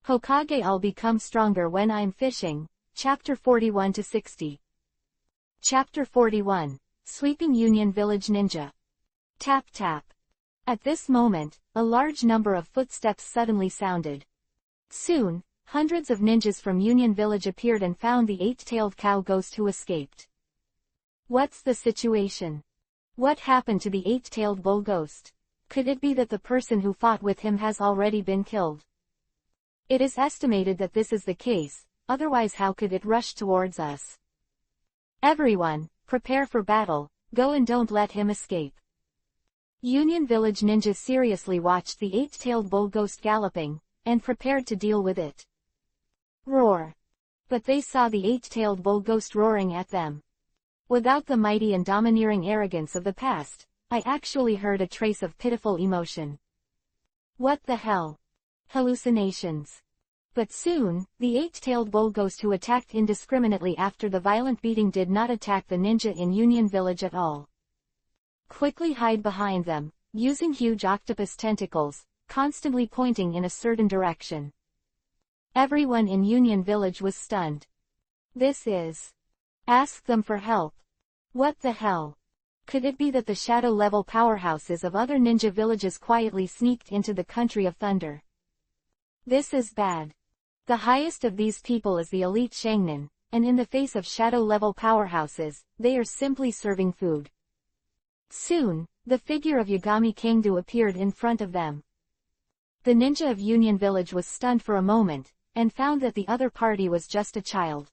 Hokage I'll become stronger when I'm fishing. Chapter 41-60. Chapter 41. Sweeping Union Village Ninja. Tap tap. At this moment, a large number of footsteps suddenly sounded. Soon, hundreds of ninjas from Union Village appeared and found the eight-tailed cow ghost who escaped. What's the situation? What happened to the eight-tailed bull ghost? Could it be that the person who fought with him has already been killed? It is estimated that this is the case, otherwise how could it rush towards us? Everyone, prepare for battle, go and don't let him escape. Union Village ninjas seriously watched the eight-tailed bull ghost galloping, and prepared to deal with it. Roar! But they saw the eight-tailed bull ghost roaring at them. Without the mighty and domineering arrogance of the past, I actually heard a trace of pitiful emotion. What the hell? Hallucinations. But soon, the eight-tailed bull ghost who attacked indiscriminately after the violent beating did not attack the ninja in Union Village at all. Quickly hide behind them, using huge octopus tentacles, constantly pointing in a certain direction. Everyone in Union Village was stunned. This is... Ask them for help. What the hell? Could it be that the shadow-level powerhouses of other ninja villages quietly sneaked into the country of thunder? This is bad. The highest of these people is the elite Shangnin, and in the face of shadow-level powerhouses, they are simply serving food. Soon, the figure of Yagami Kangdu appeared in front of them. The ninja of Union Village was stunned for a moment, and found that the other party was just a child.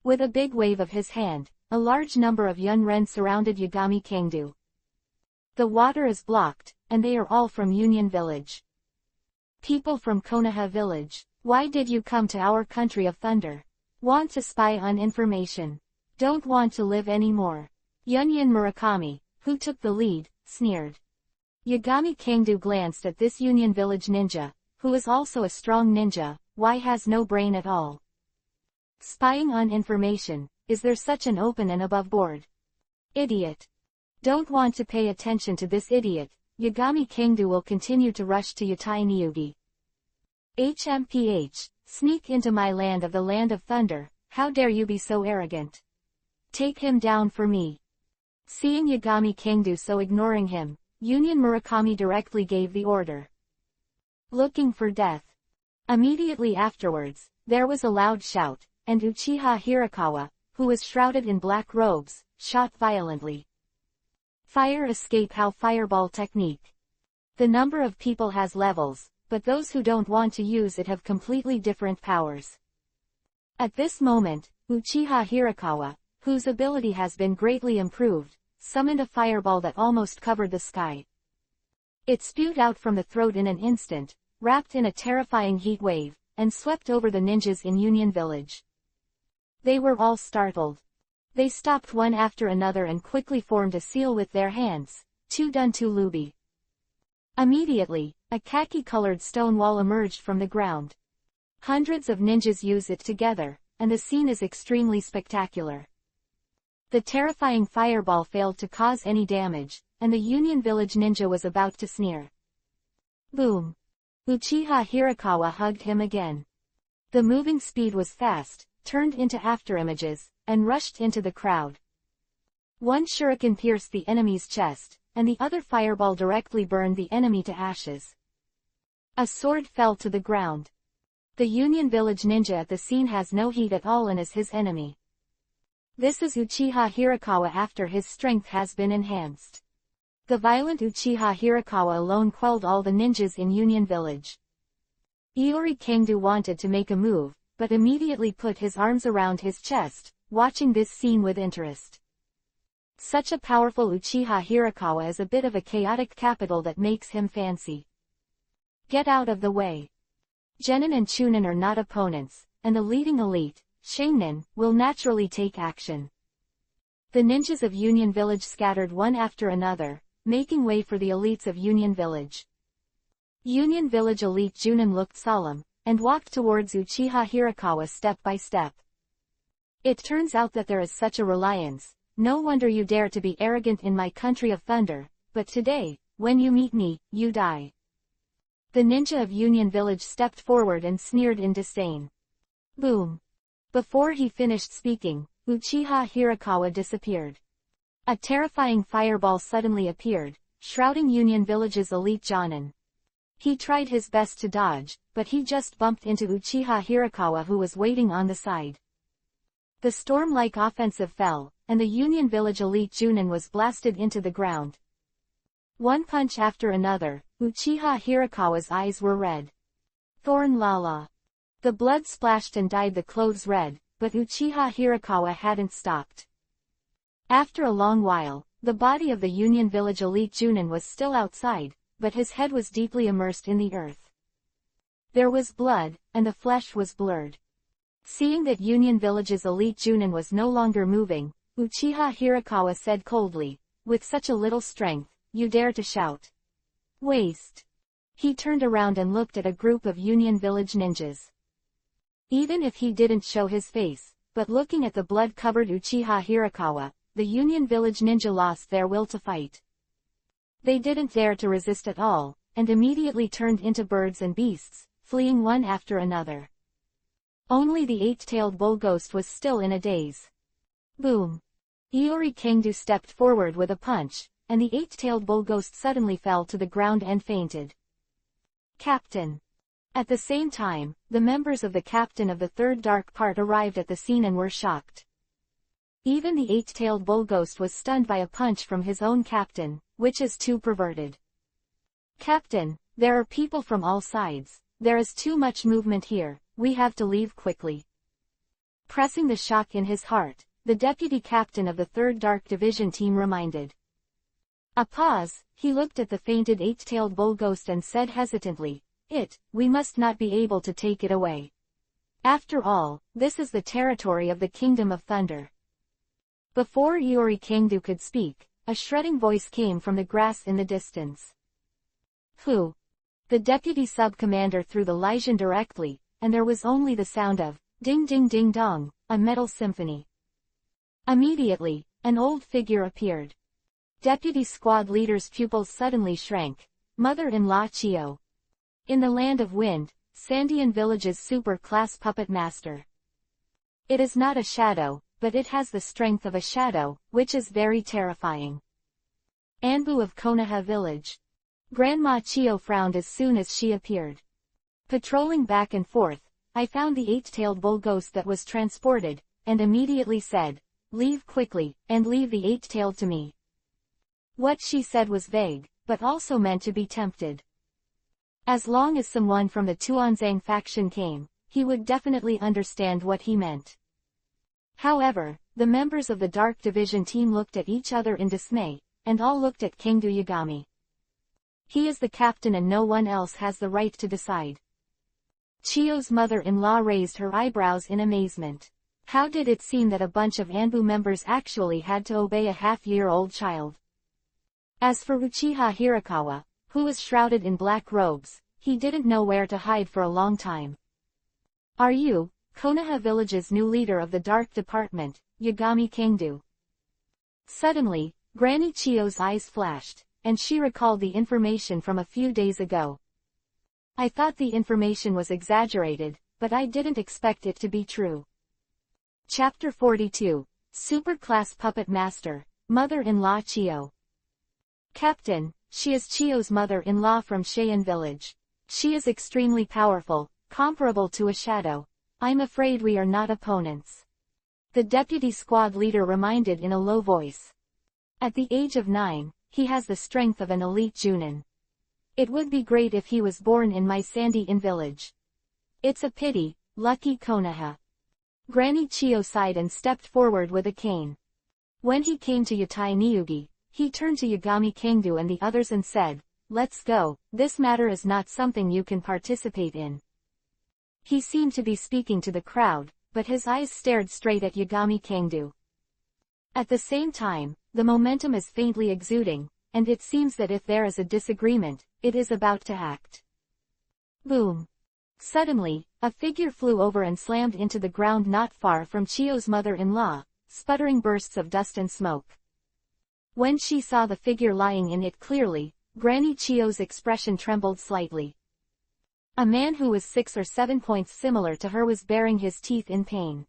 With a big wave of his hand, a large number of Yunren surrounded Yagami Kangdu. The water is blocked, and they are all from Union Village. People from Konoha Village, why did you come to our country of thunder? Want to spy on information? Don't want to live anymore. Yunyin Murakami, who took the lead, sneered. Yagami Kangdu glanced at this Union Village ninja, who is also a strong ninja. Why has no brain at all? Spying on information, is there such an open and above board? Idiot. Don't want to pay attention to this idiot. Yagami Kangdu will continue to rush to Yatai Niyugi. HMPH, sneak into my land of the land of thunder, how dare you be so arrogant? Take him down for me. Seeing Yagami Kangdu so ignoring him, Union Murakami directly gave the order. Looking for death. Immediately afterwards, there was a loud shout, and Uchiha Hirakawa, who was shrouded in black robes, shot violently. Fire escape how fireball technique. The number of people has levels, but those who don't want to use it have completely different powers. At this moment, Uchiha Hirakawa, whose ability has been greatly improved, summoned a fireball that almost covered the sky. It spewed out from the throat in an instant, wrapped in a terrifying heat wave, and swept over the ninjas in Union Village. They were all startled. They stopped one after another and quickly formed a seal with their hands, two dun two lubi. Immediately, a khaki-colored stone wall emerged from the ground. Hundreds of ninjas use it together, and the scene is extremely spectacular. The terrifying fireball failed to cause any damage, and the Union Village ninja was about to sneer. Boom! Uchiha Hirakawa hugged him again. The moving speed was fast, turned into afterimages, and rushed into the crowd. One shuriken pierced the enemy's chest, and the other fireball directly burned the enemy to ashes. A sword fell to the ground. The Union Village ninja at the scene has no heat at all and is his enemy. This is Uchiha Hirakawa after his strength has been enhanced. The violent Uchiha Hirakawa alone quelled all the ninjas in Union Village. Iori Kangdu wanted to make a move, but immediately put his arms around his chest, watching this scene with interest. Such a powerful Uchiha Hirakawa is a bit of a chaotic capital that makes him fancy. Get out of the way. Genin and Chunin are not opponents, and the leading elite, Shangnin, will naturally take action. The ninjas of Union Village scattered one after another, making way for the elites of Union Village. Union Village elite Junin looked solemn, and walked towards Uchiha Hirakawa step by step. It turns out that there is such a reliance. No wonder you dare to be arrogant in my country of thunder, but today, when you meet me, you die. The ninja of Union Village stepped forward and sneered in disdain. Boom! Before he finished speaking, Uchiha Hirakawa disappeared. A terrifying fireball suddenly appeared, shrouding Union Village's elite Jonin. He tried his best to dodge, but he just bumped into Uchiha Hirakawa, who was waiting on the side. The storm-like offensive fell, and the Union Village elite Junin was blasted into the ground. One punch after another, Uchiha Hirakawa's eyes were red. Thorn Lala. The blood splashed and dyed the clothes red, but Uchiha Hirakawa hadn't stopped. After a long while, the body of the Union Village elite Junin was still outside, but his head was deeply immersed in the earth. There was blood, and the flesh was blurred. Seeing that Union Village's elite Junin was no longer moving, Uchiha Hirakawa said coldly, "With such a little strength, you dare to shout. Waste." He turned around and looked at a group of Union Village ninjas. Even if he didn't show his face, but looking at the blood-covered Uchiha Hirakawa, the Union Village ninja lost their will to fight. They didn't dare to resist at all, and immediately turned into birds and beasts, fleeing one after another. Only the eight-tailed bull ghost was still in a daze. Boom! Iori Kengdu stepped forward with a punch, and the eight-tailed bull ghost suddenly fell to the ground and fainted. Captain! At the same time, the members of the captain of the third dark part arrived at the scene and were shocked. Even the eight-tailed bull ghost was stunned by a punch from his own captain, which is too perverted. Captain, there are people from all sides. There is too much movement here, we have to leave quickly. Pressing the shock in his heart, the deputy captain of the third dark division team reminded. A pause, he looked at the fainted eight-tailed bull ghost and said hesitantly, we must not be able to take it away. After all, this is the territory of the Kingdom of Thunder. Before Iori Kengdu could speak, a shredding voice came from the grass in the distance. Who? The deputy sub-commander threw the Lysian directly, and there was only the sound of, ding ding ding dong, a metal symphony. Immediately, an old figure appeared. Deputy squad leader's pupils suddenly shrank. Mother-in-law Chio. In the land of wind, Sandian Village's super-class puppet master. It is not a shadow, but it has the strength of a shadow, which is very terrifying. Anbu of Konoha Village. Grandma Chio frowned as soon as she appeared. Patrolling back and forth, I found the eight-tailed bull ghost that was transported, and immediately said, "Leave quickly, and leave the eight-tailed to me." What she said was vague, but also meant to be tempted. As long as someone from the Tuanzang faction came, he would definitely understand what he meant. However, the members of the Dark Division team looked at each other in dismay, and all looked at Kengdu Yagami. He is the captain and no one else has the right to decide. Chio's mother-in-law raised her eyebrows in amazement. How did it seem that a bunch of Anbu members actually had to obey a half-year-old child? As for Uchiha Hirakawa, who was shrouded in black robes, he didn't know where to hide for a long time. Are you, Konoha Village's new leader of the Dark Department, Yagami Kengdu? Suddenly, Granny Chio's eyes flashed, and she recalled the information from a few days ago. I thought the information was exaggerated, but I didn't expect it to be true. Chapter 42, Super-Class Puppet Master, Mother-in-Law Chio. Captain, she is Chio's mother-in-law from Cheyenne Village. She is extremely powerful, comparable to a shadow. I'm afraid we are not opponents. The deputy squad leader reminded in a low voice. At the age of 9, he has the strength of an elite Junin. It would be great if he was born in my Sandian village. It's a pity, lucky Konoha. Granny Chio sighed and stepped forward with a cane. When he came to Yatai Niyugi, he turned to Yagami Kengdu and the others and said, "Let's go, this matter is not something you can participate in." He seemed to be speaking to the crowd, but his eyes stared straight at Yagami Kengdu. At the same time, the momentum is faintly exuding, and it seems that if there is a disagreement, it is about to act. Boom! Suddenly, a figure flew over and slammed into the ground not far from Chio's mother-in-law, sputtering bursts of dust and smoke. When she saw the figure lying in it clearly, Granny Chio's expression trembled slightly. A man who was 6 or 7 points similar to her was baring his teeth in pain.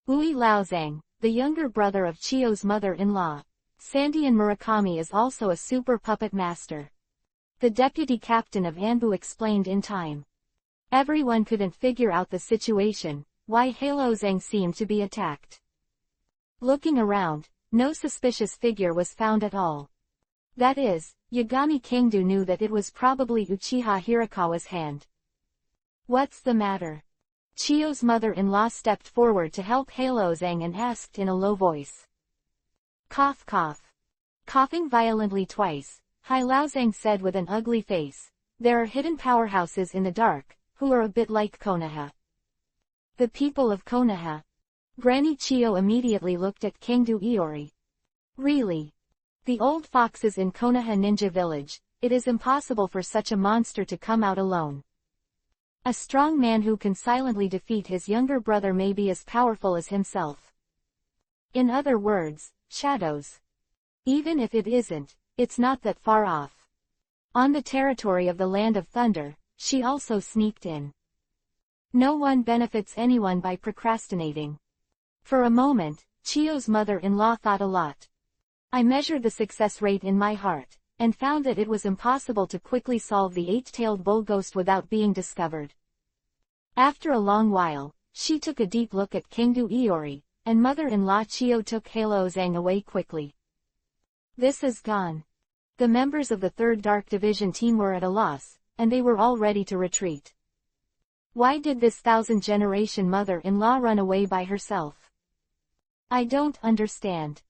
Ui Laozang, the younger brother of Chiyo's mother-in-law, Sandian Murakami, is also a super puppet master. The deputy captain of Anbu explained in time. Everyone couldn't figure out the situation, why Laozang seemed to be attacked. Looking around, no suspicious figure was found at all. That is, Yagami Kangdu knew that it was probably Uchiha Hirakawa's hand. What's the matter? Chiyo's mother-in-law stepped forward to help Laozang and asked in a low voice. Cough cough. Coughing violently twice, Laozang said with an ugly face, there are hidden powerhouses in the dark, who are a bit like Konoha. The people of Konoha. Granny Chiyo immediately looked at Kangdu Iori. Really? The old foxes in Konoha Ninja Village, it is impossible for such a monster to come out alone. A strong man who can silently defeat his younger brother may be as powerful as himself. In other words, shadows. Even if it isn't, it's not that far off. On the territory of the Land of Thunder, she also sneaked in. No one benefits anyone by procrastinating. For a moment, Chiyo's mother-in-law thought a lot. I measured the success rate in my heart, and found that it was impossible to quickly solve the 8-tailed bull ghost without being discovered. After a long while, she took a deep look at Kangdu Iori, and mother-in-law Chiyo took Laozang away quickly. This is gone. The members of the 3rd Dark Division team were at a loss, and they were all ready to retreat. Why did this 1000-generation mother-in-law run away by herself? I don't understand.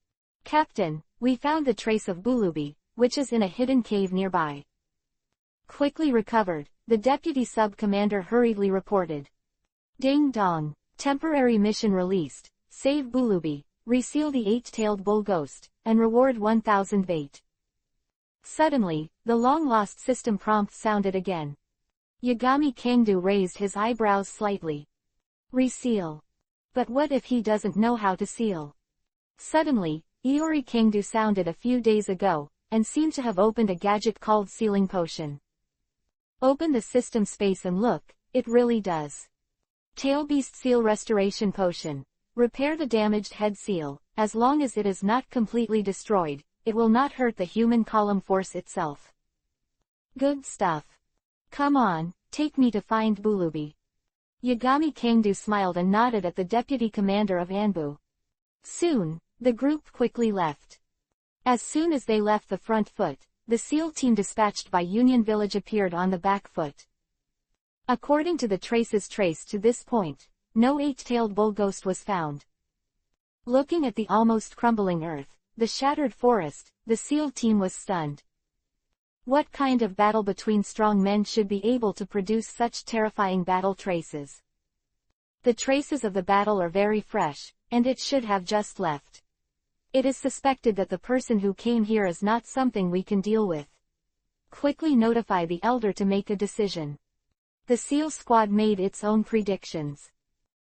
Captain, we found the trace of Bulubi, which is in a hidden cave nearby. Quickly recovered, the deputy sub-commander hurriedly reported. Ding dong, temporary mission released, save Bulubi, reseal the 8-tailed bull ghost, and reward 1000 bait. Suddenly, the long-lost system prompt sounded again. Yagami Kangdu raised his eyebrows slightly. Reseal. But what if he doesn't know how to seal? Suddenly, Iori Kangdu sounded a few days ago, and seemed to have opened a gadget called Sealing Potion. Open the system space and look, it really does. Tailbeast Seal Restoration Potion. Repair the damaged head seal, as long as it is not completely destroyed, it will not hurt the human column force itself. Good stuff. Come on, take me to find Bulubi. Yagami Kangdu smiled and nodded at the deputy commander of Anbu. Soon, the group quickly left. As soon as they left the front foot, the SEAL team dispatched by Union Village appeared on the back foot. According to the traces traced to this point, no 8-tailed bull ghost was found. Looking at the almost crumbling earth, the shattered forest, the SEAL team was stunned. What kind of battle between strong men should be able to produce such terrifying battle traces? The traces of the battle are very fresh, and it should have just left. It is suspected that the person who came here is not something we can deal with. Quickly notify the elder to make a decision. The SEAL squad made its own predictions.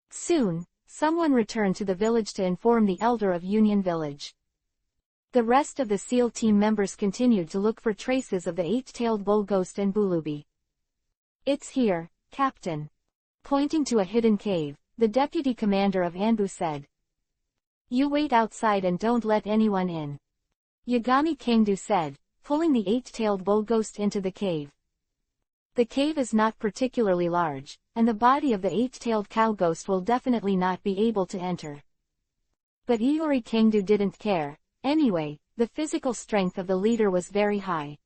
Soon, someone returned to the village to inform the elder of Union Village. The rest of the SEAL team members continued to look for traces of the 8-tailed bull ghost and Bulubi. It's here, Captain. Pointing to a hidden cave, the deputy commander of Anbu said. You wait outside and don't let anyone in. Yagami Kangdu said, pulling the 8-tailed bull ghost into the cave. The cave is not particularly large, and the body of the 8-tailed cow ghost will definitely not be able to enter. But Iori Kangdu didn't care. Anyway, the physical strength of the leader was very high.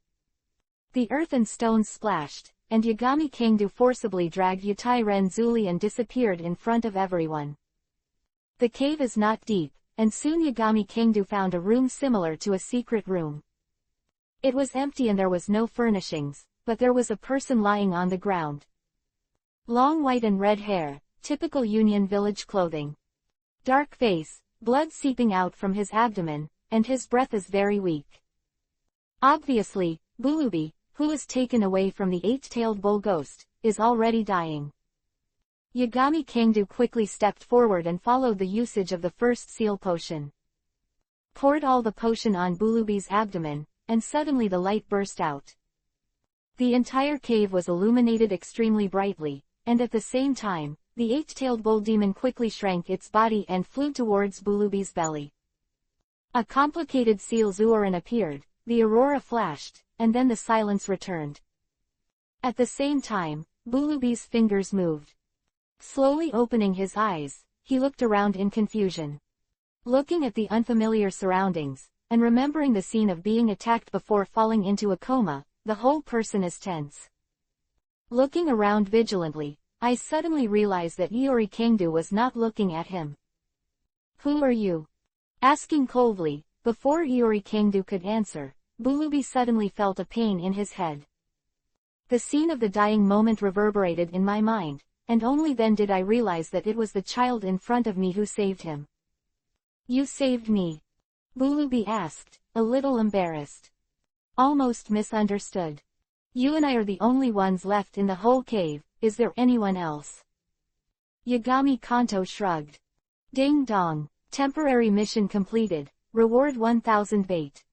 The earth and stones splashed, and Yagami Kangdu forcibly dragged Yutai Renzuli and disappeared in front of everyone. The cave is not deep, and soon Yagami Kangdu found a room similar to a secret room. It was empty and there was no furnishings, but there was a person lying on the ground. Long white and red hair, typical Union Village clothing. Dark face, blood seeping out from his abdomen, and his breath is very weak. Obviously, Bulubi, who was taken away from the 8-tailed bull ghost, is already dying. Yagami Kangdu quickly stepped forward and followed the usage of the first seal potion. Poured all the potion on Bulubi's abdomen, and suddenly the light burst out. The entire cave was illuminated extremely brightly, and at the same time, the eight-tailed bull demon quickly shrank its body and flew towards Bulubi's belly. A complicated seal Zuoran appeared, the aurora flashed, and then the silence returned. At the same time, Bulubi's fingers moved. Slowly opening his eyes, he looked around in confusion. Looking at the unfamiliar surroundings, and remembering the scene of being attacked before falling into a coma, the whole person is tense. Looking around vigilantly, I suddenly realized that Iori Kangdu was not looking at him. "Who are you?" Asking coldly, before Iori Kangdu could answer, Bulubi suddenly felt a pain in his head. The scene of the dying moment reverberated in my mind, and only then did I realize that it was the child in front of me who saved him. "You saved me?" Bulubi asked, a little embarrassed. "Almost misunderstood. You and I are the only ones left in the whole cave, is there anyone else?" Yagami Kanto shrugged. "Ding dong, temporary mission completed, reward 1000 bait."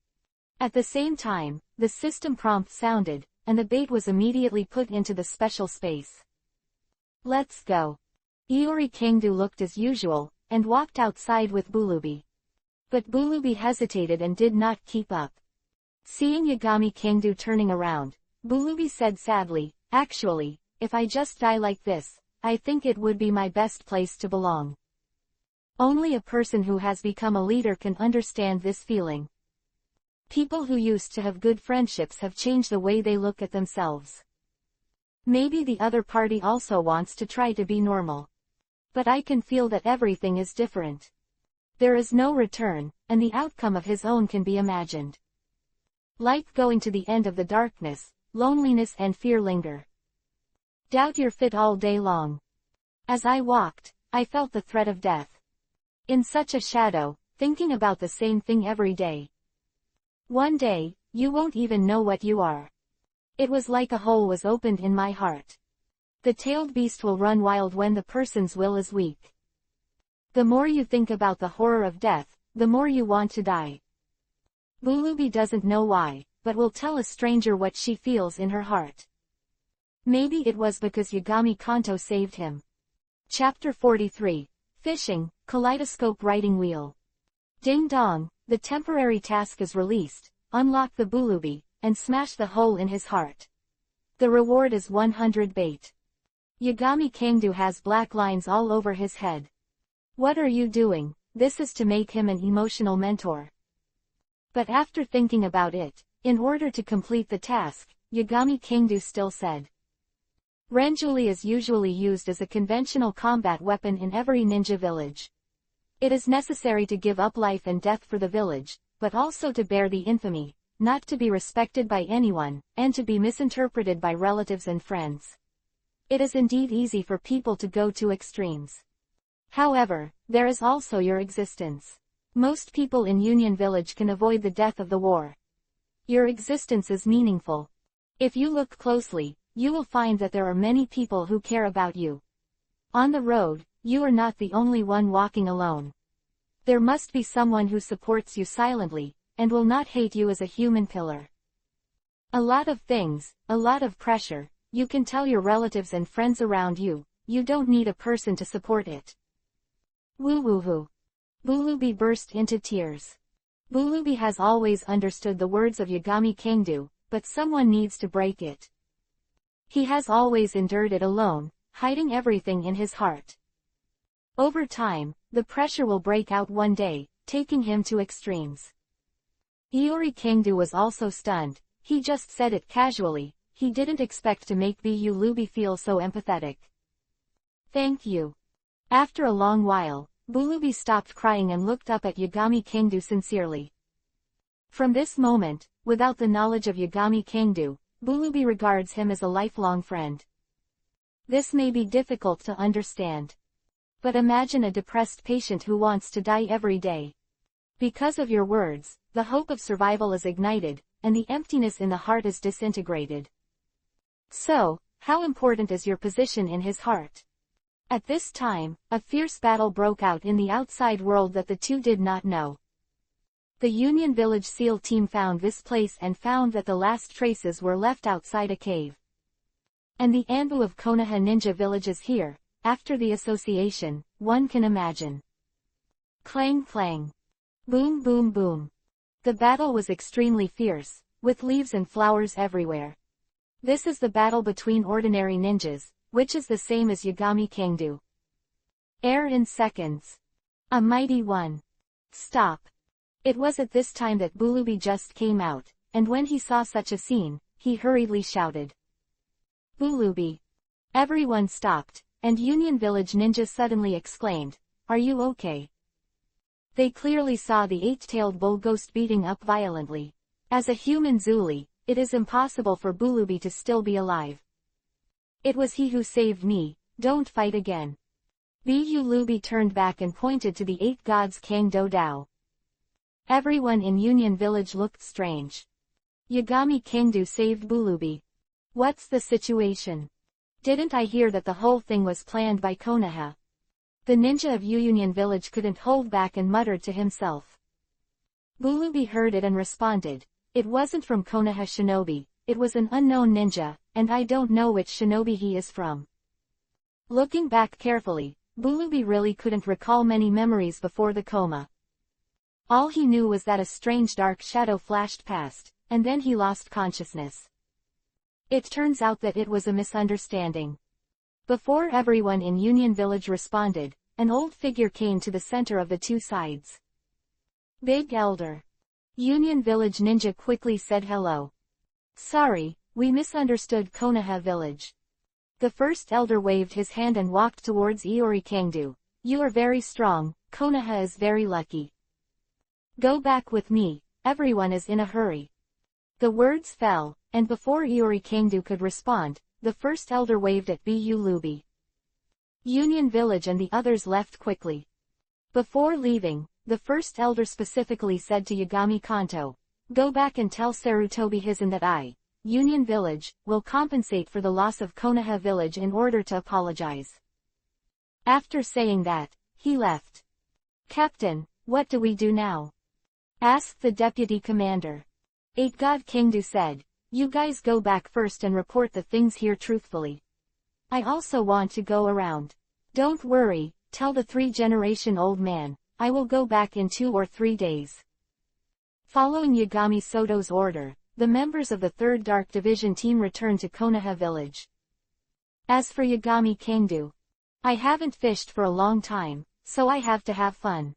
At the same time, the system prompt sounded, and the bait was immediately put into the special space. "Let's go." Iori Kangdu looked as usual, and walked outside with Bulubi. But Bulubi hesitated and did not keep up. Seeing Yagami Kangdu turning around, Bulubi said sadly, "Actually, if I just die like this, I think it would be my best place to belong." Only a person who has become a leader can understand this feeling. People who used to have good friendships have changed the way they look at themselves. Maybe the other party also wants to try to be normal. But I can feel that everything is different. There is no return, and the outcome of his own can be imagined. Like going to the end of the darkness, loneliness and fear linger. Doubt your fit all day long. As I walked, I felt the threat of death. In such a shadow, thinking about the same thing every day. One day, you won't even know what you are. It was like a hole was opened in my heart. The tailed beast will run wild when the person's will is weak. The more you think about the horror of death, the more you want to die. Bulubi doesn't know why, but will tell a stranger what she feels in her heart. Maybe it was because Yagami Kanto saved him. Chapter 43, Fishing, Kaleidoscope Writing Wheel. Ding dong, the temporary task is released, unlock the Bulubi, and smash the hole in his heart. The reward is 100 bait. Yagami Kangdu has black lines all over his head. What are you doing? This is to make him an emotional mentor. But after thinking about it, in order to complete the task, Yagami Kangdu still said. Renjuli is usually used as a conventional combat weapon in every ninja village. It is necessary to give up life and death for the village, but also to bear the infamy, not to be respected by anyone, and to be misinterpreted by relatives and friends. It is indeed easy for people to go to extremes. However, there is also your existence. Most people in Union Village can avoid the death of the war. Your existence is meaningful. If you look closely, you will find that there are many people who care about you. On the road, you are not the only one walking alone. There must be someone who supports you silently, and will not hate you as a human pillar. A lot of things, a lot of pressure, you can tell your relatives and friends around you, you don't need a person to support it. Woo-woo-hoo. Bulubi burst into tears. Bulubi has always understood the words of Yagami Kangdu, but someone needs to break it. He has always endured it alone, hiding everything in his heart. Over time, the pressure will break out one day, taking him to extremes. Iori Kangdu was also stunned. He just said it casually, he didn't expect to make Bulubi feel so empathetic. Thank you. After a long while, Bulubi stopped crying and looked up at Yagami Kangdu sincerely. From this moment, without the knowledge of Yagami Kangdu, Bulubi regards him as a lifelong friend. This may be difficult to understand. But imagine a depressed patient who wants to die every day. Because of your words, the hope of survival is ignited, and the emptiness in the heart is disintegrated. So, how important is your position in his heart? At this time, a fierce battle broke out in the outside world that the two did not know. The Union Village SEAL team found this place and found that the last traces were left outside a cave. And the Anbu of Konoha ninja village is here. After the association, one can imagine. Clang clang. Boom boom boom. The battle was extremely fierce, with leaves and flowers everywhere. This is the battle between ordinary ninjas, which is the same as Yagami Kangdu. Air in seconds. A mighty one. Stop. It was at this time that Bulubi just came out, and when he saw such a scene, he hurriedly shouted. Bulubi. Everyone stopped, and Union Village ninja suddenly exclaimed, "Are you okay?" They clearly saw the eight-tailed bull ghost beating up violently. As a human Zuli, it is impossible for Bulubi to still be alive. It was he who saved me, don't fight again. Bulubi turned back and pointed to the eight gods Kangdo Dao. Everyone in Union Village looked strange. Yagami Kangdu saved Bulubi. What's the situation? Didn't I hear that the whole thing was planned by Konoha? The ninja of Union Village couldn't hold back and muttered to himself. Bulubi heard it and responded, "It wasn't from Konoha shinobi, it was an unknown ninja, and I don't know which shinobi he is from." Looking back carefully, Bulubi really couldn't recall many memories before the coma. All he knew was that a strange dark shadow flashed past, and then he lost consciousness. It turns out that it was a misunderstanding. Before everyone in Union Village responded, an old figure came to the center of the two sides. Big Elder. Union Village ninja quickly said hello. Sorry, we misunderstood Konoha Village. The first elder waved his hand and walked towards Iori Kangdu. You are very strong, Konoha is very lucky. Go back with me, everyone is in a hurry. The words fell, and before Iori Kangdu could respond, the first elder waved at Bulubi. Union Village and the others left quickly. Before leaving, the first elder specifically said to Yagami Kanto, "Go back and tell Sarutobi Hizen that I, Union Village, will compensate for the loss of Konoha Village in order to apologize." After saying that, he left. "Captain, what do we do now?" asked the deputy commander. Eight God Kangdu said, "You guys go back first and report the things here truthfully. I also want to go around. Don't worry, tell the 3-generation-old man, I will go back in 2 or 3 days." Following Yagami Soto's order, the members of the 3rd Dark Division team returned to Konoha Village. As for Yagami Kangdu, "I haven't fished for a long time, so I have to have fun."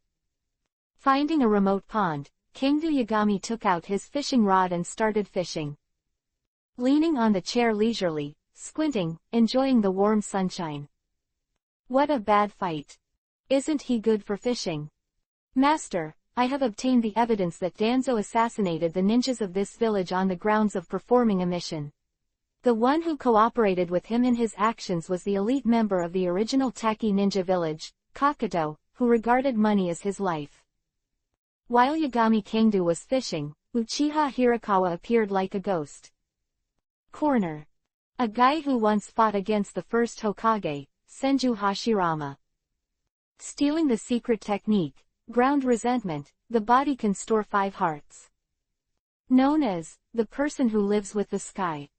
Finding a remote pond, Kangdu Yagami took out his fishing rod and started fishing. Leaning on the chair leisurely, squinting, enjoying the warm sunshine. What a bad fight. Isn't he good for fishing? Master, I have obtained the evidence that Danzo assassinated the ninjas of this village on the grounds of performing a mission. The one who cooperated with him in his actions was the elite member of the original Taki ninja village, Kakato, who regarded money as his life. While Yagami Kangdu was fishing, Uchiha Hirakawa appeared like a ghost. Corner. A guy who once fought against the first Hokage, Senju Hashirama. Stealing the secret technique, ground resentment, the body can store 5 hearts. Known as, the person who lives with the sky.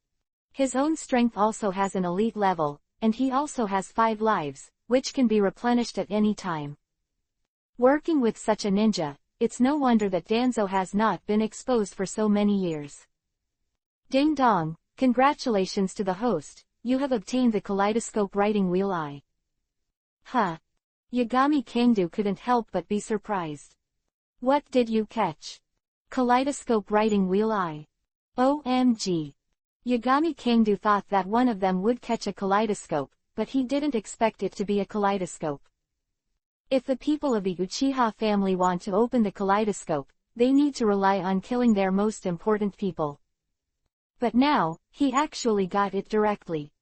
His own strength also has an elite level, and he also has 5 lives, which can be replenished at any time. Working with such a ninja, it's no wonder that Danzo has not been exposed for so many years. Ding dong. Congratulations to the host, you have obtained the kaleidoscope writing wheel eye. Huh. Yagami Kangdu couldn't help but be surprised. What did you catch? Kaleidoscope writing wheel eye. OMG. Yagami Kangdu thought that one of them would catch a kaleidoscope, but he didn't expect it to be a kaleidoscope. If the people of the Uchiha family want to open the kaleidoscope, they need to rely on killing their most important people. But now, he actually got it directly.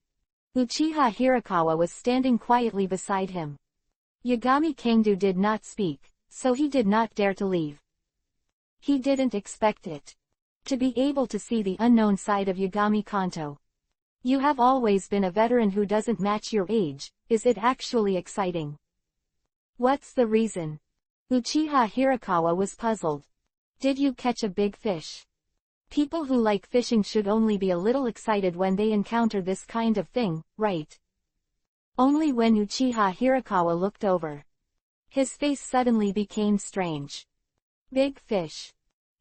Uchiha Hirakawa was standing quietly beside him. Yagami Kangdu did not speak, so he did not dare to leave. He didn't expect it. To be able to see the unknown side of Yagami Kanto. You have always been a veteran who doesn't match your age, is it actually exciting? What's the reason? Uchiha Hirakawa was puzzled. Did you catch a big fish? People who like fishing should only be a little excited when they encounter this kind of thing, right? Only when Uchiha Hirakawa looked over. His face suddenly became strange. Big fish.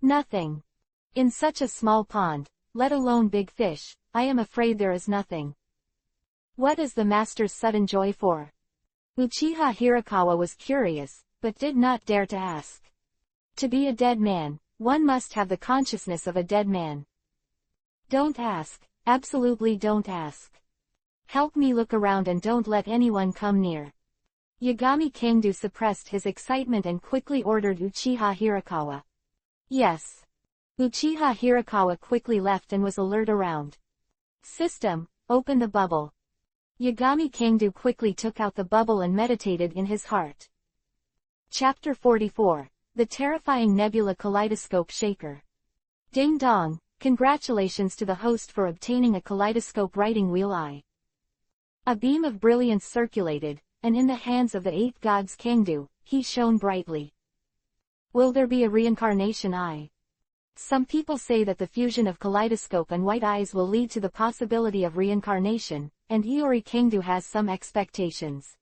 Nothing. In such a small pond, let alone big fish, I am afraid there is nothing. What is the master's sudden joy for? Uchiha Hirakawa was curious, but did not dare to ask. To be a dead man, one must have the consciousness of a dead man. Don't ask, absolutely don't ask. Help me look around and don't let anyone come near. Yagami Kangdu suppressed his excitement and quickly ordered Uchiha Hirakawa. Yes. Uchiha Hirakawa quickly left and was alert around. System, open the bubble. Yagami Kangdu quickly took out the bubble and meditated in his heart. Chapter 44. The Terrifying Nebula Kaleidoscope Shaker. Ding dong, congratulations to the host for obtaining a kaleidoscope writing wheel eye. A beam of brilliance circulated, and in the hands of the 8 gods Kangdu, he shone brightly. Will there be a reincarnation eye? Some people say that the fusion of kaleidoscope and white eyes will lead to the possibility of reincarnation, and Iori Kangdu has some expectations.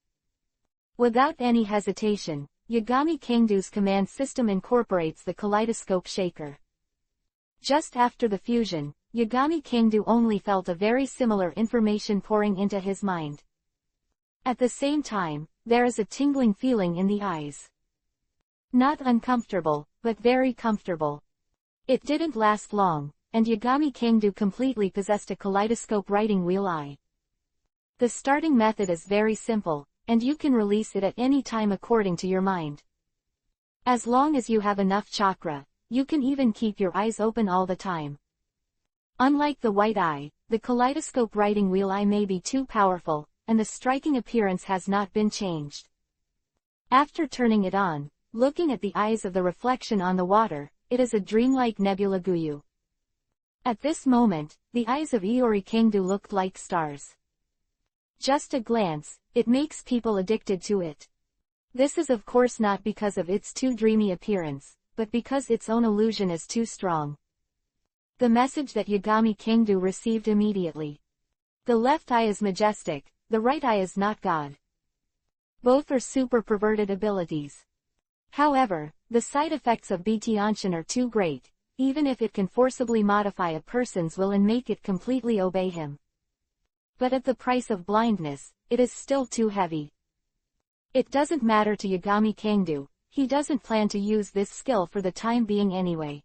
Without any hesitation, Yagami Kangdu's command system incorporates the kaleidoscope shaker. Just after the fusion, Yagami Kangdu only felt a very similar information pouring into his mind. At the same time, there is a tingling feeling in the eyes. Not uncomfortable, but very comfortable. It didn't last long, and Yagami Kangdu completely possessed a kaleidoscope writing wheel eye. The starting method is very simple, and you can release it at any time according to your mind. As long as you have enough chakra, you can even keep your eyes open all the time. Unlike the white eye, the kaleidoscope writing wheel eye may be too powerful, and the striking appearance has not been changed. After turning it on, looking at the eyes of the reflection on the water, it is a dreamlike nebula Guyu. At this moment, the eyes of Iori Kangdu looked like stars. Just a glance, it makes people addicted to it. This is of course not because of its too dreamy appearance, but because its own illusion is too strong. The message that Yagami Kangdu received immediately. The left eye is majestic, the right eye is not God. Both are super perverted abilities. However, the side effects of Bitianshin are too great, even if it can forcibly modify a person's will and make it completely obey him. But at the price of blindness, it is still too heavy. It doesn't matter to Yagami Kangdu, he doesn't plan to use this skill for the time being anyway.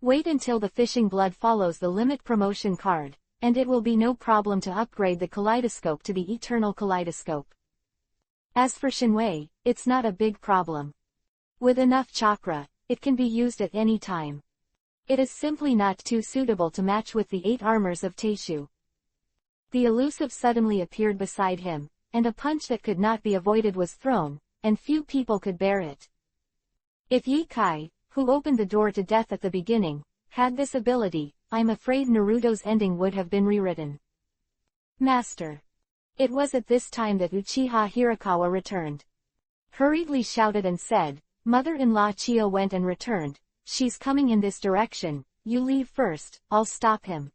Wait until the fishing blood follows the limit promotion card, and it will be no problem to upgrade the kaleidoscope to the eternal kaleidoscope. As for Shinwei, it's not a big problem. With enough chakra, it can be used at any time. It is simply not too suitable to match with the 8 armors of Teishu. The elusive suddenly appeared beside him, and a punch that could not be avoided was thrown, and few people could bear it. If Ye Kai, who opened the door to death at the beginning, had this ability, I'm afraid Naruto's ending would have been rewritten. Master. It was at this time that Uchiha Hirakawa returned. Hurriedly shouted and said, Mother-in-law Chiyo went and returned, she's coming in this direction, you leave first, I'll stop him.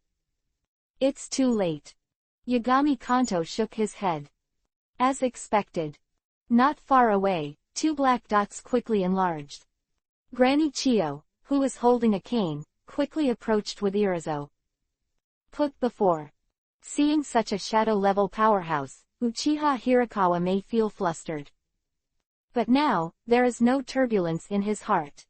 It's too late. Yagami Kanto shook his head. As expected. Not far away, 2 black dots quickly enlarged. Granny Chiyo, who was holding a cane, quickly approached with Irizo. Put before. Seeing such a shadow-level powerhouse, Uchiha Hirakawa may feel flustered. But now, there is no turbulence in his heart.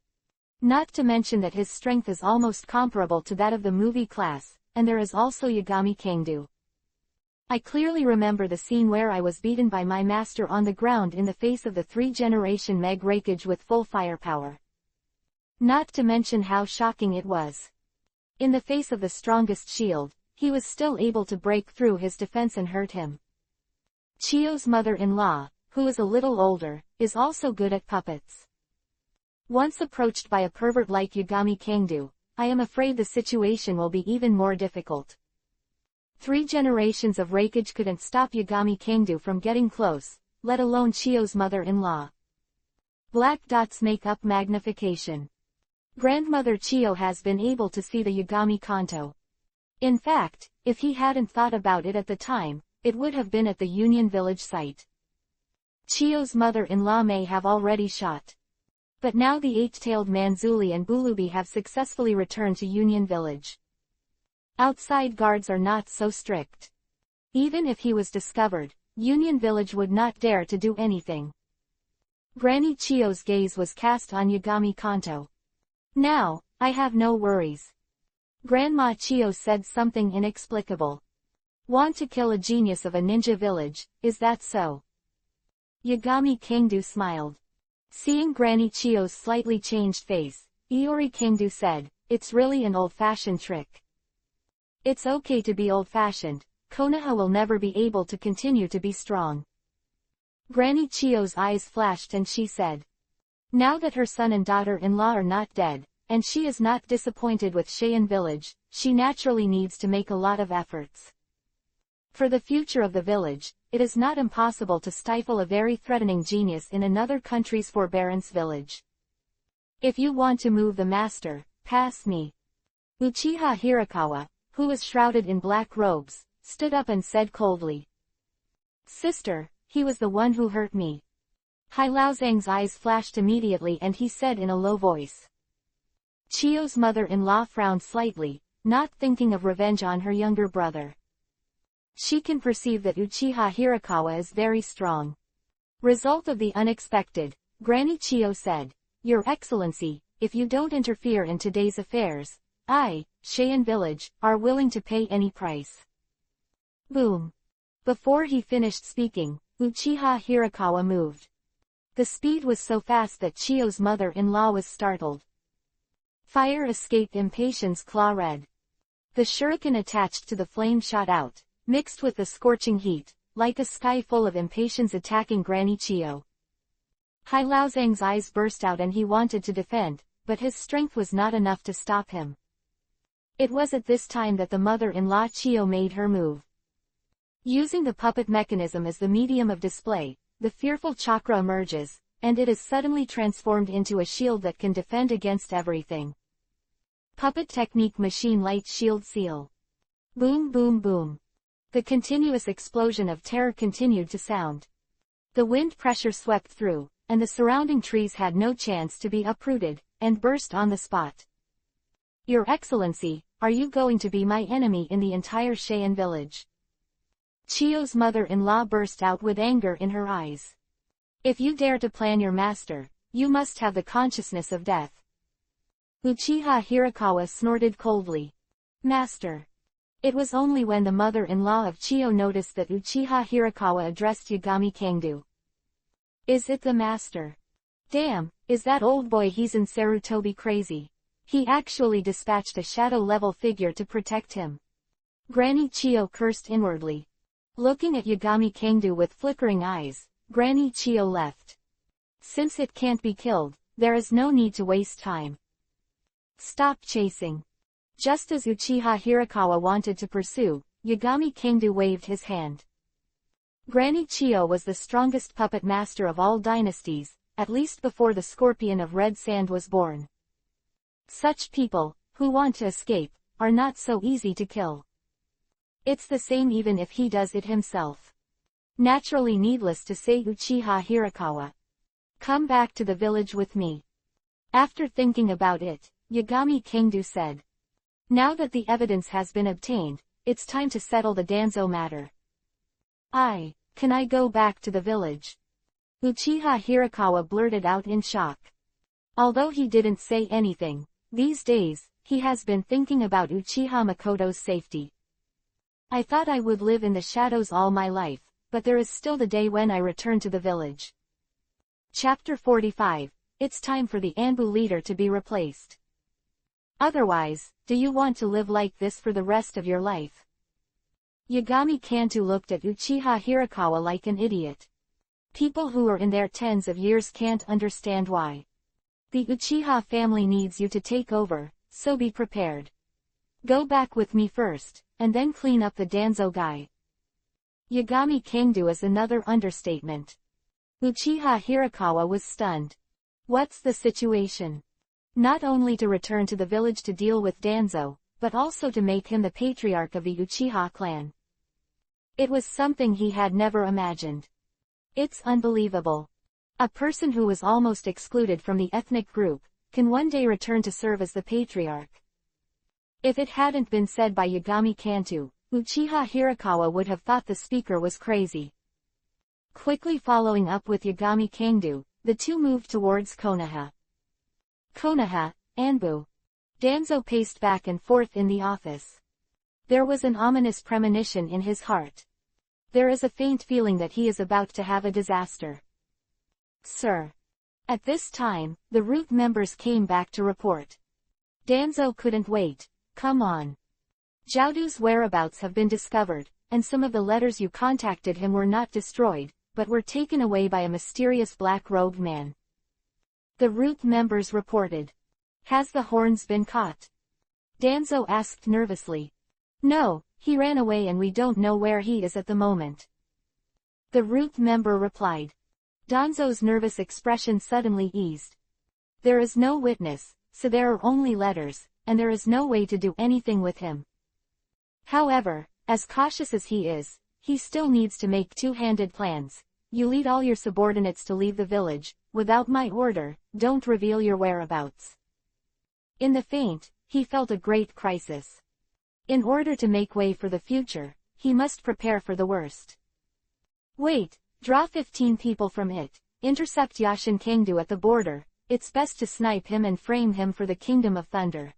Not to mention that his strength is almost comparable to that of the movie class, and there is also Yagami Kangdu. I clearly remember the scene where I was beaten by my master on the ground in the face of the 3-generation Meg Raikage with full firepower. Not to mention how shocking it was. In the face of the strongest shield, he was still able to break through his defense and hurt him. Chiyo's mother-in-law, who is a little older, is also good at puppets. Once approached by a pervert like Yagami Kangdu, I am afraid the situation will be even more difficult. 3 generations of Raikage couldn't stop Yagami Kangdu from getting close, let alone Chiyo's mother-in-law. Black dots make up magnification. Grandmother Chiyo has been able to see the Yagami Kanto. In fact, if he hadn't thought about it at the time, it would have been at the Union Village site. Chiyo's mother-in-law may have already shot. But now the eight-tailed Manzuli and Bulubi have successfully returned to Union Village. Outside guards are not so strict. Even if he was discovered, Union Village would not dare to do anything. Granny Chiyo's gaze was cast on Yagami Kanto. Now, I have no worries. Grandma Chiyo said something inexplicable. Want to kill a genius of a ninja village, is that so? Yagami Kingdu smiled. Seeing Granny Chiyo's slightly changed face, Iori Kingdu said, it's really an old-fashioned trick. It's okay to be old-fashioned, Konoha will never be able to continue to be strong. Granny Chiyo's eyes flashed and she said. Now that her son and daughter-in-law are not dead, and she is not disappointed with Cheyenne Village, she naturally needs to make a lot of efforts. For the future of the village, it is not impossible to stifle a very threatening genius in another country's forbearance village. If you want to move the master, pass me. Uchiha Hirakawa, who was shrouded in black robes, stood up and said coldly. Sister, he was the one who hurt me. Hai Laozang's eyes flashed immediately and he said in a low voice. Chiyo's mother-in-law frowned slightly, not thinking of revenge on her younger brother. She can perceive that Uchiha Hirakawa is very strong. Result of the unexpected, Granny Chiyo said, Your Excellency, if you don't interfere in today's affairs, I, Cheyenne Village, are willing to pay any price. Boom. Before he finished speaking, Uchiha Hirakawa moved. The speed was so fast that Chiyo's mother-in-law was startled. Fire escaped Impatience's claw red. The shuriken attached to the flame shot out, mixed with the scorching heat, like a sky full of Impatience attacking Granny Chiyo. Hai Laozang's eyes burst out and he wanted to defend, but his strength was not enough to stop him. It was at this time that the mother-in-law Chiyo made her move. Using the puppet mechanism as the medium of display, the fearful chakra emerges, and it is suddenly transformed into a shield that can defend against everything. Puppet technique machine light shield seal. Boom boom boom. The continuous explosion of terror continued to sound. The wind pressure swept through, and the surrounding trees had no chance to be uprooted, and burst on the spot. Your Excellency, are you going to be my enemy in the entire Cheyenne Village? Chiyo's mother-in-law burst out with anger in her eyes. If you dare to plan your master, you must have the consciousness of death. Uchiha Hirakawa snorted coldly. Master. It was only when the mother-in-law of Chiyo noticed that Uchiha Hirakawa addressed Yagami Kangdu. Is it the master? Damn, is that old boy he's in Sarutobi crazy? He actually dispatched a shadow-level figure to protect him. Granny Chiyo cursed inwardly. Looking at Yagami Kangdu with flickering eyes, Granny Chiyo left. Since it can't be killed, there is no need to waste time. Stop chasing. Just as Uchiha Hirakawa wanted to pursue, Yagami Kangdu waved his hand. Granny Chiyo was the strongest puppet master of all dynasties, at least before the Scorpion of Red Sand was born. Such people, who want to escape, are not so easy to kill. It's the same even if he does it himself. Naturally needless to say Uchiha Hirakawa. Come back to the village with me. After thinking about it, Yagami Kangdu said. Now that the evidence has been obtained, it's time to settle the Danzo matter. Can I go back to the village? Uchiha Hirakawa blurted out in shock. Although he didn't say anything, these days, he has been thinking about Uchiha Makoto's safety. I thought I would live in the shadows all my life, but there is still the day when I return to the village. Chapter 45, It's time for the Anbu leader to be replaced. Otherwise, do you want to live like this for the rest of your life? Yagami Kanto looked at Uchiha Hirakawa like an idiot. People who are in their tens of years can't understand why. The Uchiha family needs you to take over, so be prepared. Go back with me first, and then clean up the Danzo guy. Yagami Kangdu is another understatement. Uchiha Hirakawa was stunned. What's the situation? Not only to return to the village to deal with Danzo, but also to make him the patriarch of the Uchiha clan. It was something he had never imagined. It's unbelievable. A person who was almost excluded from the ethnic group can one day return to serve as the patriarch. If it hadn't been said by Yagami Kanto, Uchiha Hirakawa would have thought the speaker was crazy. Quickly following up with Yagami Kanto, the two moved towards Konoha. Konoha, Anbu. Danzo paced back and forth in the office. There was an ominous premonition in his heart. There is a faint feeling that he is about to have a disaster. Sir. At this time, the root members came back to report. Danzo couldn't wait. Come on. Jiaodu's whereabouts have been discovered, and some of the letters you contacted him were not destroyed, but were taken away by a mysterious black-robed man. The root members reported. Has the horns been caught? Danzo asked nervously. No, he ran away and we don't know where he is at the moment. The root member replied. Danzo's nervous expression suddenly eased. There is no witness, so there are only letters, and there is no way to do anything with him. However, as cautious as he is, he still needs to make two-handed plans. You lead all your subordinates to leave the village. Without my order, don't reveal your whereabouts. In the faint, he felt a great crisis. In order to make way for the future, he must prepare for the worst. Wait, draw 15 people from it, intercept Yashin Kangdu at the border, it's best to snipe him and frame him for the Kingdom of Thunder.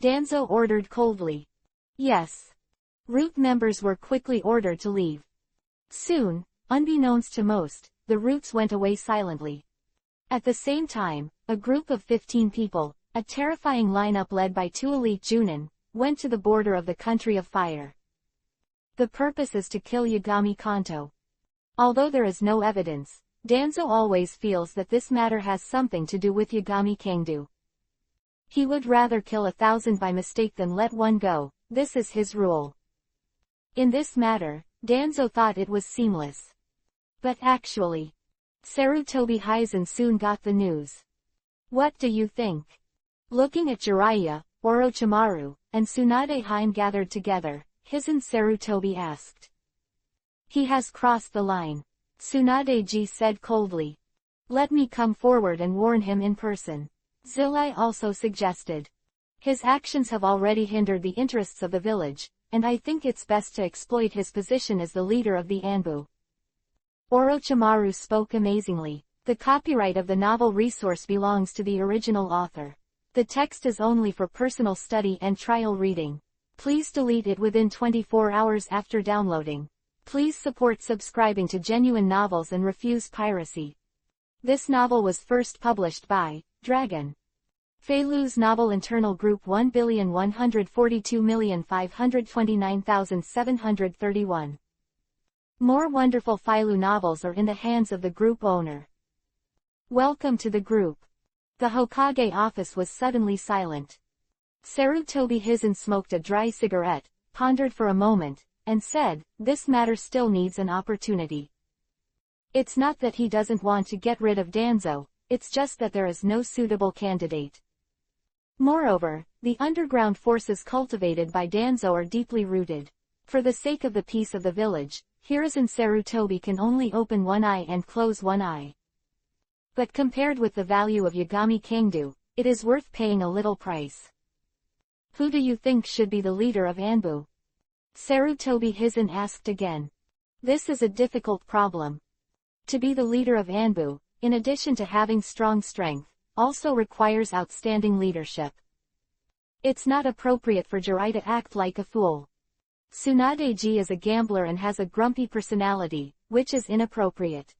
Danzo ordered coldly. Yes. Root members were quickly ordered to leave. Soon, unbeknownst to most, the roots went away silently. At the same time, a group of 15 people, a terrifying lineup led by 2 elite Junin, went to the border of the country of fire. The purpose is to kill Yagami Kanto. Although there is no evidence, Danzo always feels that this matter has something to do with Yagami Kangdu. He would rather kill 1,000 by mistake than let one go, this is his rule. In this matter, Danzo thought it was seamless. But actually, Sarutobi Hizen soon got the news. What do you think? Looking at Jiraiya, Orochimaru, and Tsunade Hime gathered together, Hizen Sarutobi asked. He has crossed the line. Tsunade-ji said coldly. Let me come forward and warn him in person. Zilai also suggested. His actions have already hindered the interests of the village, and I think it's best to exploit his position as the leader of the Anbu. Orochimaru spoke amazingly. The copyright of the novel resource belongs to the original author. The text is only for personal study and trial reading. Please delete it within 24 hours after downloading. Please support subscribing to Genuine Novels and refuse piracy. This novel was first published by Dragon. Feilu's novel Internal Group 1,142,529,731. More wonderful Feilu novels are in the hands of the group owner. Welcome to the group. The Hokage office was suddenly silent. Sarutobi Hizen smoked a dry cigarette, pondered for a moment, and said, this matter still needs an opportunity. It's not that he doesn't want to get rid of Danzo, it's just that there is no suitable candidate. Moreover, the underground forces cultivated by Danzo are deeply rooted. For the sake of the peace of the village, Hiruzen Sarutobi can only open one eye and close one eye. But compared with the value of Yagami Kangdu, it is worth paying a little price. Who do you think should be the leader of Anbu? Sarutobi Hizen asked again. This is a difficult problem. To be the leader of Anbu, in addition to having strong strength, also requires outstanding leadership. It's not appropriate for Jirai to act like a fool. Tsunade-ji is a gambler and has a grumpy personality, which is inappropriate.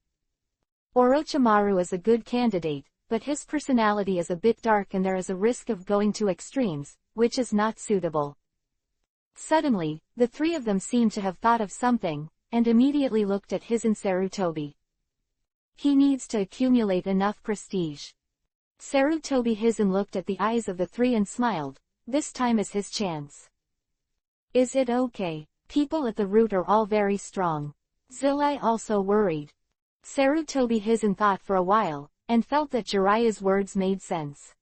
Orochimaru is a good candidate, but his personality is a bit dark and there is a risk of going to extremes, which is not suitable. Suddenly, the three of them seemed to have thought of something, and immediately looked at Hizen Sarutobi. He needs to accumulate enough prestige. Sarutobi Hizen looked at the eyes of the three and smiled. This time is his chance. Is it okay? People at the root are all very strong. Zilai also worried. Sarutobi Hizen thought for a while, and felt that Jiraiya's words made sense.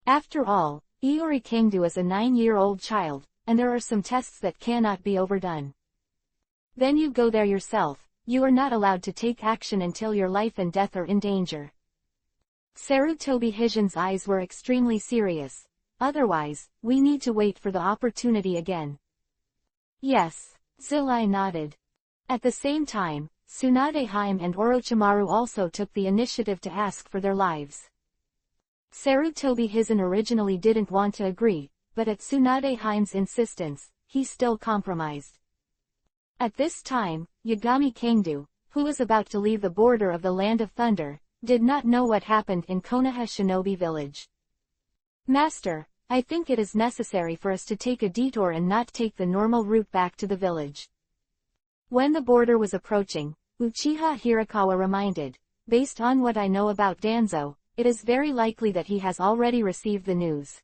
After all, Iori Kingdu is a 9-year-old child, and there are some tests that cannot be overdone. Then you go there yourself. You are not allowed to take action until your life and death are in danger. Sarutobi Hision's eyes were extremely serious. Otherwise, we need to wait for the opportunity again. Yes, Zilai nodded. At the same time, Tsunade Haim and Orochimaru also took the initiative to ask for their lives. Sarutobi Hision originally didn't want to agree, but at Tsunade Haim's insistence, he still compromised. At this time, Yagami Kingdu, who was about to leave the border of the Land of Thunder, did not know what happened in Konoha Shinobi Village. Master, I think it is necessary for us to take a detour and not take the normal route back to the village. When the border was approaching, Uchiha Hirakawa reminded, based on what I know about Danzo, it is very likely that he has already received the news.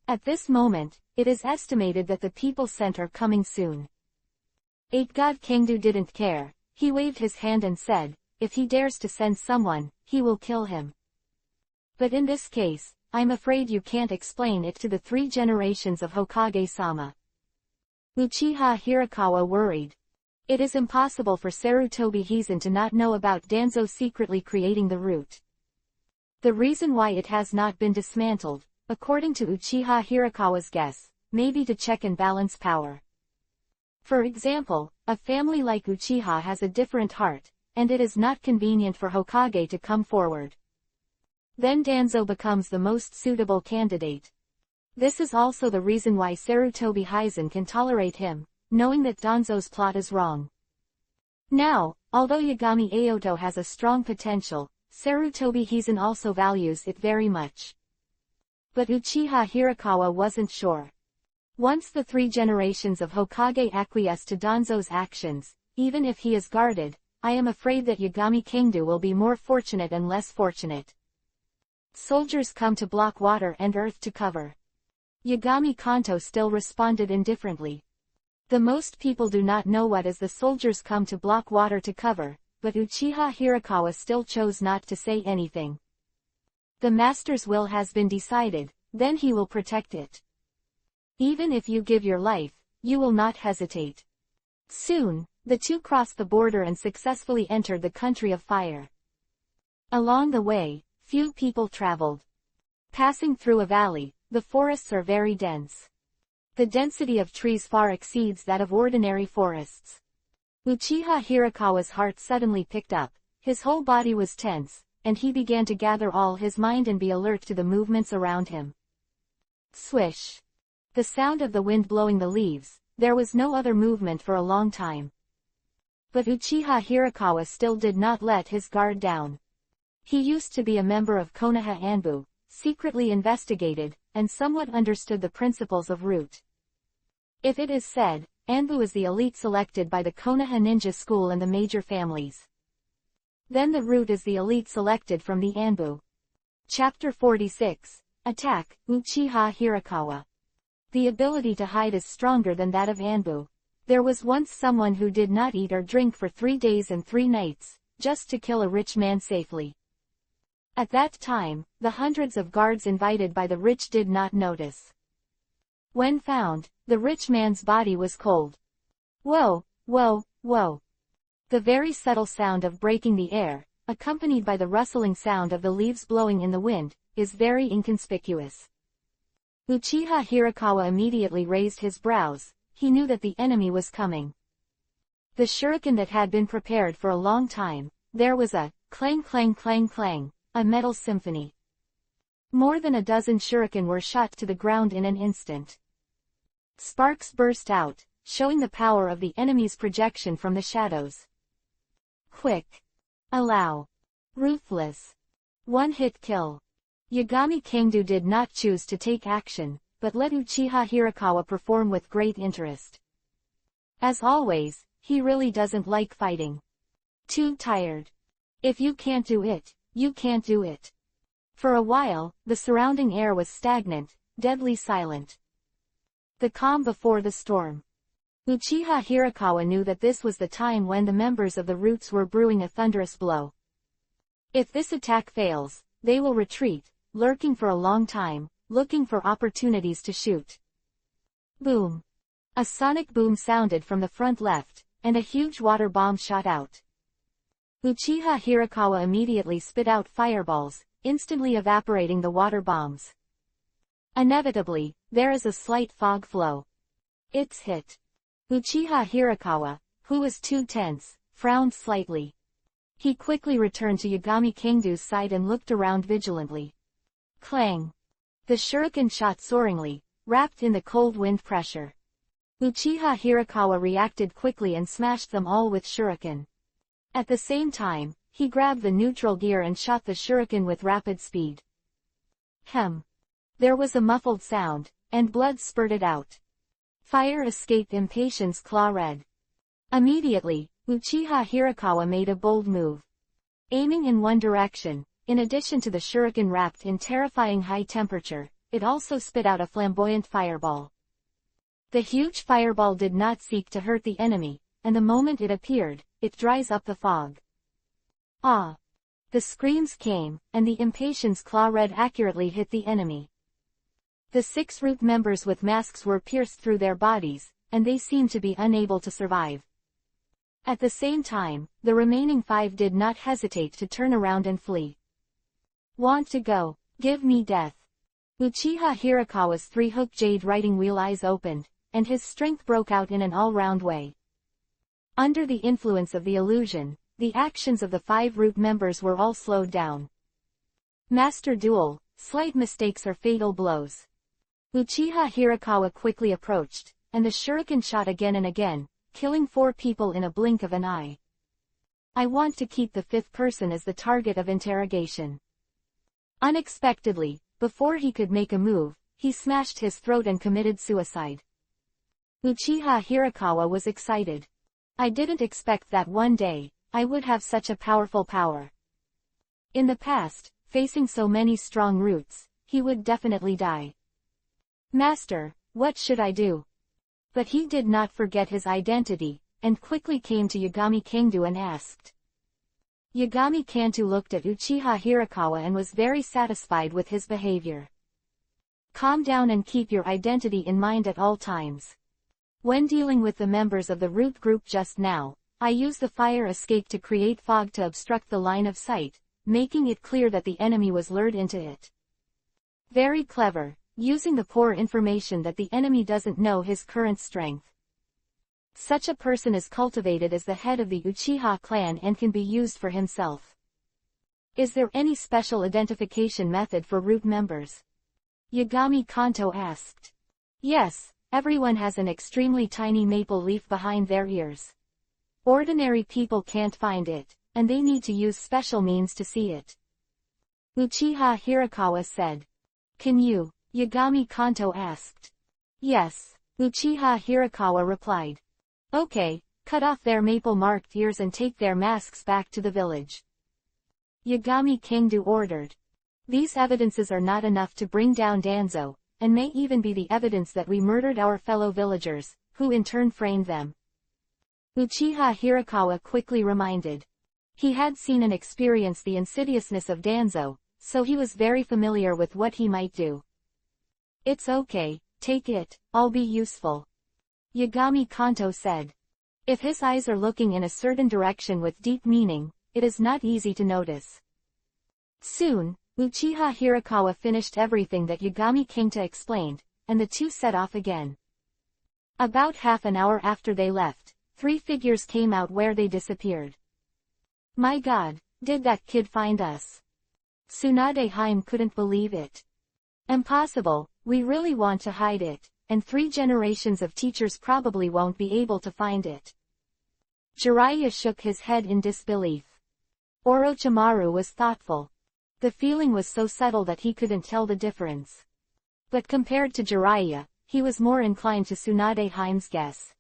At this moment, it is estimated that the people sent are coming soon. 8-God Kingdu didn't care. He waved his hand and said, if he dares to send someone, he will kill him. But in this case, I'm afraid you can't explain it to the 3 generations of Hokage-sama. Uchiha Hirakawa worried. It is impossible for Sarutobi Hision to not know about Danzo secretly creating the route. The reason why it has not been dismantled, according to Uchiha Hirakawa's guess, may be to check and balance power. For example, a family like Uchiha has a different heart, and it is not convenient for Hokage to come forward. Then Danzo becomes the most suitable candidate. This is also the reason why Sarutobi Hision can tolerate him, knowing that Danzo's plot is wrong. Now, although Yagami Aoto has a strong potential, Sarutobi Hision also values it very much. But Uchiha Hirakawa wasn't sure. Once the 3 generations of Hokage acquiesce to Danzo's actions, even if he is guarded, I am afraid that Yagami Kingdu will be more fortunate and less fortunate. Soldiers come to block water and earth to cover. Yagami Kanto still responded indifferently. The most people do not know what is the soldiers come to block water to cover, but Uchiha Hirakawa still chose not to say anything. The master's will has been decided, then he will protect it. Even if you give your life, you will not hesitate. Soon, the 2 crossed the border and successfully entered the country of fire. Along the way, few people traveled. Passing through a valley, the forests are very dense. The density of trees far exceeds that of ordinary forests. Uchiha Hirakawa's heart suddenly picked up, his whole body was tense, and he began to gather all his mind and be alert to the movements around him. Swish. The sound of the wind blowing the leaves, there was no other movement for a long time. But Uchiha Hirakawa still did not let his guard down. He used to be a member of Konoha Anbu, secretly investigated, and somewhat understood the principles of route. If it is said, Anbu is the elite selected by the Konoha Ninja School and the major families. Then the route is the elite selected from the Anbu. Chapter 46, Attack, Uchiha Hirakawa. The ability to hide is stronger than that of Anbu. There was once someone who did not eat or drink for 3 days and 3 nights, just to kill a rich man safely. At that time, the hundreds of guards invited by the rich did not notice. When found, the rich man's body was cold. Whoa, whoa, whoa. The very subtle sound of breaking the air, accompanied by the rustling sound of the leaves blowing in the wind, is very inconspicuous. Uchiha Hirakawa immediately raised his brows. He knew that the enemy was coming. The shuriken that had been prepared for a long time, there was a clang clang clang clang, a metal symphony. More than a dozen shuriken were shot to the ground in an instant. Sparks burst out, showing the power of the enemy's projection from the shadows. Quick. Allow. Ruthless. One-hit kill. Yagami Kingdu did not choose to take action, but let Uchiha Hirakawa perform with great interest. As always, he really doesn't like fighting. Too tired. If you can't do it, you can't do it. For a while, the surrounding air was stagnant, deadly silent. The calm before the storm. Uchiha Hirakawa knew that this was the time when the members of the Roots were brewing a thunderous blow. If this attack fails, they will retreat, lurking for a long time, looking for opportunities to shoot. Boom! A sonic boom sounded from the front left, and a huge water bomb shot out. Uchiha Hirakawa immediately spit out fireballs, instantly evaporating the water bombs. Inevitably, there is a slight fog flow. It's hit. Uchiha Hirakawa, who was too tense, frowned slightly. He quickly returned to Yagami Kingdo's side and looked around vigilantly. Clang! The shuriken shot soaringly, wrapped in the cold wind pressure. Uchiha Hirakawa reacted quickly and smashed them all with shuriken. At the same time, he grabbed the neutral gear and shot the shuriken with rapid speed. Hem! There was a muffled sound, and blood spurted out. Fire escaped Impatience Claw Red. Immediately, Uchiha Hirakawa made a bold move. Aiming in one direction, in addition to the shuriken wrapped in terrifying high temperature, it also spit out a flamboyant fireball. The huge fireball did not seek to hurt the enemy, and the moment it appeared, it dries up the fog. Ah! The screams came, and the Impatience Claw Red accurately hit the enemy. The 6 root members with masks were pierced through their bodies, and they seemed to be unable to survive. At the same time, the remaining 5 did not hesitate to turn around and flee. Want to go? Give me death. Uchiha Hirakawa's 3-hook jade writing wheel eyes opened, and his strength broke out in an all-round way. Under the influence of the illusion, the actions of the 5 root members were all slowed down. Master Duel, slight mistakes are fatal blows. Uchiha Hirakawa quickly approached, and the shuriken shot again and again, killing 4 people in a blink of an eye. I want to keep the 5th person as the target of interrogation. Unexpectedly, before he could make a move, he smashed his throat and committed suicide. Uchiha Hirakawa was excited. I didn't expect that one day, I would have such a powerful power. In the past, facing so many strong roots, he would definitely die. Master, what should I do? But he did not forget his identity, and quickly came to Yagami Kingdo and asked. Yagami Kanto looked at Uchiha Hirakawa and was very satisfied with his behavior. Calm down and keep your identity in mind at all times. When dealing with the members of the root group just now, I used the fire escape to create fog to obstruct the line of sight, making it clear that the enemy was lured into it. Very clever, using the poor information that the enemy doesn't know his current strength. Such a person is cultivated as the head of the Uchiha clan and can be used for himself. Is there any special identification method for root members? Yagami Kanto asked. Yes, everyone has an extremely tiny maple leaf behind their ears. Ordinary people can't find it, and they need to use special means to see it. Uchiha Hirakawa said. Can you? Yagami Kanto asked. Yes, Uchiha Hirakawa replied. Okay, cut off their maple-marked ears and take their masks back to the village. Yagami Kingdo ordered. These evidences are not enough to bring down Danzo, and may even be the evidence that we murdered our fellow villagers, who in turn framed them. Uchiha Hirakawa quickly reminded. He had seen and experienced the insidiousness of Danzo, so he was very familiar with what he might do. It's okay, take it, I'll be useful. Yagami Kanto said. If his eyes are looking in a certain direction with deep meaning, it is not easy to notice. Soon, Uchiha Hirakawa finished everything that Yagami Kingto explained, and the two set off again. About half an hour after they left, 3 figures came out where they disappeared. My God, did that kid find us? Tsunade Haim couldn't believe it. Impossible, we really want to hide it, and 3 generations of teachers probably won't be able to find it. Jiraiya shook his head in disbelief. Orochimaru was thoughtful. The feeling was so subtle that he couldn't tell the difference. But compared to Jiraiya, he was more inclined to Tsunade Haim's guess.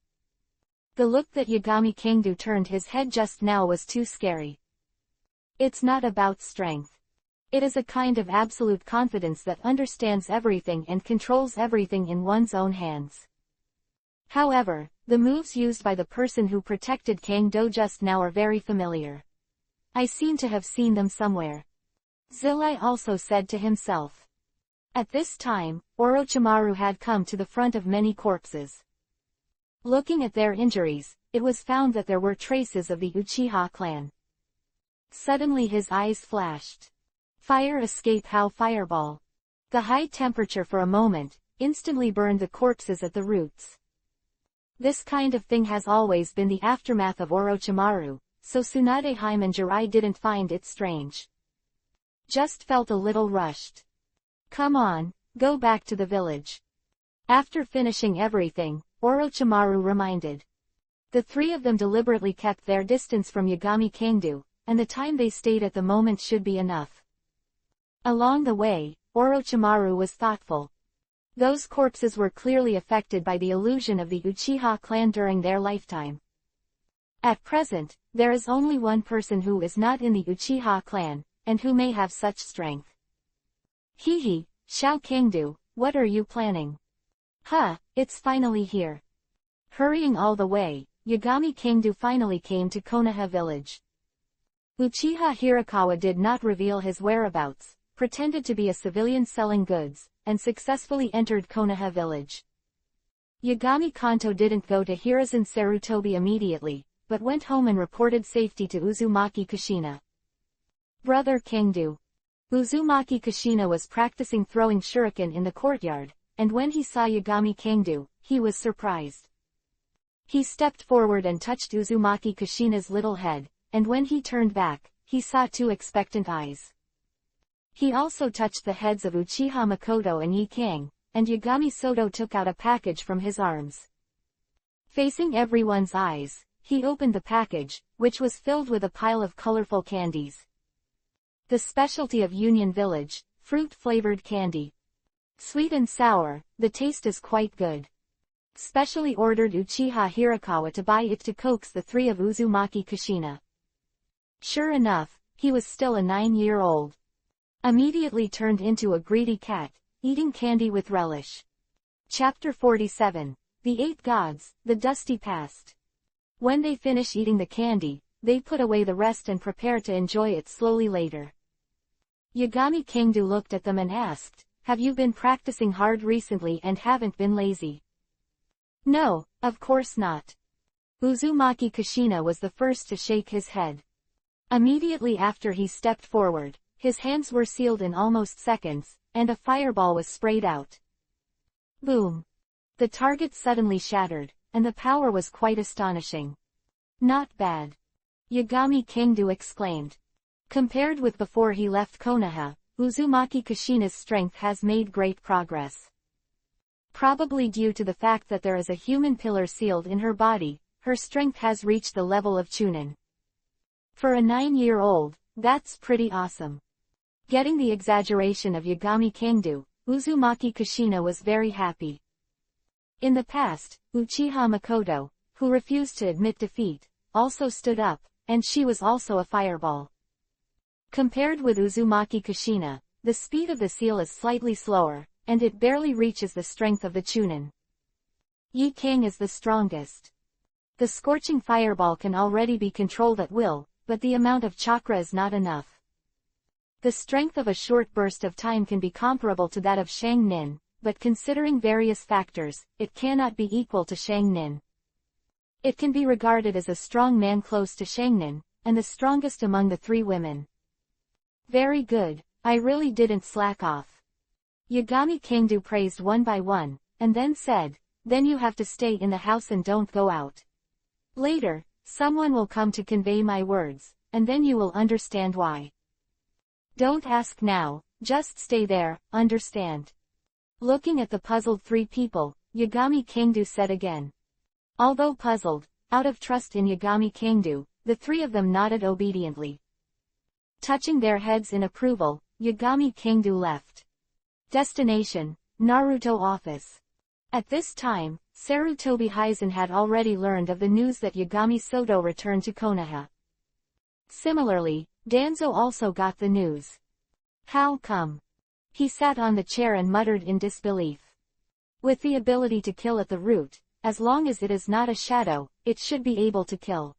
The look that Yagami Kingdo turned his head just now was too scary. It's not about strength. It is a kind of absolute confidence that understands everything and controls everything in one's own hands. However, the moves used by the person who protected Kangdo just now are very familiar. I seem to have seen them somewhere. Zillai also said to himself. At this time, Orochimaru had come to the front of many corpses. Looking at their injuries, it was found that there were traces of the Uchiha clan. Suddenly his eyes flashed. Fire escape how fireball. The high temperature for a moment instantly burned the corpses at the roots. This kind of thing has always been the aftermath of Orochimaru, so Tsunade Hyman Jirai didn't find it strange. Just felt a little rushed. Come on, go back to the village. After finishing everything, Orochimaru reminded. The three of them deliberately kept their distance from Yagami Kangdu, and the time they stayed at the moment should be enough. Along the way, Orochimaru was thoughtful. Those corpses were clearly affected by the illusion of the Uchiha clan during their lifetime. At present, there is only one person who is not in the Uchiha clan, and who may have such strength. Hehe, Shao Kangdu, what are you planning? Huh, it's finally here. Hurrying all the way, Yagami Kangdu finally came to Konoha village. Uchiha Hirakawa did not reveal his whereabouts, pretended to be a civilian selling goods, and successfully entered Konoha village. Yagami Kanto didn't go to Hiruzen Sarutobi immediately, but went home and reported safety to Uzumaki Kushina. Brother Kangdu. Uzumaki Kushina was practicing throwing shuriken in the courtyard, and when he saw Yagami Kangdu, he was surprised. He stepped forward and touched Uzumaki Kushina's little head, and when he turned back, he saw two expectant eyes. He also touched the heads of Uchiha Makoto and Yi Kang, and Yagami Soto took out a package from his arms. Facing everyone's eyes, he opened the package, which was filled with a pile of colorful candies. The specialty of Union Village, fruit-flavored candy. Sweet and sour, the taste is quite good. Specially ordered Uchiha Hirakawa to buy it to coax the three of Uzumaki Kushina. Sure enough, he was still a 9-year-old. Immediately turned into a greedy cat, eating candy with relish. Chapter 47. The Eight Gods, the Dusty Past. When they finish eating the candy, they put away the rest and prepare to enjoy it slowly later. Yagami Kangdu looked at them and asked, have you been practicing hard recently and haven't been lazy? No, of course not. Uzumaki Kushina was the first to shake his head. Immediately after he stepped forward, his hands were sealed in almost seconds, and a fireball was sprayed out. Boom! The target suddenly shattered, and the power was quite astonishing. Not bad. Yagami Kangdu exclaimed. Compared with before he left Konoha, Uzumaki Kushina's strength has made great progress. Probably due to the fact that there is a human pillar sealed in her body, her strength has reached the level of Chunin. For a 9-year-old, that's pretty awesome. Getting the exaggeration of Yagami Kangdu, Uzumaki Kushina was very happy. In the past, Uchiha Makoto, who refused to admit defeat, also stood up, and she was also a fireball. Compared with Uzumaki Kushina, the speed of the seal is slightly slower, and it barely reaches the strength of the Chunin. Yi Kang is the strongest. The scorching fireball can already be controlled at will, but the amount of chakra is not enough. The strength of a short burst of time can be comparable to that of Shang Nin, but considering various factors, it cannot be equal to Shang Nin. It can be regarded as a strong man close to Shang Nin, and the strongest among the three women. Very good, I really didn't slack off. Yagami Kangdu praised one by one, and then said, then you have to stay in the house and don't go out. Later, someone will come to convey my words, and then you will understand why. Don't ask now, just stay there, understand? Looking at the puzzled three people, Yagami Kangdu said again. Although puzzled, out of trust in Yagami Kangdu, the three of them nodded obediently. Touching their heads in approval, Yagami Kangdu left. Destination, Naruto office. At this time, Sarutobi Hizen had already learned of the news that Yagami Soto returned to Konoha. Similarly, Danzo also got the news. How come? He sat on the chair and muttered in disbelief. With the ability to kill at the root, as long as it is not a shadow, it should be able to kill.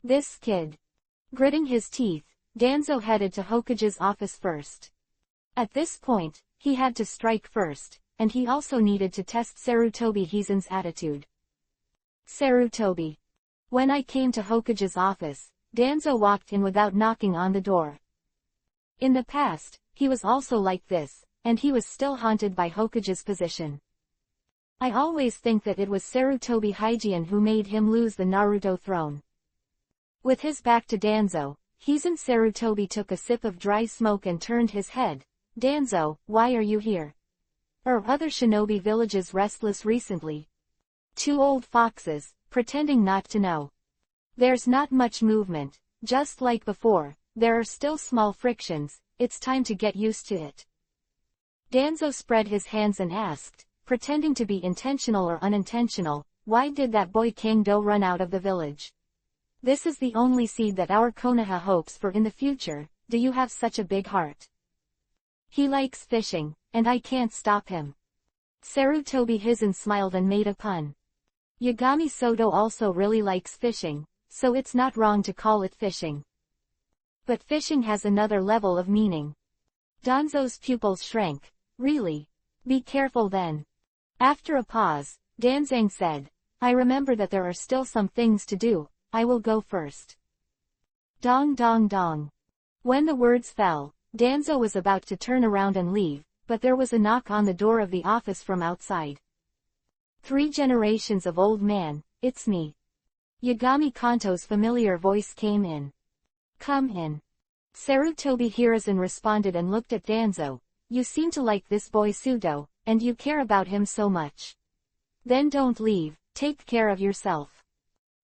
This kid. Gritting his teeth, Danzo headed to Hokage's office first. At this point, he had to strike first, and he also needed to test Sarutobi Hizen's attitude. Sarutobi. When I came to Hokage's office, Danzo walked in without knocking on the door. In the past, he was also like this, and he was still haunted by Hokage's position. I always think that it was Sarutobi Hizen who made him lose the Naruto throne. With his back to Danzo, Hizen Sarutobi took a sip of dry smoke and turned his head. Danzo, why are you here? Are other shinobi villages restless recently? Two old foxes, pretending not to know. There's not much movement, just like before, there are still small frictions, it's time to get used to it. Danzo spread his hands and asked, pretending to be intentional or unintentional, why did that boy Kangdo run out of the village? This is the only seed that our Konoha hopes for in the future, do you have such a big heart? He likes fishing, and I can't stop him. Sarutobi Hizen smiled and made a pun. Yagami Soto also really likes fishing, so it's not wrong to call it fishing. But fishing has another level of meaning. Danzo's pupils shrank. Really? Be careful then. After a pause, Danzang said, I remember that there are still some things to do, I will go first. Dong dong dong. When the words fell, Danzo was about to turn around and leave, but there was a knock on the door of the office from outside. 3 generations of old man, it's me. Yagami Kanto's familiar voice came in. Come in. Sarutobi Hiruzen responded and looked at Danzo. You seem to like this boy Sudo, and you care about him so much. Then don't leave, take care of yourself.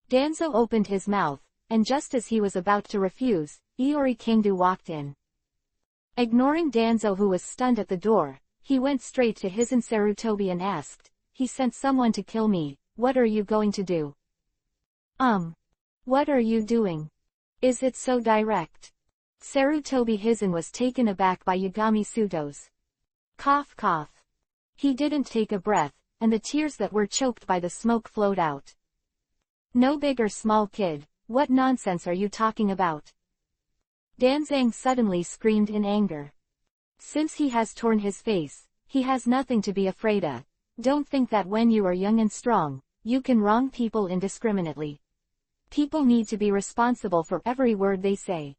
Danzo opened his mouth, and just as he was about to refuse, Iori Kingdu walked in. Ignoring Danzo who was stunned at the door, he went straight to Hizen Sarutobi and asked, he sent someone to kill me, what are you going to do? What are you doing? Is it so direct? Sarutobi Hizen was taken aback by Yagami Sudo's cough cough. He didn't take a breath, and the tears that were choked by the smoke flowed out. No big or small kid, what nonsense are you talking about? Danzang suddenly screamed in anger. Since he has torn his face, he has nothing to be afraid of. Don't think that when you are young and strong, you can wrong people indiscriminately. People need to be responsible for every word they say.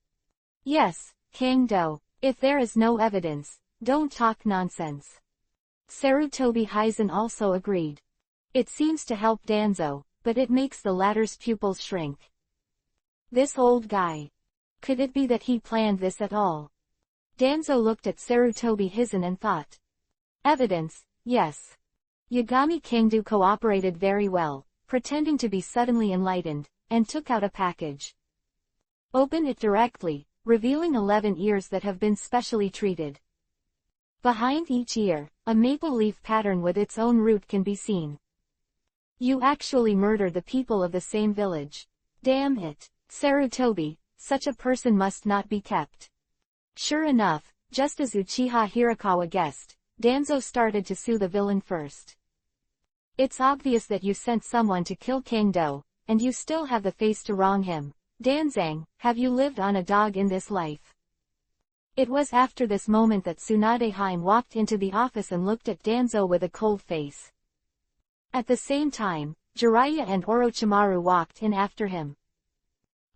Yes, Kangdo, if there is no evidence, don't talk nonsense. Sarutobi Hizen also agreed. It seems to help Danzo, but it makes the latter's pupils shrink. This old guy. Could it be that he planned this at all? Danzo looked at Sarutobi Hizen and thought. Evidence, yes. Yagami Kangdu cooperated very well, pretending to be suddenly enlightened, and took out a package. Open it directly, revealing 11 ears that have been specially treated. Behind each ear, a maple leaf pattern with its own root can be seen. You actually murdered the people of the same village. Damn it, Sarutobi, such a person must not be kept. Sure enough, just as Uchiha Hirakawa guessed, Danzo started to sue the villain first. It's obvious that you sent someone to kill Kangdo, and you still have the face to wrong him. Danzang, have you lived on a dog in this life? It was after this moment that Tsunade Haim walked into the office and looked at Danzo with a cold face. At the same time, Jiraiya and Orochimaru walked in after him.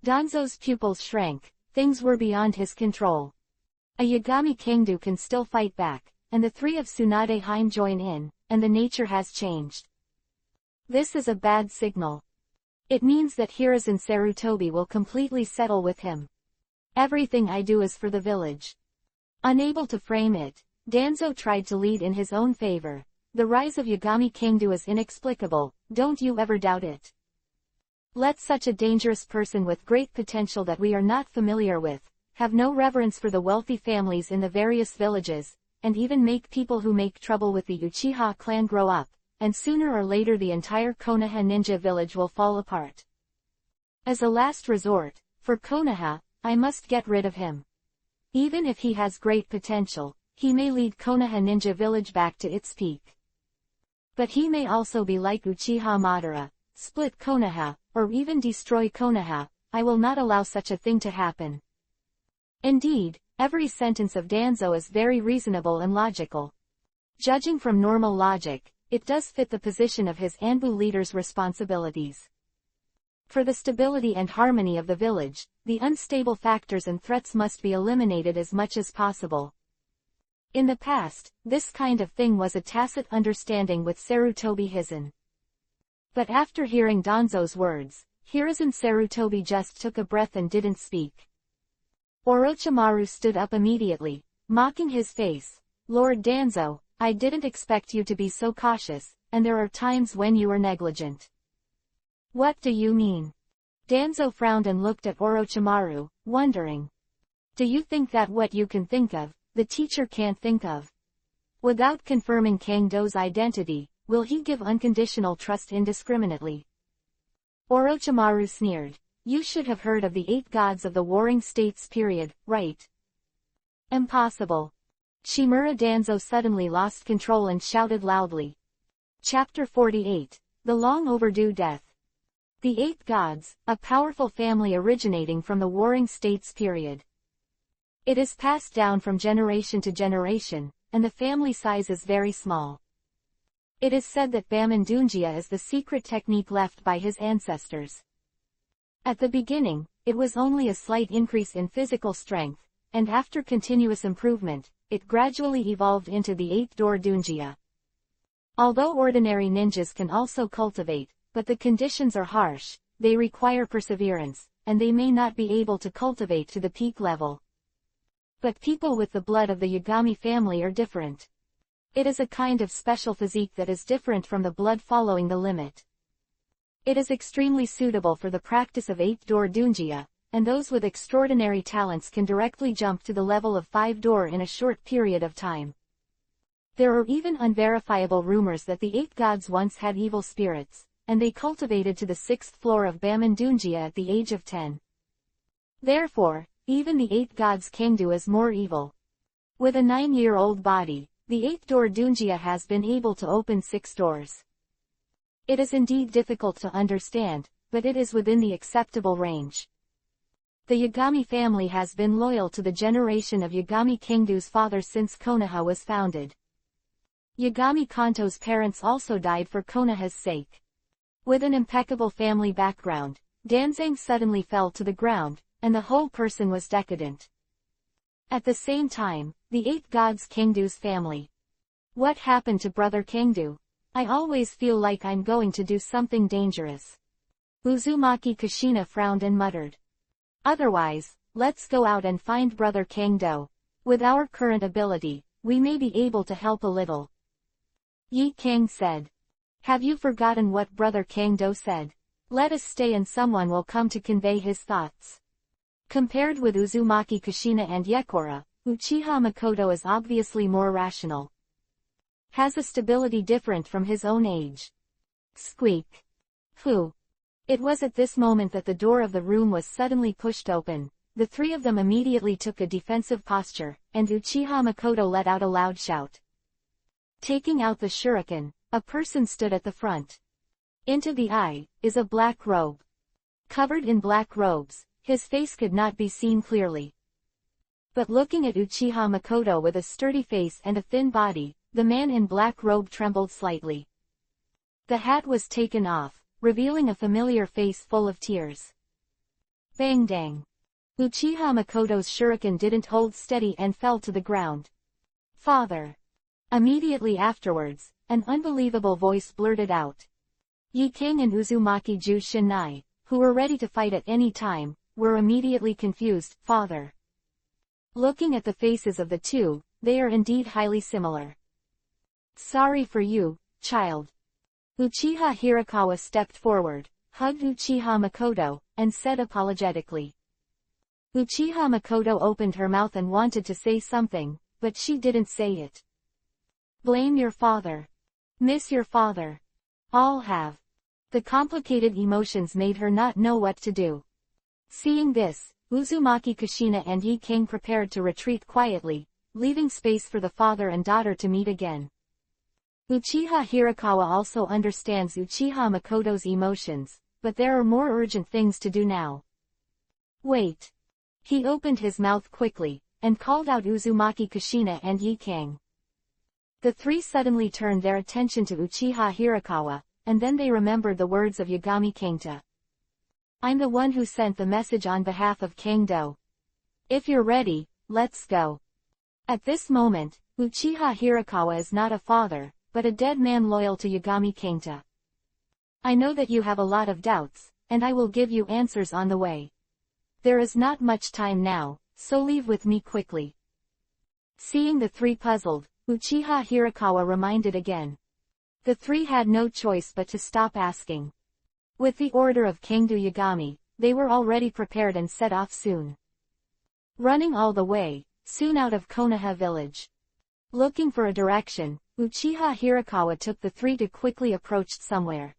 Danzo's pupils shrank, things were beyond his control. A Yagami Kangdu can still fight back, and the 3 of Tsunade Haim join in, and the nature has changed. This is a bad signal. It means that Hiruzen Sarutobi will completely settle with him. Everything I do is for the village. Unable to frame it, Danzo tried to lead in his own favor. The rise of Yagami Kangdu is inexplicable, don't you ever doubt it. Let such a dangerous person with great potential that we are not familiar with, have no reverence for the wealthy families in the various villages, and even make people who make trouble with the Uchiha clan grow up, and sooner or later the entire Konoha ninja village will fall apart. As a last resort, for Konoha, I must get rid of him. Even if he has great potential, he may lead Konoha ninja village back to its peak. But he may also be like Uchiha Madara, split Konoha, or even destroy Konoha. I will not allow such a thing to happen. Indeed, Every sentence of Danzo is very reasonable and logical. Judging from normal logic, it does fit the position of his Anbu leader's responsibilities. For the stability and harmony of the village, the unstable factors and threats must be eliminated as much as possible. In the past, this kind of thing was a tacit understanding with Sarutobi Hizen. But after hearing Danzo's words, Hiruzen Sarutobi just took a breath and didn't speak. Orochimaru stood up immediately, mocking his face. Lord Danzo, I didn't expect you to be so cautious, and there are times when you are negligent. What do you mean? Danzo frowned and looked at Orochimaru, wondering. Do you think that what you can think of, the teacher can't think of? Without confirming Kangdo's identity, will he give unconditional trust indiscriminately? Orochimaru sneered. You should have heard of the 8 gods of the Warring States period, right? Impossible. Shimura Danzo suddenly lost control and shouted loudly. Chapter 48. The Long Overdue Death. The 8 gods, a powerful family originating from the Warring States period. It is passed down from generation to generation, and the family size is very small. It is said that Bamindunjia is the secret technique left by his ancestors. At the beginning, it was only a slight increase in physical strength, and after continuous improvement, it gradually evolved into the 8-door Dunjia. Although ordinary ninjas can also cultivate, but the conditions are harsh, they require perseverance, and they may not be able to cultivate to the peak level. But people with the blood of the Yagami family are different. It is a kind of special physique that is different from the blood following the limit. It is extremely suitable for the practice of 8-door Dunjia, and those with extraordinary talents can directly jump to the level of 5-door in a short period of time. There are even unverifiable rumors that the 8 gods once had evil spirits, and they cultivated to the 6th floor of Bamindunjia at the age of 10. Therefore, even the 8 gods Kangdu is more evil. With a 9-year-old body, the 8-door Dunjia has been able to open 6 doors. It is indeed difficult to understand, but it is within the acceptable range. The Yagami family has been loyal to the generation of Yagami Kangdu's father since Konoha was founded. Yagami Kanto's parents also died for Konoha's sake. With an impeccable family background, Danzang suddenly fell to the ground, and the whole person was decadent. At the same time, the 8 gods Kangdu's family. What happened to Brother Kangdu? I always feel like I'm going to do something dangerous. Uzumaki Kushina frowned and muttered. Otherwise, let's go out and find Brother Kangdo. With our current ability, we may be able to help a little. Yi Kang said. Have you forgotten what Brother Kangdo said? Let us stay and someone will come to convey his thoughts. Compared with Uzumaki Kushina and Yekora, Uchiha Makoto is obviously more rational. Has a stability different from his own age. Squeak. Phew. It was at this moment that the door of the room was suddenly pushed open. The 3 of them immediately took a defensive posture, and Uchiha Makoto let out a loud shout. Taking out the shuriken, a person stood at the front. Into the eye is a black robe. Covered in black robes, his face could not be seen clearly. But looking at Uchiha Makoto with a sturdy face and a thin body, the man in black robe trembled slightly. The hat was taken off, revealing a familiar face full of tears. Bang dang. Uchiha Makoto's shuriken didn't hold steady and fell to the ground. Father. Immediately afterwards, an unbelievable voice blurted out. Yi King and Uzumaki Ju Shinai, who were ready to fight at any time, were immediately confused. Father. Looking at the faces of the two, they are indeed highly similar. Sorry for you, child. Uchiha Hirakawa stepped forward, hugged Uchiha Makoto, and said apologetically. Uchiha Makoto opened her mouth and wanted to say something, but she didn't say it. Blame your father. Miss your father. All have. The complicated emotions made her not know what to do. Seeing this, Uzumaki Kushina and Yi King prepared to retreat quietly, leaving space for the father and daughter to meet again. Uchiha Hirakawa also understands Uchiha Makoto's emotions, but there are more urgent things to do now. Wait. He opened his mouth quickly, and called out Uzumaki Kushina and Yikang. The three suddenly turned their attention to Uchiha Hirakawa, and then they remembered the words of Yagami Kangta. I'm the one who sent the message on behalf of Kangdo. If you're ready, let's go. At this moment, Uchiha Hirakawa is not a father, but a dead man loyal to Yagami Kangta. I know that you have a lot of doubts, and I will give you answers on the way. There is not much time now, so leave with me quickly. Seeing the three puzzled, Uchiha Hirakawa reminded again. The three had no choice but to stop asking. With the order of Kangdo Yagami, they were already prepared and set off soon. Running all the way, soon out of Konoha village. Looking for a direction, Uchiha Hirakawa took the three to quickly approached somewhere.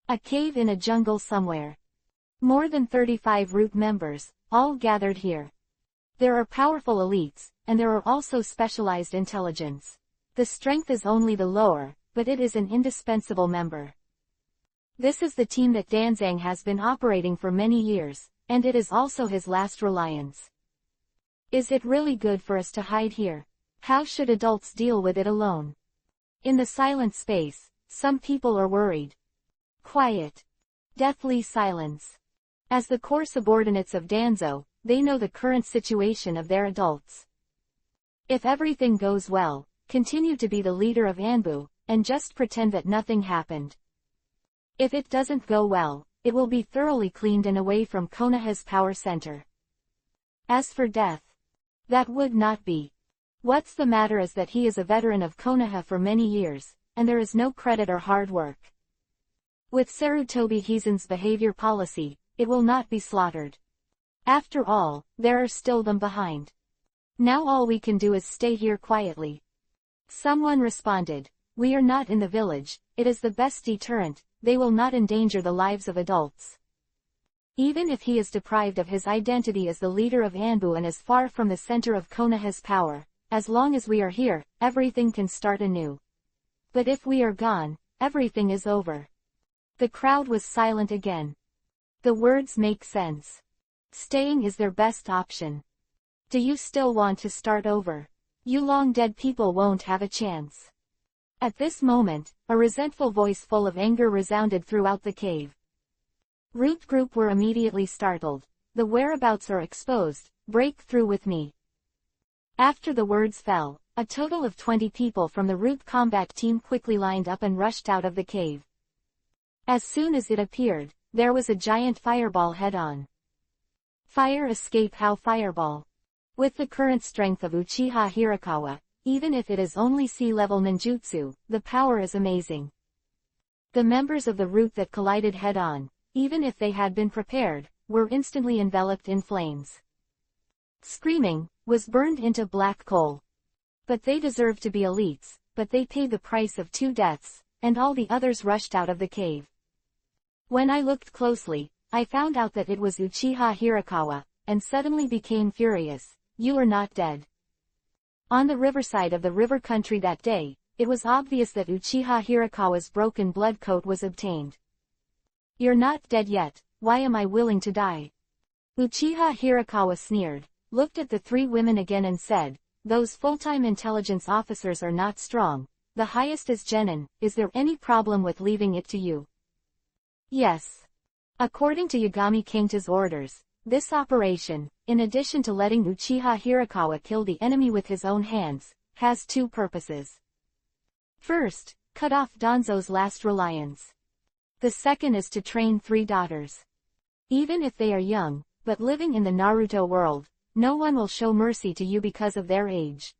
A cave in a jungle somewhere. More than 35 root members, all gathered here. There are powerful elites, and there are also specialized intelligence. The strength is only the lower, but it is an indispensable member. This is the team that Danzang has been operating for many years, and it is also his last reliance. Is it really good for us to hide here? How should adults deal with it alone? In the silent space, some people are worried. Quiet. Deathly silence. As the core subordinates of Danzo, they know the current situation of their adults. If everything goes well, continue to be the leader of Anbu, and just pretend that nothing happened. If it doesn't go well, it will be thoroughly cleaned and away from Konoha's power center. As for death, that would not be. What's the matter is that he is a veteran of Konoha for many years, and there is no credit or hard work. With Sarutobi Hizen's behavior policy, it will not be slaughtered. After all, there are still them behind. Now all we can do is stay here quietly. Someone responded, we are not in the village, it is the best deterrent, they will not endanger the lives of adults. Even if he is deprived of his identity as the leader of Anbu and is far from the center of Konoha's power, as long as we are here, everything can start anew. But if we are gone, everything is over. The crowd was silent again. The words make sense. Staying is their best option. Do you still want to start over? You long dead people won't have a chance. At this moment, a resentful voice full of anger resounded throughout the cave. Root group were immediately startled. The whereabouts are exposed, break through with me. After the words fell, a total of 20 people from the Root combat team quickly lined up and rushed out of the cave. As soon as it appeared, there was a giant fireball head-on. Fire escape how fireball. With the current strength of Uchiha Hirakawa, even if it is only sea-level ninjutsu, the power is amazing. The members of the Root that collided head-on, even if they had been prepared, were instantly enveloped in flames. Screaming, was burned into black coal. But they deserved to be elites, but they paid the price of 2 deaths, and all the others rushed out of the cave. When I looked closely, I found out that it was Uchiha Hirakawa, and suddenly became furious. You are not dead. On the riverside of the river country that day, it was obvious that Uchiha Hirakawa's broken blood coat was obtained. You're not dead yet, why am I willing to die? Uchiha Hirakawa sneered, looked at the 3 women again and said, those full-time intelligence officers are not strong, the highest is Genin, is there any problem with leaving it to you? Yes. According to Yagami Kangta's orders, this operation, in addition to letting Uchiha Hirakawa kill the enemy with his own hands, has 2 purposes. First, cut off Danzo's last reliance. The second is to train 3 daughters. Even if they are young, but living in the Naruto world, no one will show mercy to you because of their age.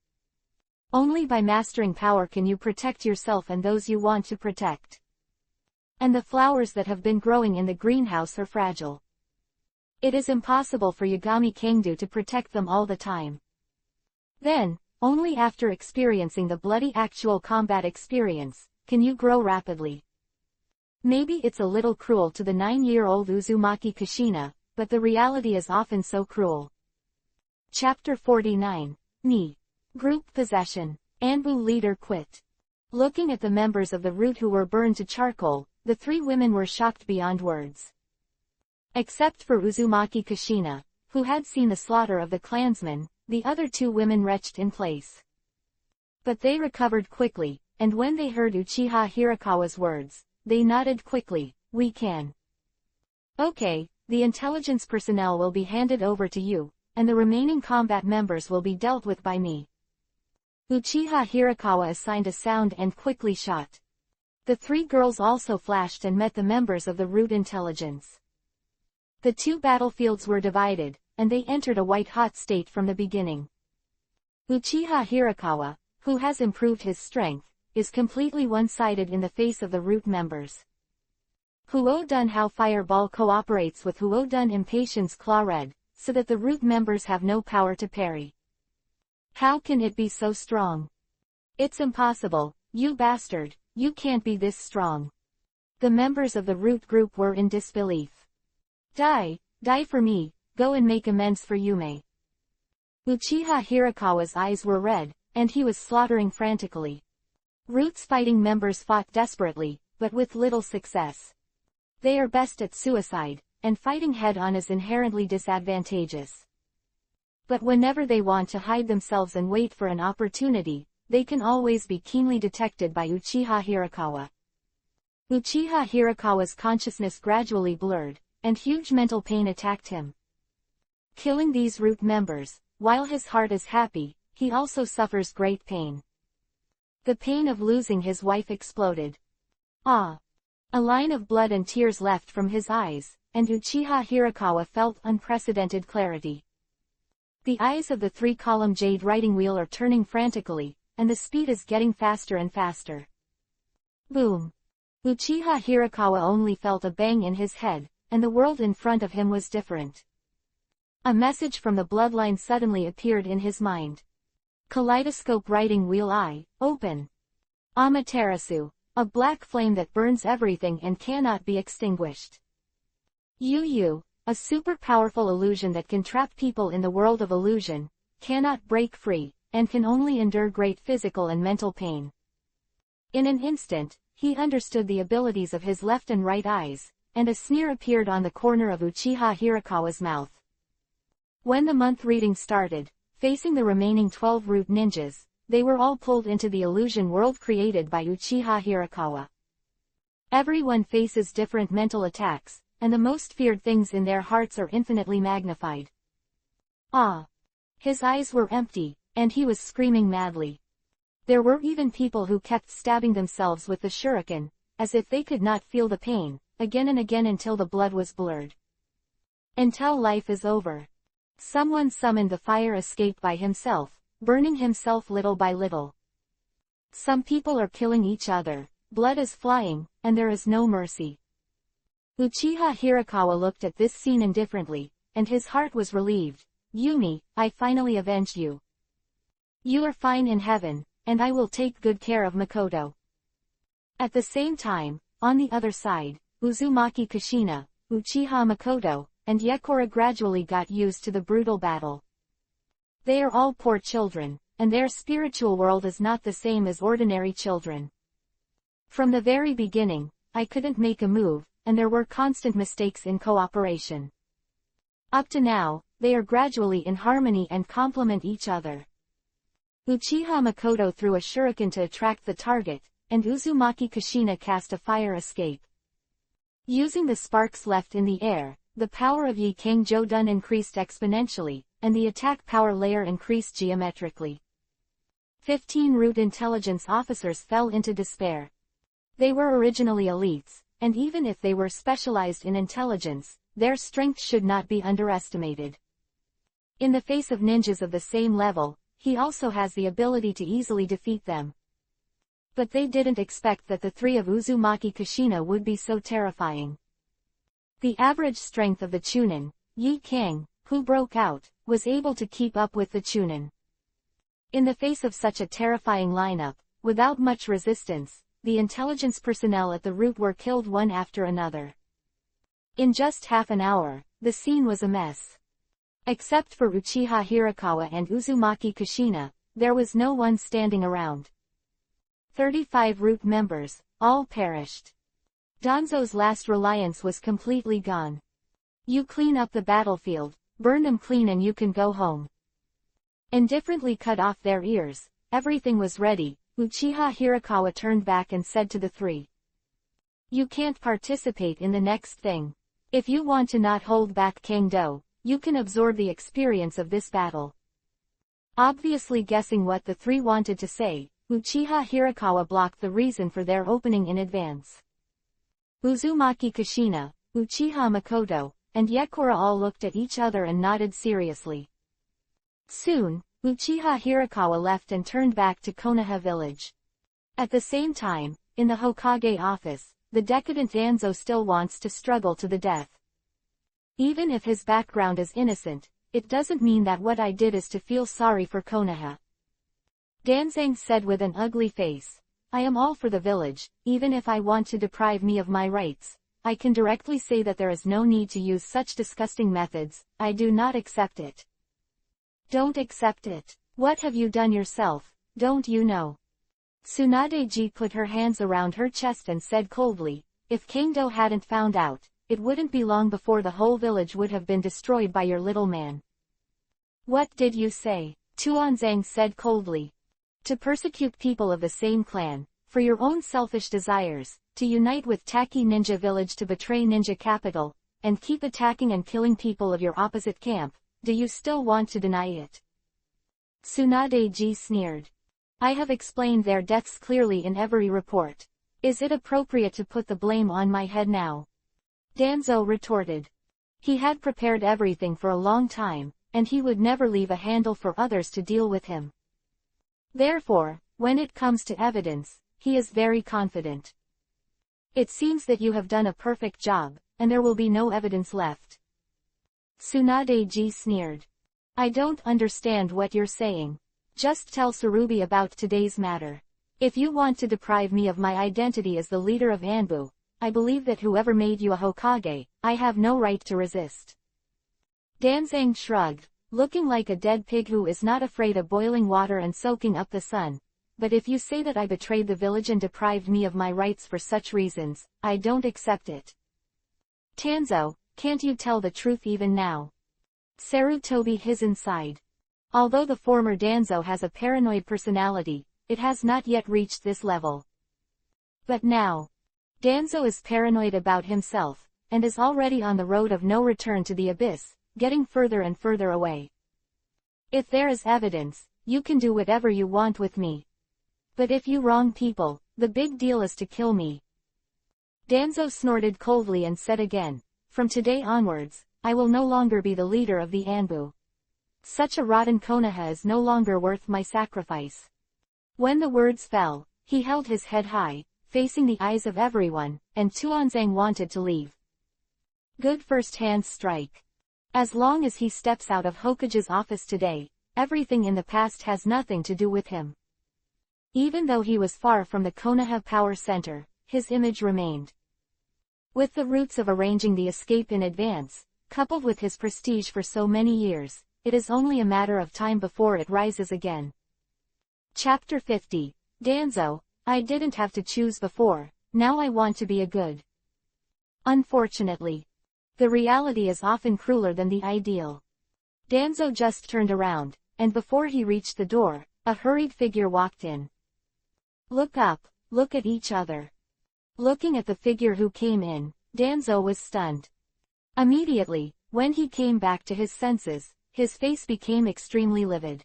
Only by mastering power can you protect yourself and those you want to protect. And the flowers that have been growing in the greenhouse are fragile. It is impossible for Yagami Kangdo to protect them all the time. Then, only after experiencing the bloody actual combat experience, can you grow rapidly. Maybe it's a little cruel to the 9-year-old Uzumaki Kushina, but the reality is often so cruel. Chapter 49. Ni. Group possession. Anbu leader quit. Looking at the members of the Root who were burned to charcoal, the 3 women were shocked beyond words. Except for Uzumaki Kushina, who had seen the slaughter of the clansmen, the other two women retched in place. But they recovered quickly, and when they heard Uchiha Hirakawa's words, they nodded quickly. We can. Okay, the intelligence personnel will be handed over to you, and the remaining combat members will be dealt with by me. Uchiha Hirakawa assigned a sound and quickly shot. The three girls also flashed and met the members of the root intelligence. The two battlefields were divided, and they entered a white-hot state from the beginning. Uchiha Hirakawa, who has improved his strength, is completely one-sided in the face of the root members. Huodun How Fireball cooperates with Huodun Impatience Claw Red, so that the root members have no power to parry. How can it be so strong? It's impossible, you bastard, you can't be this strong. The members of the root group were in disbelief. Die for me, go and make amends for Yume. Uchiha Hirakawa's eyes were red, and he was slaughtering frantically. Root's fighting members fought desperately, but with little success. They are best at suicide, and fighting head-on is inherently disadvantageous. But whenever they want to hide themselves and wait for an opportunity, they can always be keenly detected by Uchiha Hirakawa. Uchiha Hirakawa's consciousness gradually blurred, and huge mental pain attacked him. Killing these root members, while his heart is happy, he also suffers great pain. The pain of losing his wife exploded. Ah! A line of blood and tears left from his eyes, and Uchiha Hirakawa felt unprecedented clarity. The eyes of the three-column jade writing wheel are turning frantically, and the speed is getting faster and faster. Boom! Uchiha Hirakawa only felt a bang in his head, and the world in front of him was different. A message from the bloodline suddenly appeared in his mind. Kaleidoscope writing wheel eye, open. Amaterasu, a black flame that burns everything and cannot be extinguished. Yu, a super powerful illusion that can trap people in the world of illusion, cannot break free, and can only endure great physical and mental pain. In an instant, he understood the abilities of his left and right eyes, and a sneer appeared on the corner of Uchiha Hirakawa's mouth. When the month reading started, facing the remaining 12 root ninjas, they were all pulled into the illusion world created by Uchiha Hirakawa. Everyone faces different mental attacks, and the most feared things in their hearts are infinitely magnified. Ah! His eyes were empty, and he was screaming madly. There were even people who kept stabbing themselves with the shuriken, as if they could not feel the pain, again and again until the blood was blurred. Until life is over. Someone summoned the fire escape by himself, burning himself little by little. Some people are killing each other, blood is flying, and there is no mercy. Uchiha Hirakawa looked at this scene indifferently, and his heart was relieved. Yumi, I finally avenged you. You are fine in heaven, and I will take good care of Makoto. At the same time, on the other side, Uzumaki Kushina, Uchiha Makoto, and Yekora gradually got used to the brutal battle. They are all poor children, and their spiritual world is not the same as ordinary children. From the very beginning, I couldn't make a move, and there were constant mistakes in cooperation. Up to now, they are gradually in harmony and complement each other. Uchiha Makoto threw a shuriken to attract the target, and Uzumaki Kushina cast a fire escape. Using the sparks left in the air, the power of Yikang Jodun increased exponentially, and the attack power layer increased geometrically. 15 root intelligence officers fell into despair. They were originally elites, and even if they were specialized in intelligence, their strength should not be underestimated. In the face of ninjas of the same level, he also has the ability to easily defeat them. But they didn't expect that the three of Uzumaki Kushina would be so terrifying. The average strength of the Chunin, Yi Kang, who broke out, was able to keep up with the Chunin. In the face of such a terrifying lineup, without much resistance, the intelligence personnel at the root were killed one after another. In just half an hour, the scene was a mess. Except for Uchiha Hirakawa and Uzumaki Kushina, there was no one standing around. 35 root members, all perished. Danzo's last reliance was completely gone. You clean up the battlefield, burn them clean and you can go home. indifferently cut off their ears. Everything was ready. Uchiha Hirakawa turned back and said to the three. You can't participate in the next thing. If you want to not hold back Kangdo, you can absorb the experience of this battle. Obviously guessing what the three wanted to say, Uchiha Hirakawa blocked the reason for their opening in advance. Uzumaki Kushina, Uchiha Makoto, and Yekora all looked at each other and nodded seriously. Soon, Uchiha Hirakawa left and turned back to Konoha village. At the same time, in the Hokage office, the decadent Danzo still wants to struggle to the death. Even if his background is innocent, it doesn't mean that what I did is to feel sorry for Konoha. Danzang said with an ugly face. I am all for the village, even if I want to deprive me of my rights. I can directly say that there is no need to use such disgusting methods. I do not accept it. Don't accept it. What have you done yourself, don't you know? Tsunade-ji put her hands around her chest and said coldly, if Kangdo hadn't found out, it wouldn't be long before the whole village would have been destroyed by your little man. What did you say? Tuanzang said coldly. To persecute people of the same clan, for your own selfish desires, to unite with Taki Ninja Village to betray Ninja Capital, and keep attacking and killing people of your opposite camp, do you still want to deny it? Tsunade-ji sneered. I have explained their deaths clearly in every report. Is it appropriate to put the blame on my head now? Danzo retorted. He had prepared everything for a long time, and he would never leave a handle for others to deal with him. Therefore, when it comes to evidence, he is very confident. It seems that you have done a perfect job, and there will be no evidence left. Tsunade-ji sneered. I don't understand what you're saying. Just tell Tsurubi about today's matter. If you want to deprive me of my identity as the leader of Anbu, I believe that whoever made you a Hokage, I have no right to resist. Danzang shrugged, looking like a dead pig who is not afraid of boiling water and soaking up the sun. But if you say that I betrayed the village and deprived me of my rights for such reasons, I don't accept it. Tanzo, can't you tell the truth even now? Sarutobi his inside. Although the former Danzo has a paranoid personality, it has not yet reached this level. But now, Danzo is paranoid about himself, and is already on the road of no return to the abyss, getting further and further away. If there is evidence, you can do whatever you want with me. But if you wrong people, the big deal is to kill me. Danzo snorted coldly and said again, from today onwards, I will no longer be the leader of the Anbu. Such a rotten Konoha is no longer worth my sacrifice. When the words fell, he held his head high, facing the eyes of everyone, and Tuanzang wanted to leave. Good first-hand strike. As long as he steps out of Hokage's office today, everything in the past has nothing to do with him. Even though he was far from the Konoha power center, his image remained. With the roots of arranging the escape in advance, coupled with his prestige for so many years, it is only a matter of time before it rises again. Chapter 50. Danzo, I didn't have to choose before, now I want to be a good. Unfortunately, the reality is often crueler than the ideal. Danzo just turned around, and before he reached the door, a hurried figure walked in. Look up, look at each other. Looking at the figure who came in, Danzo was stunned. Immediately, when he came back to his senses, his face became extremely livid.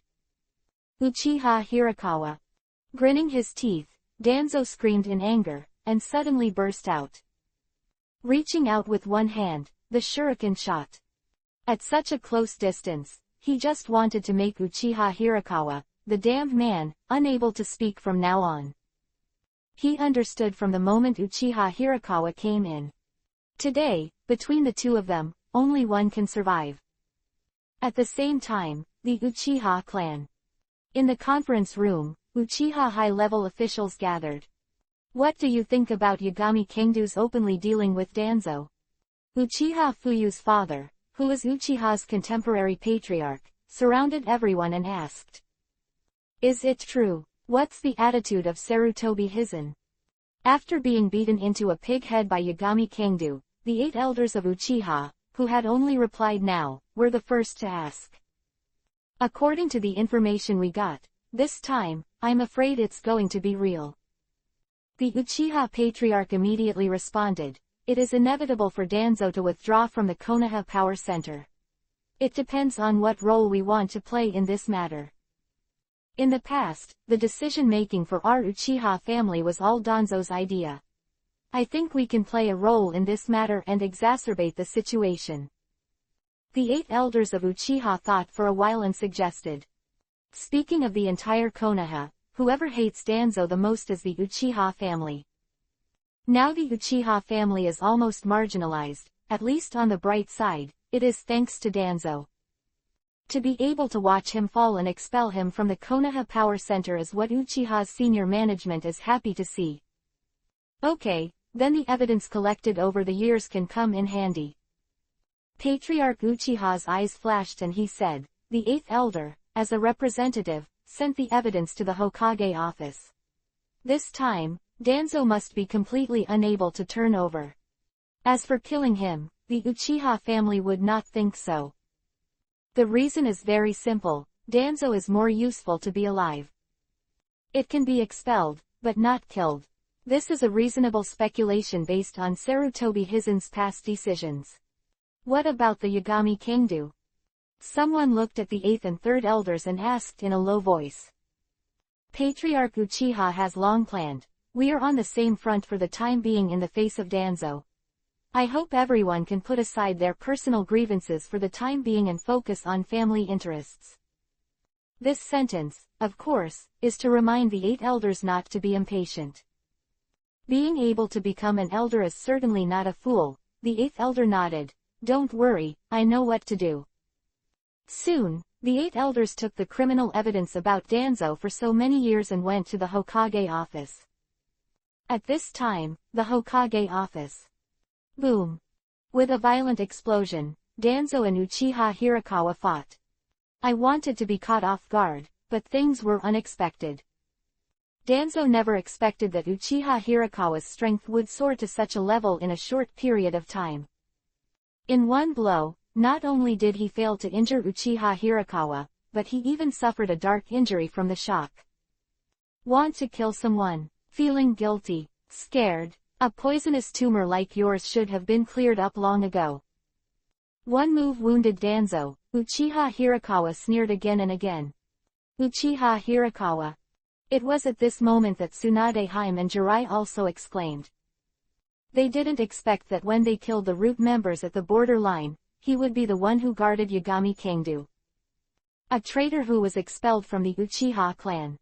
Uchiha Hirakawa. Grinning his teeth, Danzo screamed in anger, and suddenly burst out. Reaching out with one hand, the shuriken shot. At such a close distance, he just wanted to make Uchiha Hirakawa, the damned man, unable to speak from now on. He understood from the moment Uchiha Hirakawa came in. Today, between the two of them, only one can survive. At the same time, the Uchiha clan. In the conference room, Uchiha high-level officials gathered. What do you think about Yagami Kangdo's openly dealing with Danzo? Uchiha Fuyu's father, who is Uchiha's contemporary patriarch, surrounded everyone and asked. Is it true? What's the attitude of Sarutobi Hizen? After being beaten into a pig head by Yagami Kangdo, the 8 elders of Uchiha, who had only replied now, were the first to ask. According to the information we got, this time, I'm afraid it's going to be real. The Uchiha Patriarch immediately responded, it is inevitable for Danzo to withdraw from the Konoha Power Center. It depends on what role we want to play in this matter. In the past, the decision-making for our Uchiha family was all Danzo's idea. I think we can play a role in this matter and exacerbate the situation. The 8 elders of Uchiha thought for a while and suggested. Speaking of the entire Konoha, whoever hates Danzo the most is the Uchiha family. Now the Uchiha family is almost marginalized, at least on the bright side, it is thanks to Danzo. To be able to watch him fall and expel him from the Konoha Power Center is what Uchiha's senior management is happy to see. Okay, then the evidence collected over the years can come in handy. Patriarch Uchiha's eyes flashed and he said, the 8th elder, as a representative, sent the evidence to the Hokage office. This time, Danzo must be completely unable to turn over. As for killing him, the Uchiha family would not think so. The reason is very simple, Danzo is more useful to be alive. It can be expelled, but not killed. This is a reasonable speculation based on Sarutobi Hizen's past decisions. What about the Yagami Kangdo? Someone looked at the 8th and 3rd elders and asked in a low voice. Patriarch Uchiha has long planned. We are on the same front for the time being in the face of Danzo. I hope everyone can put aside their personal grievances for the time being and focus on family interests. This sentence, of course, is to remind the 8 elders not to be impatient. Being able to become an elder is certainly not a fool, the 8th elder nodded. Don't worry, I know what to do. Soon, the 8 elders took the criminal evidence about Danzo for so many years and went to the Hokage office. At this time, the Hokage office. Boom! With a violent explosion, Danzo and Uchiha Hirakawa fought. I wanted to be caught off guard, but things were unexpected. Danzo never expected that Uchiha Hirakawa's strength would soar to such a level in a short period of time. In one blow, not only did he fail to injure Uchiha Hirakawa, but he even suffered a dark injury from the shock. Want to kill someone? Feeling guilty? Scared? A poisonous tumor like yours should have been cleared up long ago. One move wounded Danzo, Uchiha Hirakawa sneered again and again. Uchiha Hirakawa. It was at this moment that Tsunade Hime and Jirai also exclaimed. They didn't expect that when they killed the root members at the border line, he would be the one who guarded Yagami Kangdo. A traitor who was expelled from the Uchiha clan.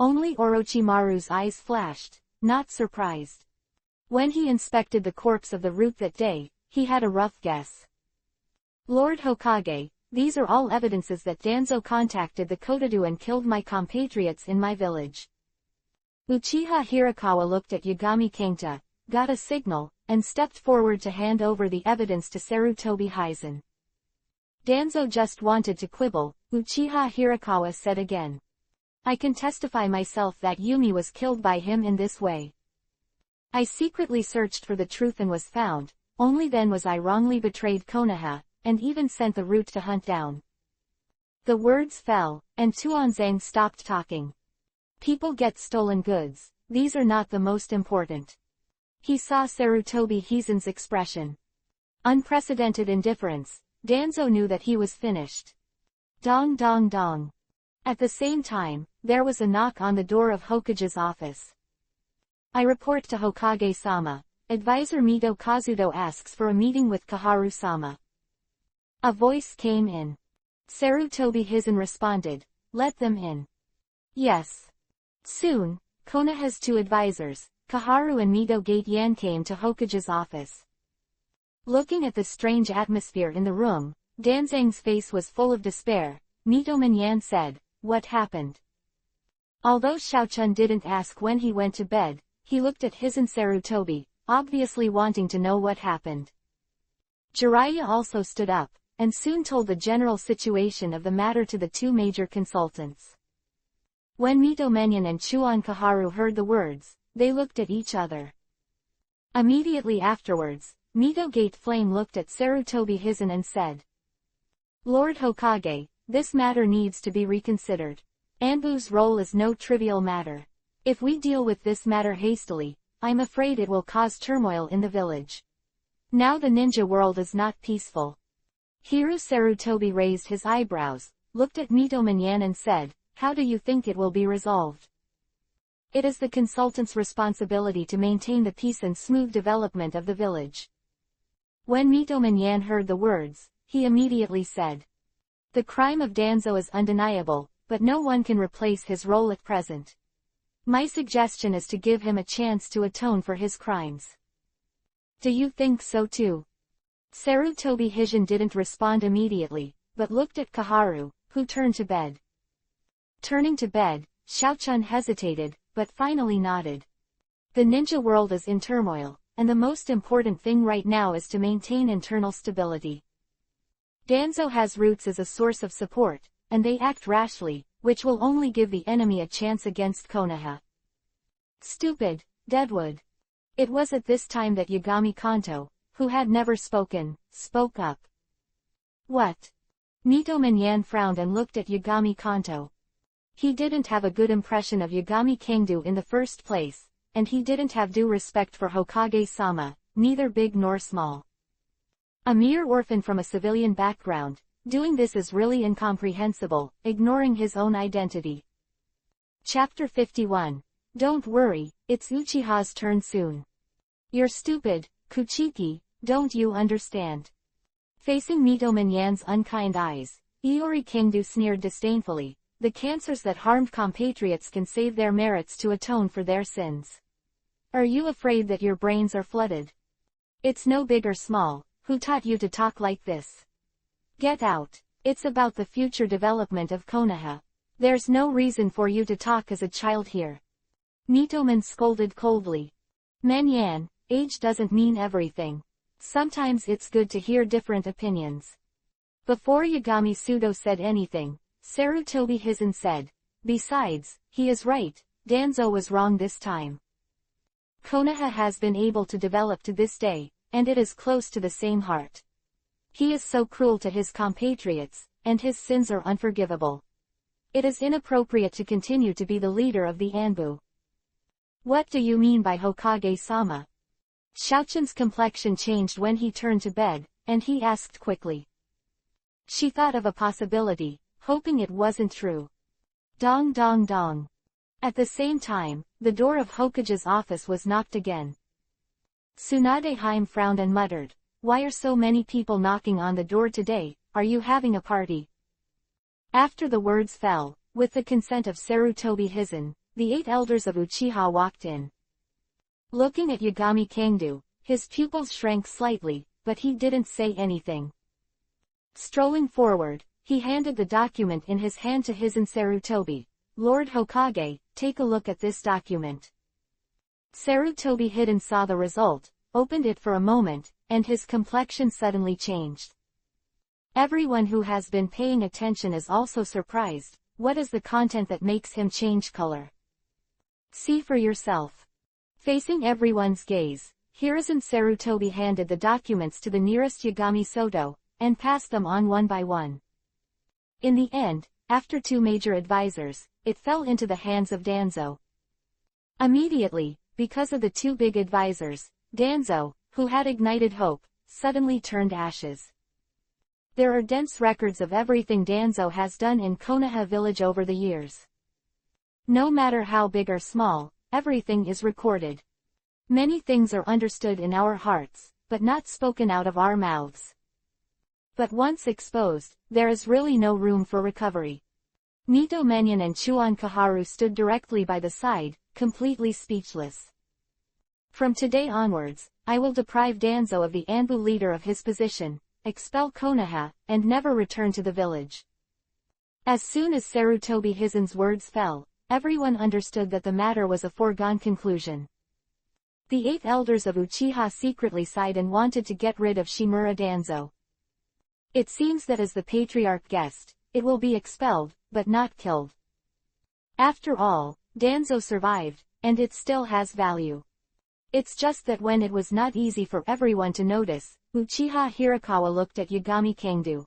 Only Orochimaru's eyes flashed, not surprised. When he inspected the corpse of the root that day, he had a rough guess. Lord Hokage, these are all evidences that Danzo contacted the Kododu and killed my compatriots in my village. Uchiha Hirakawa looked at Yagami Kangta, got a signal, and stepped forward to hand over the evidence to Sarutobi Hizen. Danzo just wanted to quibble, Uchiha Hirakawa said again. I can testify myself that Yumi was killed by him in this way. I secretly searched for the truth and was found, only then was I wrongly betrayed Konoha, and even sent the root to hunt down. The words fell, and Tuanzang stopped talking. People get stolen goods, these are not the most important. He saw Sarutobi Hizen's expression. Unprecedented indifference. Danzo knew that he was finished. Dong dong dong. At the same time, there was a knock on the door of Hokage's office. I report to Hokage-sama. Advisor Mito Kazuto asks for a meeting with Kaharu-sama. A voice came in. Sarutobi Hizen responded, let them in. Yes. Soon, Konoha's 2 advisors, Kaharu and Mito Gate-yan came to Hokage's office. Looking at the strange atmosphere in the room, Danzang's face was full of despair. Mito Manyan said, what happened? Although Xiaochun didn't ask when he went to bed, he looked at Hizen Sarutobi, obviously wanting to know what happened. Jiraiya also stood up, and soon told the general situation of the matter to the 2 major consultants. When Mito Manyan and Chuan Kaharu heard the words, they looked at each other. Immediately afterwards, Mito Gate Flame looked at Sarutobi Hizen and said, Lord Hokage, this matter needs to be reconsidered. Anbu's role is no trivial matter. If we deal with this matter hastily, I'm afraid it will cause turmoil in the village. Now the ninja world is not peaceful. Hiru Sarutobi raised his eyebrows, looked at Mito Manyan and said, "How do you think it will be resolved?" "It is the consultant's responsibility to maintain the peace and smooth development of the village." When Mito Manyan heard the words, he immediately said, "The crime of Danzo is undeniable, but no one can replace his role at present. My suggestion is to give him a chance to atone for his crimes." "Do you think so too?" Sarutobi Hishin didn't respond immediately, but looked at Kaharu, who turned to bed. Turning to bed, Xiaochun hesitated, but finally nodded. The ninja world is in turmoil, and the most important thing right now is to maintain internal stability. Danzo has roots as a source of support, and they act rashly, which will only give the enemy a chance against Konoha. Stupid, Deadwood. It was at this time that Yagami Kanto, who had never spoken, spoke up. "What?" Mito Manyan frowned and looked at Yagami Kanto. He didn't have a good impression of Yagami Kangdu in the first place, and he didn't have due respect for Hokage-sama, neither big nor small. A mere orphan from a civilian background, doing this is really incomprehensible, ignoring his own identity. Chapter 51. Don't worry, it's Uchiha's turn soon. You're stupid, Kuchiki, don't you understand? Facing Mito Manyan's unkind eyes, Iori Kangdu sneered disdainfully, the cancers that harmed compatriots can save their merits to atone for their sins. Are you afraid that your brains are flooded? It's no big or small, who taught you to talk like this? Get out, it's about the future development of Konoha. There's no reason for you to talk as a child here. Mitoman scolded coldly. Manyan, age doesn't mean everything. Sometimes it's good to hear different opinions. Before Yagami Sudo said anything, Sarutobi Hishin said, "Besides, he is right, Danzo was wrong this time. Konoha has been able to develop to this day, and it is close to the same heart. He is so cruel to his compatriots, and his sins are unforgivable. It is inappropriate to continue to be the leader of the Anbu." "What do you mean by Hokage-sama?" Xiaochun's complexion changed when he turned to bed, and he asked quickly. She thought of a possibility, hoping it wasn't true. Dong dong dong. At the same time, the door of Hokage's office was knocked again. Tsunade Haim frowned and muttered, "Why are so many people knocking on the door today? Are you having a party?" After the words fell, with the consent of Sarutobi Hishin, the 8 elders of Uchiha walked in. Looking at Yagami Kangdu, his pupils shrank slightly, but he didn't say anything. Strolling forward, he handed the document in his hand to Hishin Sarutobi. "Lord Hokage, take a look at this document." Sarutobi Hishin saw the result, opened it for a moment, and his complexion suddenly changed. Everyone who has been paying attention is also surprised. What is the content that makes him change color? See for yourself. Facing everyone's gaze, Hiruzen Sarutobi handed the documents to the nearest Yagami Soto, and passed them on one by one. In the end, after 2 major advisors, it fell into the hands of Danzo. Immediately, because of the 2 big advisors, Danzo, who had ignited hope, suddenly turned ashes. There are dense records of everything Danzo has done in Konoha village over the years. No matter how big or small, everything is recorded. Many things are understood in our hearts, but not spoken out of our mouths. But once exposed, there is really no room for recovery. Mito Manyan and Chuan Kaharu stood directly by the side, completely speechless. From today onwards, I will deprive Danzo of the Anbu leader of his position, expel Konoha, and never return to the village. As soon as Sarutobi Hishin's words fell, everyone understood that the matter was a foregone conclusion. The 8 elders of Uchiha secretly sighed and wanted to get rid of Shimura Danzo. It seems that as the patriarch guessed, it will be expelled, but not killed. After all, Danzo survived, and it still has value. It's just that when it was not easy for everyone to notice, Uchiha Hirakawa looked at Yagami Kangdu.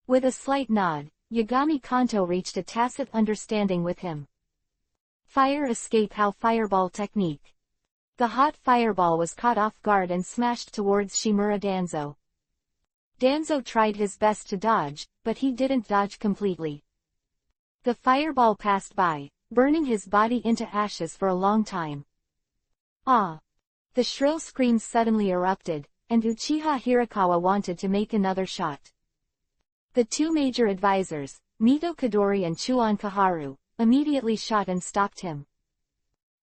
With a slight nod, Yagami Kanto reached a tacit understanding with him. Fire escape how fireball technique. The hot fireball was caught off guard and smashed towards Shimura Danzo. Danzo tried his best to dodge, but he didn't dodge completely. The fireball passed by, burning his body into ashes for a long time. Ah! The shrill screams suddenly erupted, and Uchiha Hirakawa wanted to make another shot. The two major advisors, Mito Kadori and Chuon Kaharu, immediately shot and stopped him.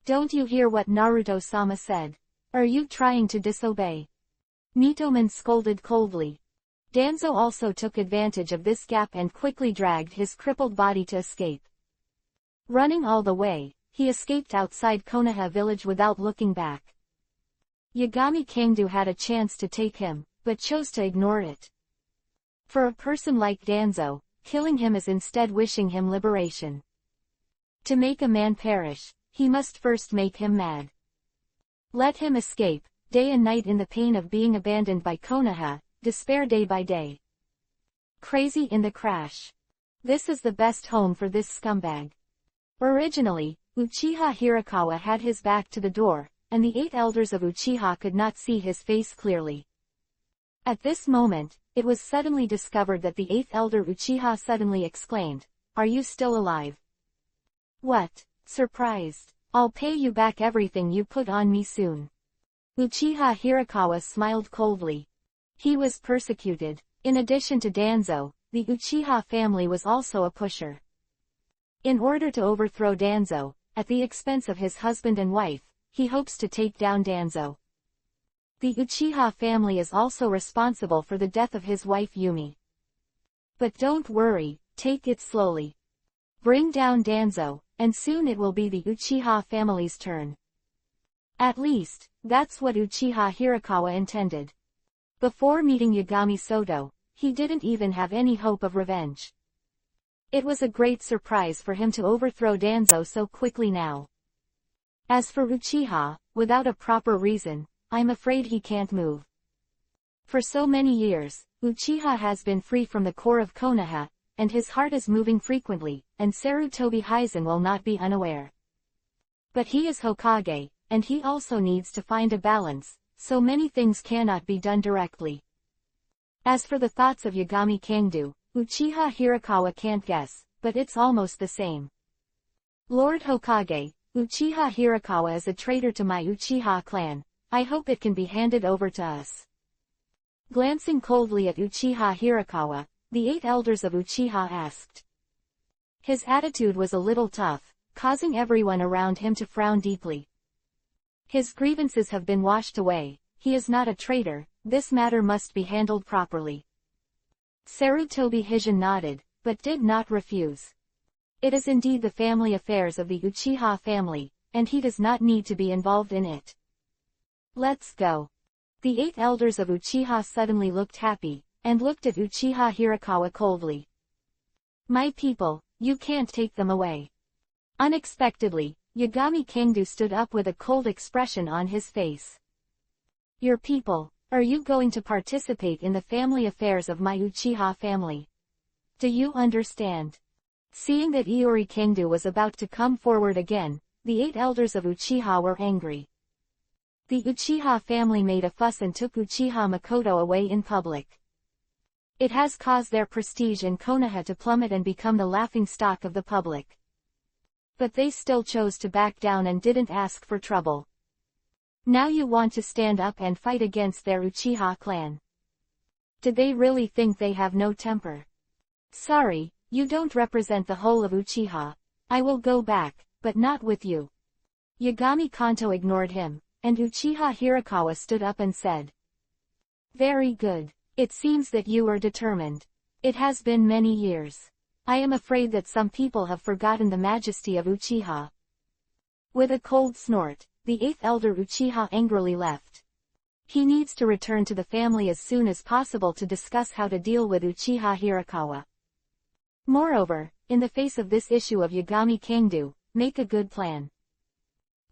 Don't you hear what Naruto-sama said? Are you trying to disobey? Mitoman scolded coldly. Danzo also took advantage of this gap and quickly dragged his crippled body to escape. Running all the way, he escaped outside Konoha village without looking back. Yagami Kangdu had a chance to take him, but chose to ignore it. For a person like Danzo, killing him is instead wishing him liberation. To make a man perish, he must first make him mad. Let him escape, day and night in the pain of being abandoned by Konoha, despair day by day. Crazy in the crash. This is the best home for this scumbag. Originally, Uchiha Hirakawa had his back to the door, and the 8 elders of Uchiha could not see his face clearly. At this moment, it was suddenly discovered that the 8th elder Uchiha suddenly exclaimed, "Are you still alive?" "What?" Surprised. "I'll pay you back everything you put on me soon." Uchiha Hirakawa smiled coldly. He was persecuted. In addition to Danzo, the Uchiha family was also a pusher. In order to overthrow Danzo, at the expense of his husband and wife, he hopes to take down Danzo. The Uchiha family is also responsible for the death of his wife Yumi. But don't worry, take it slowly. Bring down Danzo, and soon it will be the Uchiha family's turn. At least, that's what Uchiha Hirakawa intended. Before meeting Yagami Soto, he didn't even have any hope of revenge. It was a great surprise for him to overthrow Danzo so quickly now. As for Uchiha, without a proper reason, I'm afraid he can't move. For so many years, Uchiha has been free from the core of Konoha, and his heart is moving frequently, and Sarutobi Hizen will not be unaware. But he is Hokage, and he also needs to find a balance, so many things cannot be done directly. As for the thoughts of Yagami Kangdu, Uchiha Hirakawa can't guess, but it's almost the same. Lord Hokage, Uchiha Hirakawa is a traitor to my Uchiha clan. I hope it can be handed over to us. Glancing coldly at Uchiha Hirakawa, the 8 elders of Uchiha asked. His attitude was a little tough, causing everyone around him to frown deeply. His grievances have been washed away, he is not a traitor, this matter must be handled properly. Sarutobi Hizen nodded, but did not refuse. It is indeed the family affairs of the Uchiha family, and he does not need to be involved in it. Let's go. The 8 elders of Uchiha suddenly looked happy, and looked at Uchiha Hirakawa coldly. My people, you can't take them away. Unexpectedly, Yagami Kangdu stood up with a cold expression on his face. Your people, are you going to participate in the family affairs of my Uchiha family? Do you understand? Seeing that Iori Kangdu was about to come forward again, the 8 elders of Uchiha were angry. The Uchiha family made a fuss and took Uchiha Makoto away in public. It has caused their prestige in Konoha to plummet and become the laughingstock of the public. But they still chose to back down and didn't ask for trouble. Now you want to stand up and fight against their Uchiha clan. Did they really think they have no temper? Sorry, you don't represent the whole of Uchiha. I will go back, but not with you. Yagami Kanto ignored him, and Uchiha Hirakawa stood up and said. Very good. It seems that you are determined. It has been many years. I am afraid that some people have forgotten the majesty of Uchiha. With a cold snort, the 8th elder Uchiha angrily left. He needs to return to the family as soon as possible to discuss how to deal with Uchiha Hirakawa. Moreover, in the face of this issue of Yagami Kangdu, make a good plan.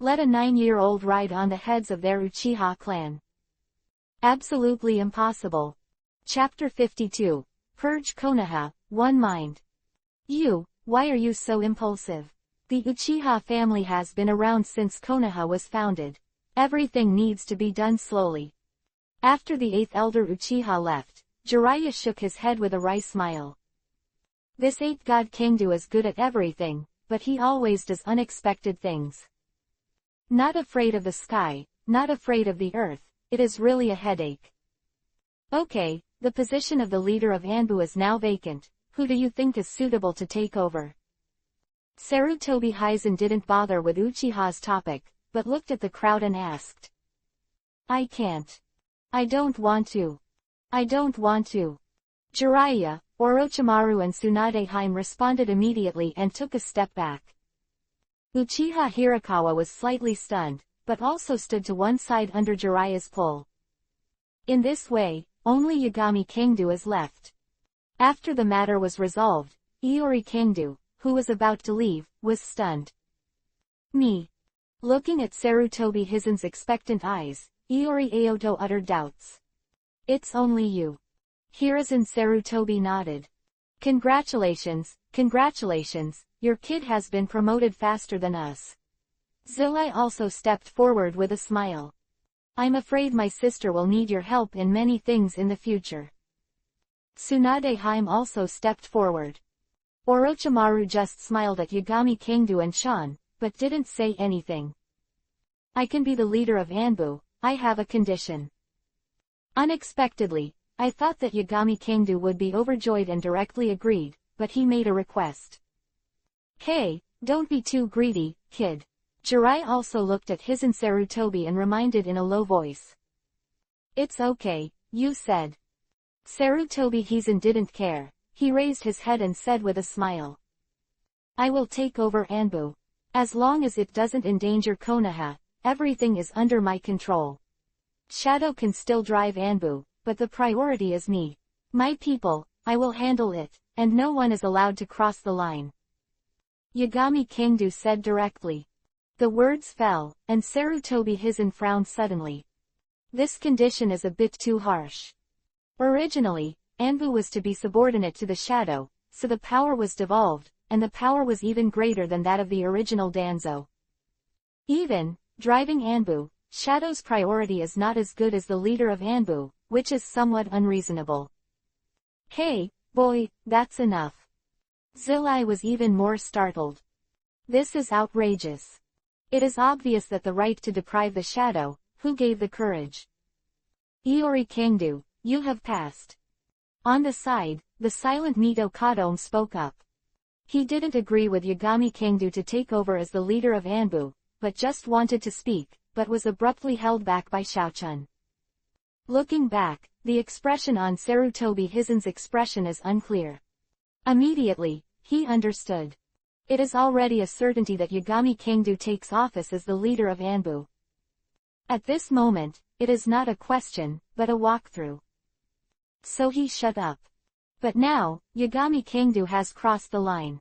Let a 9-year-old ride on the heads of their Uchiha clan. Absolutely impossible. Chapter 52. Purge Konoha, One Mind. Why are you so impulsive? The Uchiha family has been around since Konoha was founded. Everything needs to be done slowly. After the 8th elder Uchiha left, Jiraiya shook his head with a wry smile. This 8th god Kingdu is good at everything, but he always does unexpected things. Not afraid of the sky, not afraid of the earth, it is really a headache. Okay, the position of the leader of Anbu is now vacant. Who do you think is suitable to take over? Sarutobi Hizen didn't bother with Uchiha's topic, but looked at the crowd and asked. I can't. I don't want to. I don't want to. Jiraiya, Orochimaru and Tsunadeheim responded immediately and took a step back. Uchiha Hirakawa was slightly stunned, but also stood to one side under Jiraiya's pull. In this way, only Yagami Kingdu is left. After the matter was resolved, Iori Kingdu, who was about to leave, was stunned. Me. Looking at Sarutobi Hizen's expectant eyes, Iori Aoto uttered doubts. It's only you. Hiruzen Sarutobi nodded. Congratulations, congratulations, your kid has been promoted faster than us. Zulai also stepped forward with a smile. I'm afraid my sister will need your help in many things in the future. Tsunadeheim also stepped forward. Orochimaru just smiled at Yagami Kingdu and Shan, but didn't say anything. I can be the leader of Anbu, I have a condition. Unexpectedly, I thought that Yagami Kingdu would be overjoyed and directly agreed, but he made a request. Hey, don't be too greedy, kid. Jiraiya also looked at Hizen Sarutobi and reminded in a low voice. It's okay, you said. Sarutobi Hizen didn't care. He raised his head and said with a smile. I will take over Anbu. As long as it doesn't endanger Konoha, everything is under my control. Shadow can still drive Anbu, but the priority is me. My people, I will handle it, and no one is allowed to cross the line. Yagami Kingdu said directly. The words fell, and Sarutobi Hizen frowned suddenly. This condition is a bit too harsh. Originally, Anbu was to be subordinate to the Shadow, so the power was devolved, and the power was even greater than that of the original Danzo. Even, driving Anbu, Shadow's priority is not as good as the leader of Anbu, which is somewhat unreasonable. Hey, boy, that's enough. Zulai was even more startled. This is outrageous. It is obvious that the right to deprive the Shadow, who gave the courage? Iori Kingdu, you have passed. On the side, the silent Mito Kadome spoke up. He didn't agree with Yagami Kingdu to take over as the leader of Anbu, but just wanted to speak, but was abruptly held back by Xiaochun. Looking back, the expression on Sarutobi Hizen's expression is unclear. Immediately, he understood. It is already a certainty that Yagami Kingdu takes office as the leader of Anbu. At this moment, it is not a question, but a walkthrough. So he shut up. But now, Yagami Kingdu has crossed the line.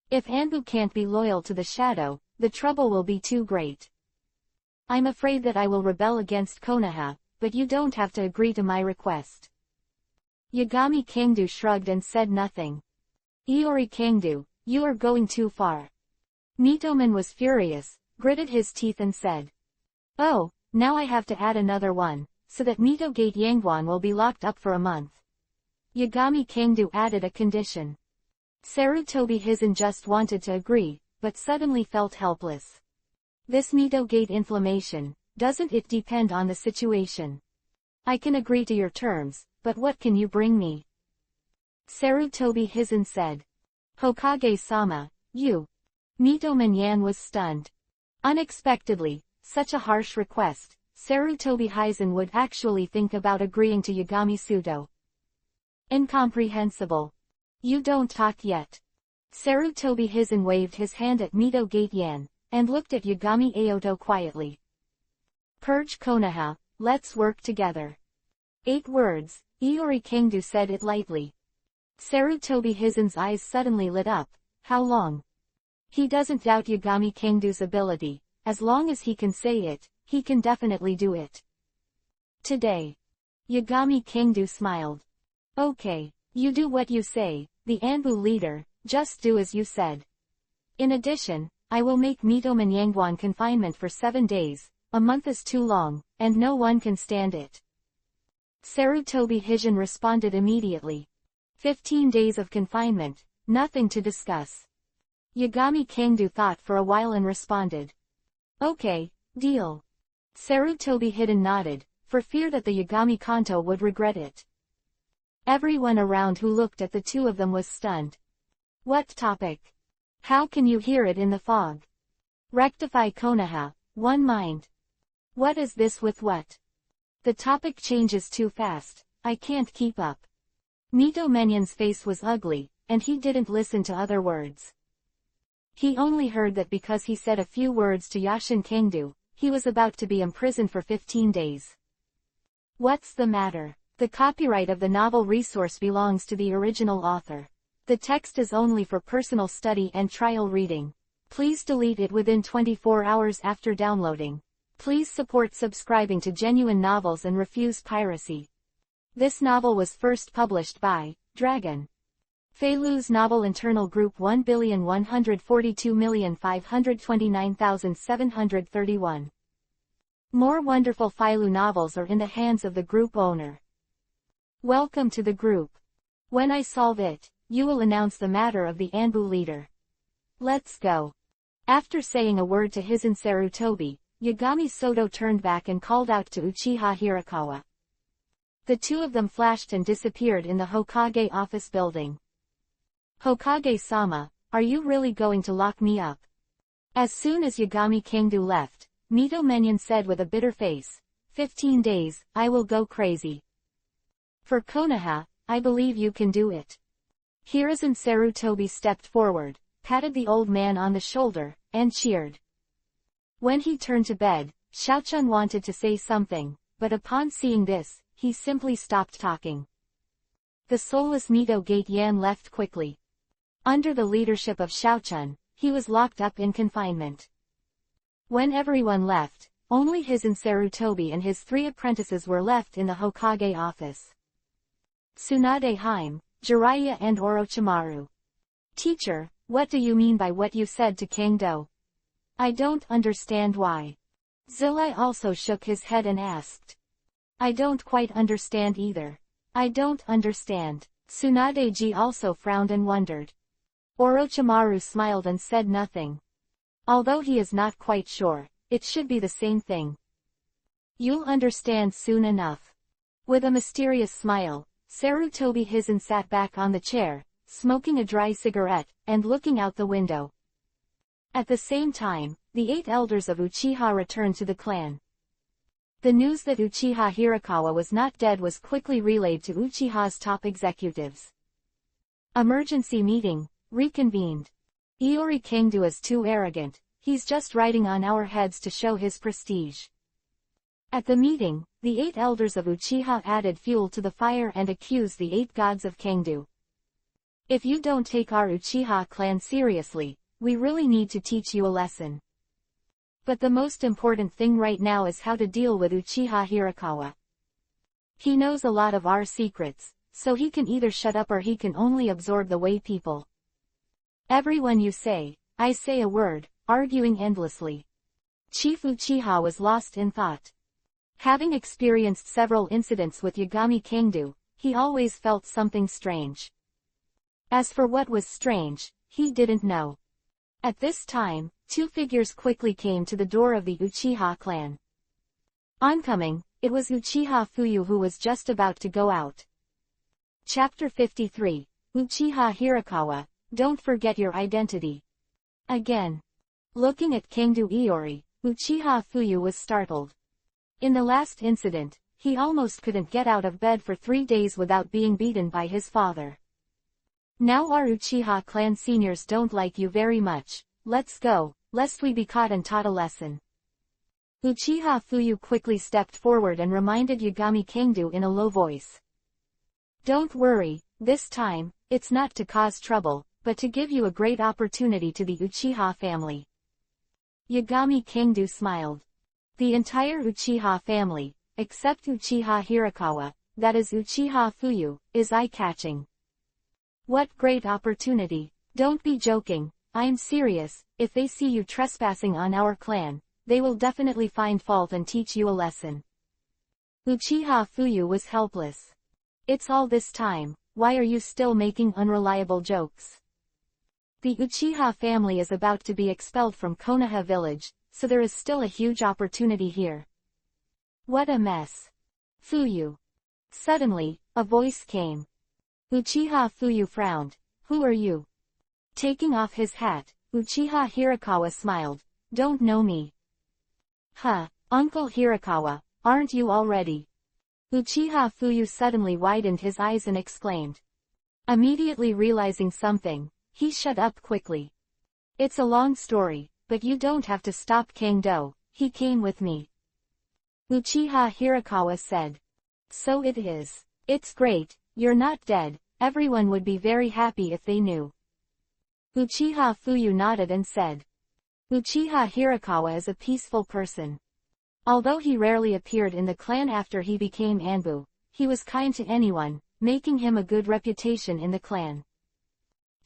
If Anbu can't be loyal to the Shadow, the trouble will be too great. I'm afraid that I will rebel against Konoha, but you don't have to agree to my request. Yagami Kingdu shrugged and said nothing. Iori Kingdu, you are going too far. Mitoman was furious, gritted his teeth and said. Oh, now I have to add another one, so that Mito Gate Yangguan will be locked up for a month. Yagami Kingdu added a condition. Sarutobi Hizen just wanted to agree, but suddenly felt helpless. This Mito Gate inflammation, doesn't it depend on the situation? I can agree to your terms, but what can you bring me? Sarutobi Hizen said. Hokage-sama, you. Mitoman Yan was stunned. Unexpectedly, such a harsh request, Sarutobi Hizen would actually think about agreeing to Yagami Sudo. Incomprehensible. You don't talk yet. Sarutobi Hizen waved his hand at Mito Gate Yan, and looked at Yagami Aoto quietly. Purge Konoha, let's work together. 8 words, Iori Kingdu said it lightly. Sarutobi Hizen's eyes suddenly lit up. How long? He doesn't doubt Yagami Kingdu's ability. As long as he can say it, he can definitely do it. Today. Yagami Kingdu smiled. Okay, you do what you say, the Anbu leader, just do as you said. In addition, I will make Mito Manyangwan confinement for 7 days, a month is too long, and no one can stand it. Sarutobi Hijin responded immediately. 15 days of confinement, nothing to discuss. Yagami Kangdu thought for a while and responded. Okay, deal. Sarutobi Hidden nodded, for fear that the Yagami Kanto would regret it. Everyone around who looked at the two of them was stunned. What topic? How can you hear it in the fog? Rectify Konoha, one mind. What is this with what? The topic changes too fast, I can't keep up. Mito Menion's face was ugly, and he didn't listen to other words. He only heard that because he said a few words to Yashin Kangdu, he was about to be imprisoned for 15 days. What's the matter? The copyright of the novel resource belongs to the original author. The text is only for personal study and trial reading. Please delete it within 24 hours after downloading. Please support subscribing to Genuine Novels and refuse piracy. This novel was first published by Dragon. Feilu's novel internal group 1,142,529,731. More wonderful Feilu novels are in the hands of the group owner. Welcome to the group. When I solve it, you will announce the matter of the Anbu leader. Let's go. After saying a word to Hizun Sarutobi, Yagami Soto turned back and called out to Uchiha Hirakawa. The two of them flashed and disappeared in the Hokage office building. Hokage-sama, are you really going to lock me up? As soon as Yagami Kangdu left, Mito Menion said with a bitter face, 15 days, I will go crazy. For Konoha, I believe you can do it. Hiruzen Sarutobi stepped forward, patted the old man on the shoulder, and cheered. When he turned to bed, Xiaochun wanted to say something, but upon seeing this, he simply stopped talking. The soulless Mito Gate Yan left quickly. Under the leadership of Xiaochun, he was locked up in confinement. When everyone left, only Hizun Sarutobi and his 3 apprentices were left in the Hokage office. Tsunade Haim, Jiraiya and Orochimaru. Teacher, what do you mean by what you said to Kangdo? I don't understand why. Zilai also shook his head and asked. I don't quite understand either. I don't understand. Tsunade-ji also frowned and wondered. Orochimaru smiled and said nothing. Although he is not quite sure, it should be the same thing. You'll understand soon enough. With a mysterious smile, Sarutobi Hizun sat back on the chair, smoking a dry cigarette, and looking out the window. At the same time, the 8 elders of Uchiha returned to the clan. The news that Uchiha Hirakawa was not dead was quickly relayed to Uchiha's top executives. Emergency meeting, reconvened. Iori Kangdu is too arrogant, he's just riding on our heads to show his prestige. At the meeting, the 8 elders of Uchiha added fuel to the fire and accused the 8 gods of Kangdu. If you don't take our Uchiha clan seriously, we really need to teach you a lesson. But the most important thing right now is how to deal with Uchiha Hirakawa. He knows a lot of our secrets, so he can either shut up or he can only absorb the way people. Everyone you say, I say a word, arguing endlessly. Chief Uchiha was lost in thought. Having experienced several incidents with Yagami Kangdu, he always felt something strange. As for what was strange, he didn't know. At this time, 2 figures quickly came to the door of the Uchiha clan. Oncoming, it was Uchiha Fuyu who was just about to go out. Chapter 53, Uchiha Hirakawa, don't forget your identity. Again. Looking at Kangdu Iori, Uchiha Fuyu was startled. In the last incident, he almost couldn't get out of bed for 3 days without being beaten by his father. Now our Uchiha clan seniors don't like you very much, let's go, lest we be caught and taught a lesson. Uchiha Fuyu quickly stepped forward and reminded Yagami Kangdu in a low voice. Don't worry, this time, it's not to cause trouble, but to give you a great opportunity to the Uchiha family. Yagami Kangdu smiled. The entire Uchiha family, except Uchiha Hirakawa, that is Uchiha Fuyu, is eye-catching. What great opportunity. Don't be joking, I'm serious. If they see you trespassing on our clan, they will definitely find fault and teach you a lesson. Uchiha Fuyu was helpless. It's all this time, why are you still making unreliable jokes? The Uchiha family is about to be expelled from Konoha village, so there is still a huge opportunity here. What a mess. Fuyu. Suddenly, a voice came. Uchiha Fuyu frowned. Who are you? Taking off his hat, Uchiha Hirakawa smiled. Don't know me. Huh, Uncle Hirakawa, aren't you already? Uchiha Fuyu suddenly widened his eyes and exclaimed. Immediately realizing something, he shut up quickly. It's a long story, but you don't have to stop Kangdo, he came with me. Uchiha Hirakawa said. So it is. It's great, you're not dead, everyone would be very happy if they knew. Uchiha Fuyu nodded and said. Uchiha Hirakawa is a peaceful person. Although he rarely appeared in the clan after he became Anbu, he was kind to anyone, making him a good reputation in the clan.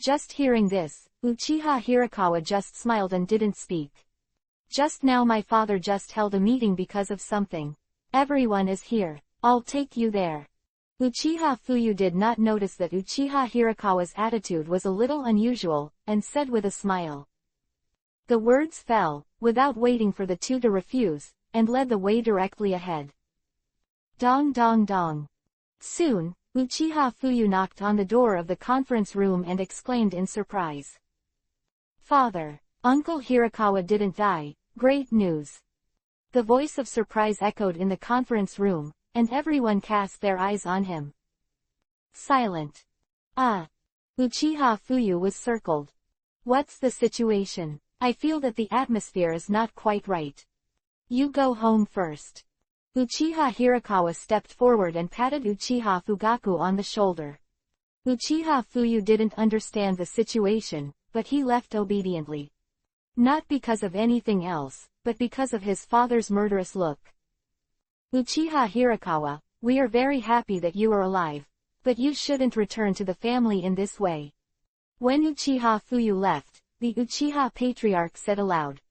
Just hearing this, Uchiha Hirakawa just smiled and didn't speak. Just now my father just held a meeting because of something. Everyone is here, I'll take you there. Uchiha Fuyu did not notice that Uchiha Hirakawa's attitude was a little unusual, and said with a smile. The words fell, without waiting for the two to refuse, and led the way directly ahead. Dong dong dong. Soon, Uchiha Fuyu knocked on the door of the conference room and exclaimed in surprise. Father, Uncle Hirakawa didn't die, great news. The voice of surprise echoed in the conference room, and everyone cast their eyes on him. Silent. Uchiha Fuyu was circled. What's the situation? I feel that the atmosphere is not quite right. You go home first. Uchiha Hirakawa stepped forward and patted Uchiha Fugaku on the shoulder. Uchiha Fuyu didn't understand the situation, but he left obediently. Not because of anything else, but because of his father's murderous look. Uchiha Hirakawa, we are very happy that you are alive, but you shouldn't return to the family in this way. When Uchiha Fuyu left, the Uchiha Patriarch said aloud.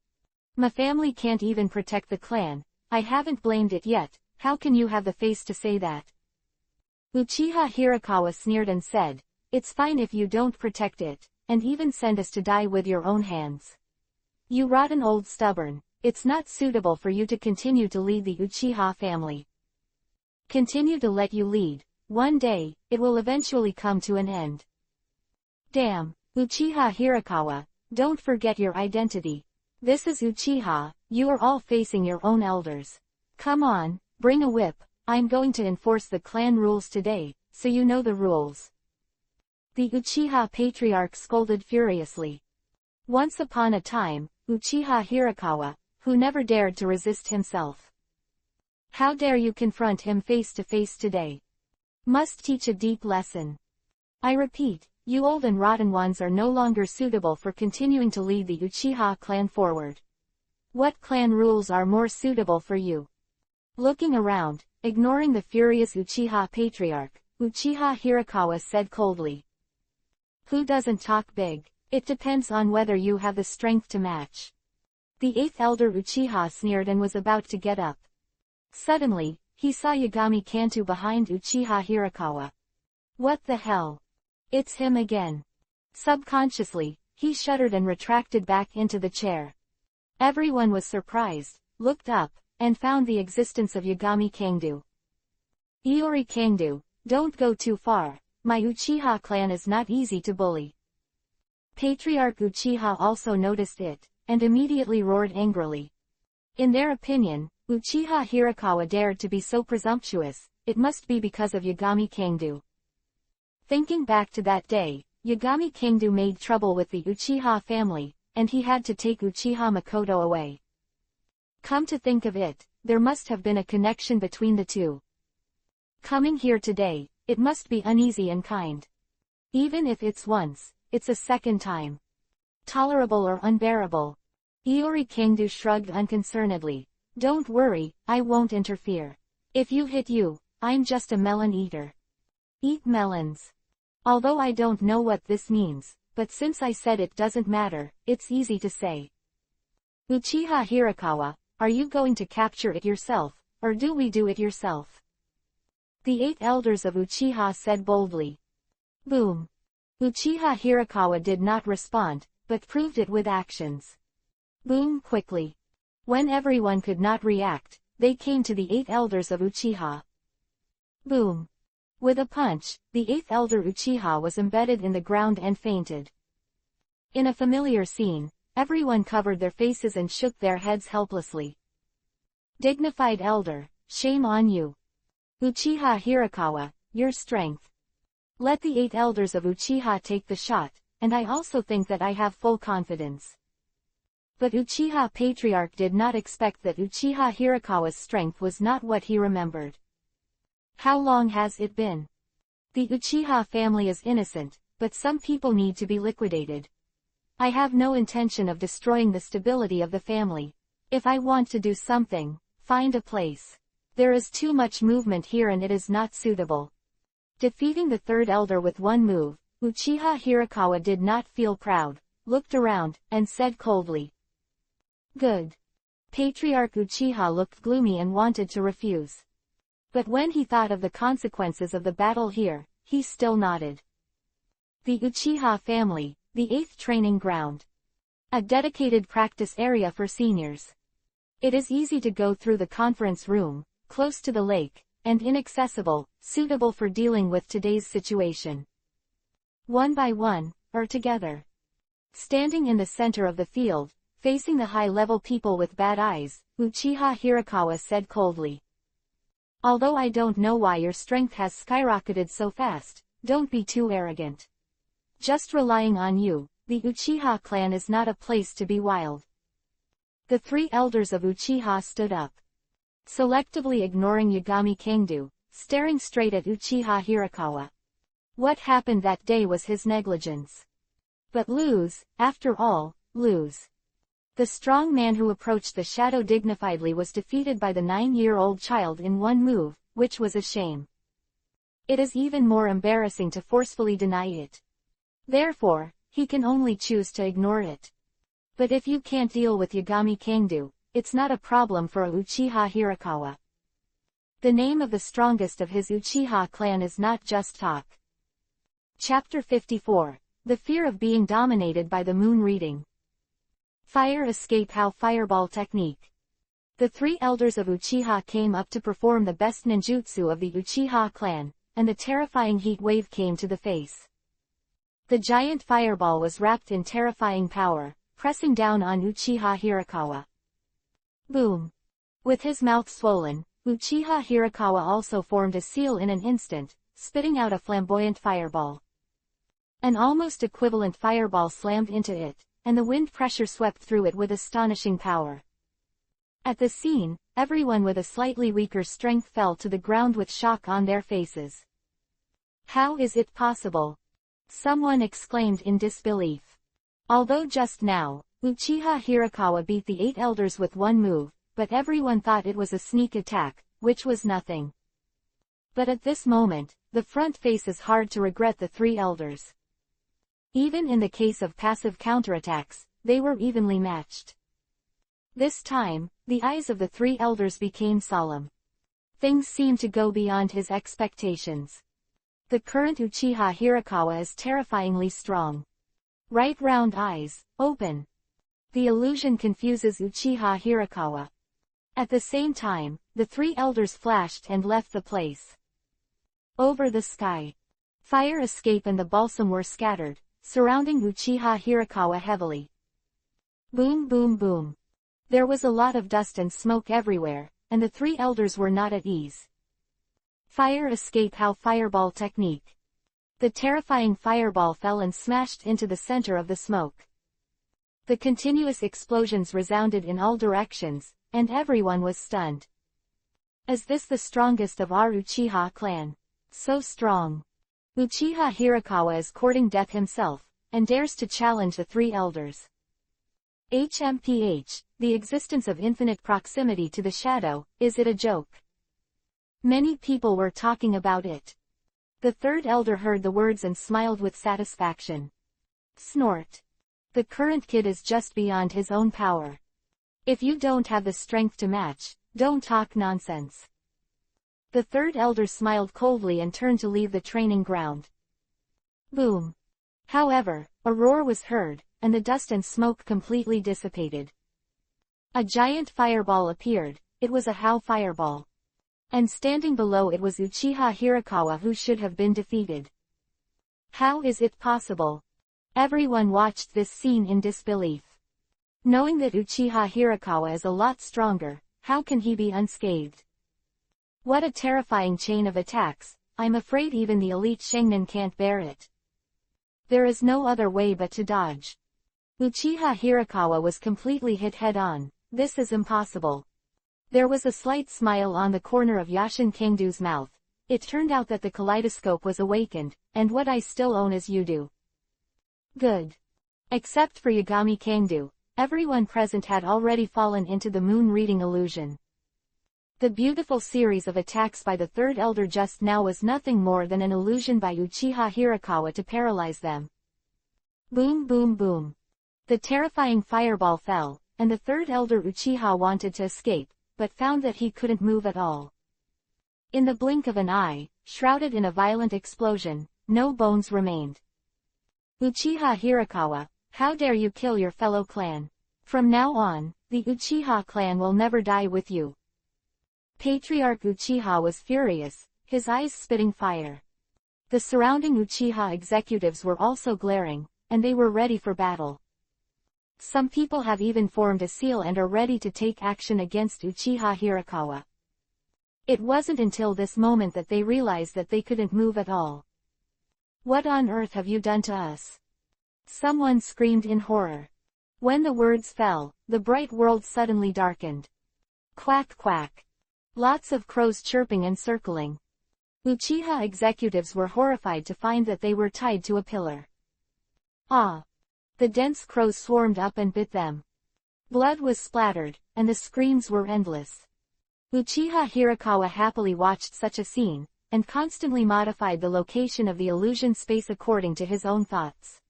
My family can't even protect the clan, I haven't blamed it yet, how can you have the face to say that? Uchiha Hirakawa sneered and said, it's fine if you don't protect it, and even send us to die with your own hands. You rotten old stubborn, it's not suitable for you to continue to lead the Uchiha family. Continue to let you lead, one day, it will eventually come to an end. Damn, Uchiha Hirakawa, don't forget your identity. This is Uchiha, you are all facing your own elders. Come on, bring a whip, I'm going to enforce the clan rules today, so you know the rules. The Uchiha Patriarch scolded furiously. Once upon a time, Uchiha Hirakawa, who never dared to resist himself. How dare you confront him face to face today? Must teach a deep lesson. I repeat, you old and rotten ones are no longer suitable for continuing to lead the Uchiha clan forward. What clan rules are more suitable for you? Looking around, ignoring the furious Uchiha Patriarch, Uchiha Hirakawa said coldly. Who doesn't talk big? It depends on whether you have the strength to match. The 8th elder Uchiha sneered and was about to get up. Suddenly, he saw Yagami Kanto behind Uchiha Hirakawa. What the hell? It's him again. Subconsciously, he shuddered and retracted back into the chair. Everyone was surprised, looked up, and found the existence of Yagami Kanto. Iori Kanto, don't go too far, my Uchiha clan is not easy to bully. Patriarch Uchiha also noticed it, and immediately roared angrily. In their opinion, Uchiha Hirakawa dared to be so presumptuous, it must be because of Yagami Kanto. Thinking back to that day, Yagami Kanto made trouble with the Uchiha family, and he had to take Uchiha Makoto away. Come to think of it, there must have been a connection between the two. Coming here today, it must be uneasy and kind. Even if it's once, it's a second time. Tolerable or unbearable? Iori Kanto shrugged unconcernedly. Don't worry, I won't interfere. If you hit you, I'm just a melon eater. Eat melons. Although I don't know what this means, but since I said it doesn't matter, it's easy to say. Uchiha Hirakawa, are you going to capture it yourself, or do we do it yourself? The 8 elders of Uchiha said boldly. Boom. Uchiha Hirakawa did not respond, but proved it with actions. Boom quickly. When everyone could not react, they came to the 8 elders of Uchiha. Boom. With a punch, the 8th elder Uchiha was embedded in the ground and fainted. In a familiar scene, everyone covered their faces and shook their heads helplessly. Dignified elder, shame on you. Uchiha Hirakawa, your strength. Let the 8 elders of Uchiha take the shot, and I also think that I have full confidence. But Uchiha Patriarch did not expect that Uchiha Hirakawa's strength was not what he remembered. How long has it been? The Uchiha family is innocent, but some people need to be liquidated. I have no intention of destroying the stability of the family. If I want to do something, find a place. There is too much movement here and it is not suitable. Defeating the 3rd elder with one move, Uchiha Hirakawa did not feel proud, looked around, and said coldly. Good. Patriarch Uchiha looked gloomy and wanted to refuse. But when he thought of the consequences of the battle here, he still nodded. The Uchiha family, the 8th training ground. A dedicated practice area for seniors. It is easy to go through the conference room, close to the lake, and inaccessible, suitable for dealing with today's situation. One by one, or together. Standing in the center of the field, facing the high-level people with bad eyes, Uchiha Hirakawa said coldly. Although I don't know why your strength has skyrocketed so fast, don't be too arrogant. Just relying on you, the Uchiha clan is not a place to be wild. The 3 elders of Uchiha stood up. Selectively ignoring Yagami Kangdu, staring straight at Uchiha Hirakawa. What happened that day was his negligence. But lose, after all, lose. The strong man who approached the shadow dignifiedly was defeated by the 9-year-old child in one move, which was a shame. It is even more embarrassing to forcefully deny it. Therefore, he can only choose to ignore it. But if you can't deal with Yagami Kangdu, it's not a problem for a Uchiha Hirakawa. The name of the strongest of his Uchiha clan is not just talk. Chapter 54. The Fear of Being Dominated by the Moon Reading. Fire Escape How Fireball Technique. The 3 elders of Uchiha came up to perform the best ninjutsu of the Uchiha clan, and the terrifying heat wave came to the face. The giant fireball was wrapped in terrifying power, pressing down on Uchiha Hirakawa. Boom. With his mouth swollen, Uchiha Hirakawa also formed a seal in an instant, spitting out a flamboyant fireball. An almost equivalent fireball slammed into it, and the wind pressure swept through it with astonishing power. At the scene, everyone with a slightly weaker strength fell to the ground with shock on their faces. How is it possible? Someone exclaimed in disbelief. Although just now, Uchiha Hirakawa beat the 8 elders with one move, but everyone thought it was a sneak attack, which was nothing. But at this moment, the front face is hard to regret the 3 elders. Even in the case of passive counterattacks, they were evenly matched. This time, the eyes of the 3 elders became solemn. Things seemed to go beyond his expectations. The current Uchiha Hirakawa is terrifyingly strong. Right round eyes, open. The illusion confuses Uchiha Hirakawa. At the same time, the 3 elders flashed and left the place. Over the sky. Fire escape and the balsam were scattered, surrounding Uchiha Hirakawa heavily. Boom boom boom. There was a lot of dust and smoke everywhere, and the 3 elders were not at ease. Fire escape how fireball technique. The terrifying fireball fell and smashed into the center of the smoke. The continuous explosions resounded in all directions, and everyone was stunned. Is this the strongest of our Uchiha clan? So strong. Uchiha Hirakawa is courting death himself, and dares to challenge the 3 elders. HMPH, the existence of infinite proximity to the shadow, is it a joke? Many people were talking about it. The 3rd elder heard the words and smiled with satisfaction. Snort. The current kid is just beyond his own power. If you don't have the strength to match, don't talk nonsense. The third elder smiled coldly and turned to leave the training ground. Boom. However, a roar was heard, and the dust and smoke completely dissipated. A giant fireball appeared. It was a Hao fireball. And standing below it was Uchiha Hirakawa, who should have been defeated. How is it possible? Everyone watched this scene in disbelief. Knowing that Uchiha Hirakawa is a lot stronger, how can he be unscathed? What a terrifying chain of attacks. I'm afraid even the elite Shengnin can't bear it. There is no other way but to dodge. Uchiha Hirakawa was completely hit head-on. This is impossible. There was a slight smile on the corner of Yashin Kangdu's mouth. It turned out that the kaleidoscope was awakened, and what I still own is Yudu. Good. Except for Yagami Kangdu, everyone present had already fallen into the moon reading illusion. The beautiful series of attacks by the third elder just now was nothing more than an illusion by Uchiha Hirakawa to paralyze them. Boom boom boom. The terrifying fireball fell, and the third elder Uchiha wanted to escape, but found that he couldn't move at all. In the blink of an eye, shrouded in a violent explosion, no bones remained. Uchiha Hirakawa, how dare you kill your fellow clan? From now on, the Uchiha clan will never die with you. Patriarch Uchiha was furious, his eyes spitting fire. The surrounding Uchiha executives were also glaring, and they were ready for battle. Some people have even formed a seal and are ready to take action against Uchiha Hirakawa. It wasn't until this moment that they realized that they couldn't move at all. What on earth have you done to us? Someone screamed in horror. When the words fell, the bright world suddenly darkened. Quack quack. Lots of crows chirping and circling. Uchiha executives were horrified to find that they were tied to a pillar. Ah! The dense crows swarmed up and bit them. Blood was splattered, and the screams were endless. Uchiha Hirakawa happily watched such a scene, and constantly modified the location of the illusion space according to his own thoughts.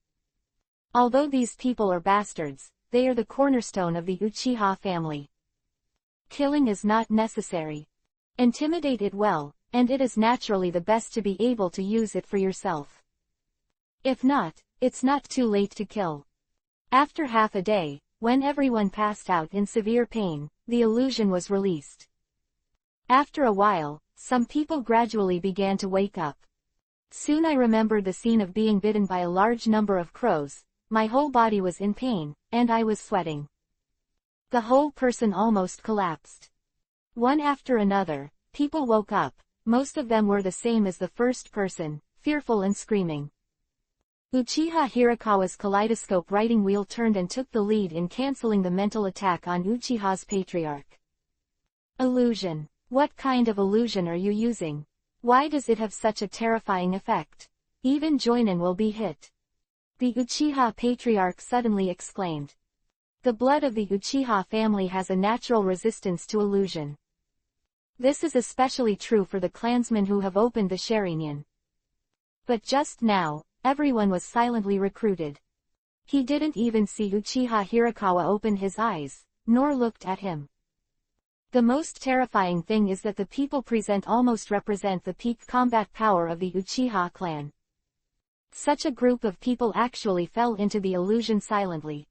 Although these people are bastards, they are the cornerstone of the Uchiha family. Killing is not necessary. Intimidate it well, and it is naturally the best to be able to use it for yourself. If not, it's not too late to kill. After half a day, when everyone passed out in severe pain, the illusion was released. After a while, some people gradually began to wake up. Soon I remembered the scene of being bitten by a large number of crows. My whole body was in pain, and I was sweating. The whole person almost collapsed. One after another, people woke up. Most of them were the same as the first person, fearful and screaming. Uchiha Hirakawa's kaleidoscope writing wheel turned and took the lead in canceling the mental attack on Uchiha's patriarch. Illusion. What kind of illusion are you using? Why does it have such a terrifying effect? Even Joinin will be hit. The Uchiha patriarch suddenly exclaimed. The blood of the Uchiha family has a natural resistance to illusion. This is especially true for the clansmen who have opened the Sharingan. But just now, everyone was silently recruited. He didn't even see Uchiha Hirakawa open his eyes, nor looked at him. The most terrifying thing is that the people present almost represent the peak combat power of the Uchiha clan. Such a group of people actually fell into the illusion silently.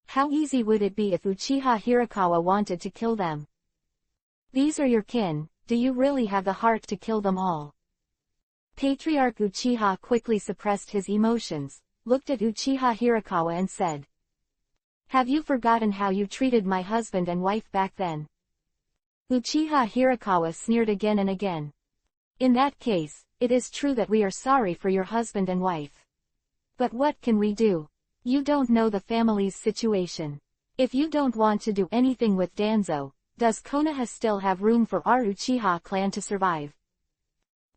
How easy would it be if Uchiha Hirakawa wanted to kill them? These are your kin, do you really have the heart to kill them all? Patriarch Uchiha quickly suppressed his emotions, looked at Uchiha Hirakawa and said. Have you forgotten how you treated my husband and wife back then? Uchiha Hirakawa sneered again and again. In that case, it is true that we are sorry for your husband and wife. But what can we do? You don't know the family's situation. If you don't want to do anything with Danzo, does Konoha still have room for our Uchiha clan to survive?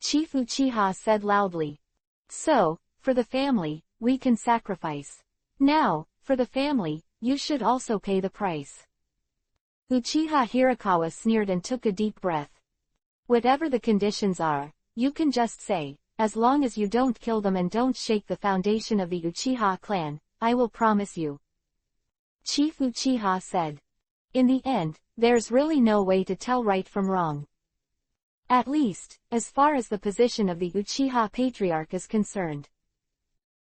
Chief Uchiha said loudly. So, for the family, we can sacrifice. Now, for the family, you should also pay the price. Uchiha Hirakawa sneered and took a deep breath. Whatever the conditions are, you can just say, as long as you don't kill them and don't shake the foundation of the Uchiha clan, I will promise you. Chief Uchiha said. In the end, there's really no way to tell right from wrong. At least, as far as the position of the Uchiha Patriarch is concerned.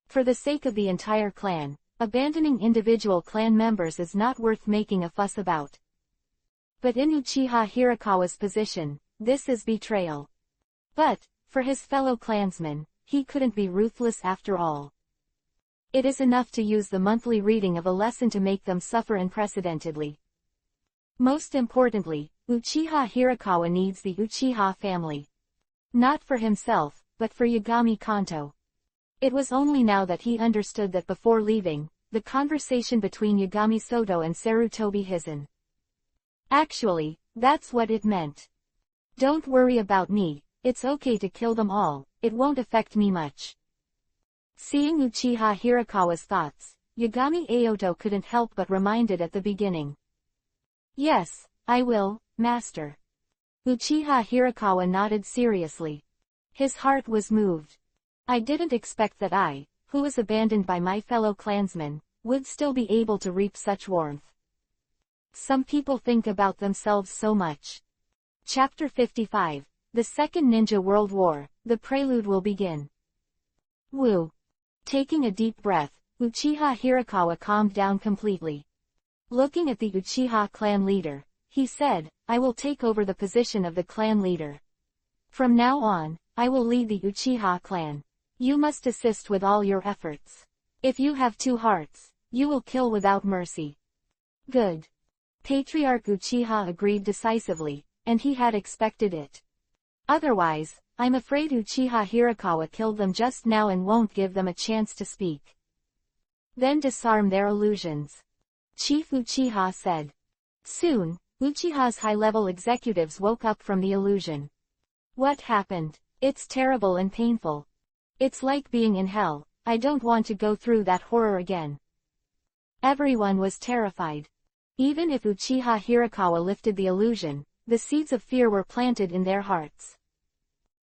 For the sake of the entire clan, abandoning individual clan members is not worth making a fuss about. But in Uchiha Hirakawa's position, this is betrayal. But, for his fellow clansmen, he couldn't be ruthless after all. It is enough to use the monthly reading of a lesson to make them suffer unprecedentedly. Most importantly, Uchiha Hirakawa needs the Uchiha family. Not for himself, but for Yagami Kanto. It was only now that he understood that before leaving, the conversation between Yagami Soto and Sarutobi Hizen. Actually, that's what it meant. Don't worry about me, it's okay to kill them all, it won't affect me much. Seeing Uchiha Hirakawa's thoughts, Yagami Aoto couldn't help but remind it at the beginning. Yes, I will, master. Uchiha Hirakawa nodded seriously. His heart was moved. I didn't expect that I, who was abandoned by my fellow clansmen, would still be able to reap such warmth. Some people think about themselves so much. Chapter 55, The Second Ninja World War, the prelude will begin. Woo. Taking a deep breath, Uchiha Hirakawa calmed down completely. Looking at the Uchiha clan leader, he said, I will take over the position of the clan leader. From now on, I will lead the Uchiha clan. You must assist with all your efforts. If you have two hearts, you will kill without mercy. Good. Patriarch Uchiha agreed decisively, and he had expected it. Otherwise, I'm afraid Uchiha Hirakawa killed them just now and won't give them a chance to speak. Then disarm their illusions. Chief Uchiha said. Soon, Uchiha's high-level executives woke up from the illusion. What happened? It's terrible and painful. It's like being in hell, I don't want to go through that horror again. Everyone was terrified. Even if Uchiha Hirakawa lifted the illusion, the seeds of fear were planted in their hearts.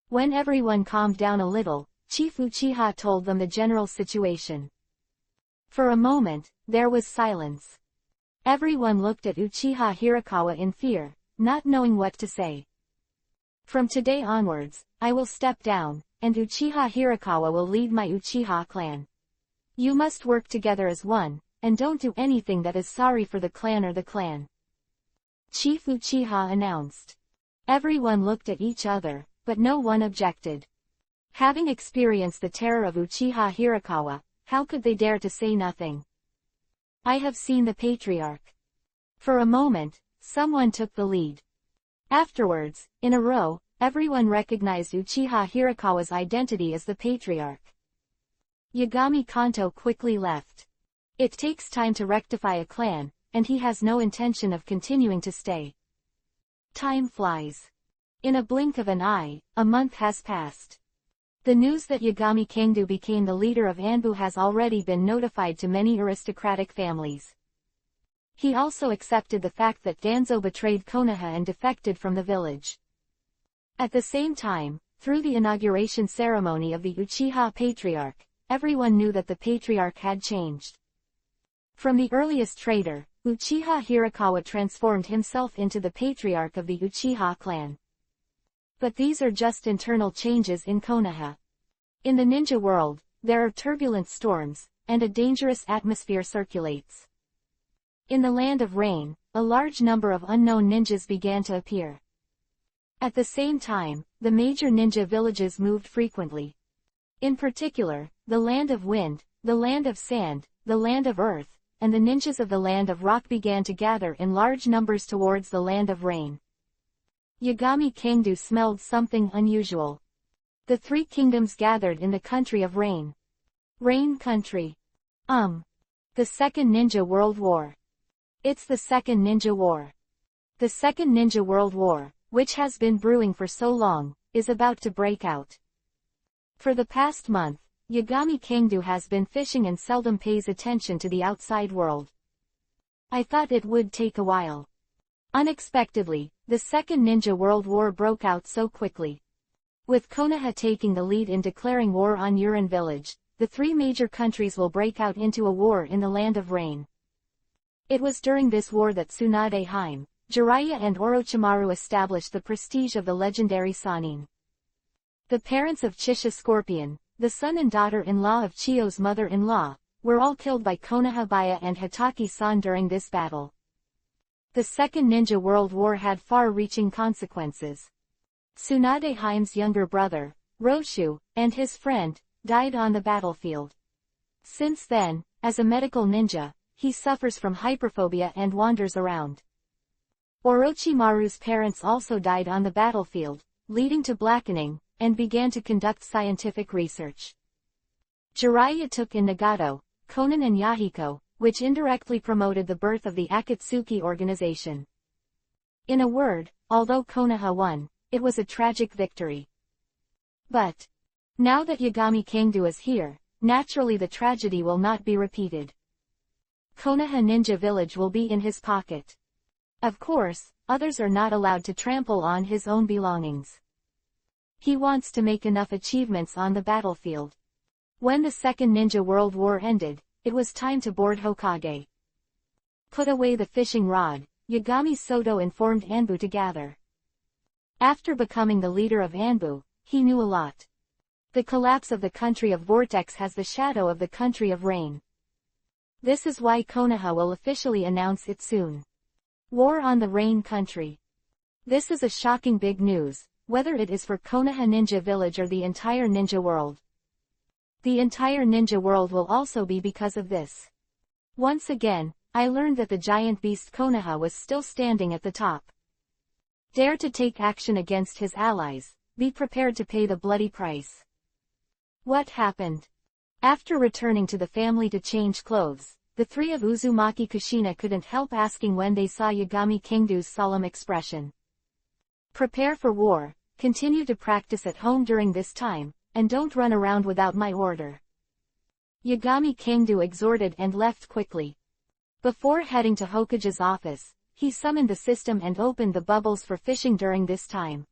When everyone calmed down a little, Chief Uchiha told them the general situation. For a moment, there was silence. Everyone looked at Uchiha Hirakawa in fear, not knowing what to say. From today onwards, I will step down, and Uchiha Hirakawa will lead my Uchiha clan. You must work together as one, and don't do anything that is sorry for the clan or the clan. Chief Uchiha announced. Everyone looked at each other, but no one objected. Having experienced the terror of Uchiha Hirakawa, how could they dare to say nothing? I have seen the patriarch. For a moment, someone took the lead. Afterwards, in a row, everyone recognized Uchiha Hirakawa's identity as the patriarch. Yagami Kanto quickly left. It takes time to rectify a clan, and he has no intention of continuing to stay. Time flies. In a blink of an eye, a month has passed. The news that Yagami Kangdu became the leader of Anbu has already been notified to many aristocratic families. He also accepted the fact that Danzo betrayed Konoha and defected from the village. At the same time, through the inauguration ceremony of the Uchiha Patriarch, everyone knew that the Patriarch had changed. From the earliest trader, Uchiha Hirakawa transformed himself into the Patriarch of the Uchiha clan. But these are just internal changes in Konoha. In the ninja world, there are turbulent storms, and a dangerous atmosphere circulates. In the land of rain, a large number of unknown ninjas began to appear. At the same time, the major ninja villages moved frequently. In particular, the land of wind, the land of sand, the land of earth, and the ninjas of the land of rock began to gather in large numbers towards the land of rain. Yagami Kangdu smelled something unusual. The three kingdoms gathered in the country of rain. Rain country. The Second Ninja World War. It's the Second Ninja War. The Second Ninja World War, which has been brewing for so long, is about to break out. For the past month, Yagami Kangdu has been fishing and seldom pays attention to the outside world. I thought it would take a while. Unexpectedly, the Second Ninja World War broke out so quickly. With Konoha taking the lead in declaring war on Urin Village, the three major countries will break out into a war in the Land of Rain. It was during this war that Tsunade Hime, Jiraiya and Orochimaru established the prestige of the legendary Sannin. The parents of Chisha Scorpion, the son and daughter-in-law of Chiyo's mother-in-law, were all killed by Konoha and Hataki-san during this battle. The Second Ninja World War had far-reaching consequences. Tsunade Hime's younger brother, Roshu, and his friend, died on the battlefield. Since then, as a medical ninja, he suffers from hyperphobia and wanders around. Orochimaru's parents also died on the battlefield, leading to blackening, and began to conduct scientific research. Jiraiya took in Nagato, Konan and Yahiko, which indirectly promoted the birth of the Akatsuki organization. In a word, although Konoha won, it was a tragic victory. But now that Yagami Kangdu is here, naturally the tragedy will not be repeated. Konoha Ninja Village will be in his pocket. Of course, others are not allowed to trample on his own belongings. He wants to make enough achievements on the battlefield. When the Second Ninja World War ended, it was time to board Hokage. Put away the fishing rod, Yagami Soto informed Anbu to gather. After becoming the leader of Anbu, he knew a lot. The collapse of the country of Vortex has the shadow of the country of Rain. This is why Konoha will officially announce it soon. War on the Rain country. This is a shocking big news, whether it is for Konoha Ninja Village or the entire ninja world. The entire ninja world will also be because of this. Once again, I learned that the giant beast Konoha was still standing at the top. Dare to take action against his allies, be prepared to pay the bloody price. What happened? After returning to the family to change clothes, the three of Uzumaki Kushina couldn't help asking when they saw Yagami Kangdu's solemn expression. Prepare for war, continue to practice at home during this time, and don't run around without my order. Yagami Kangdu exhorted and left quickly. Before heading to Hokage's office, he summoned the system and opened the bubbles for fishing during this time.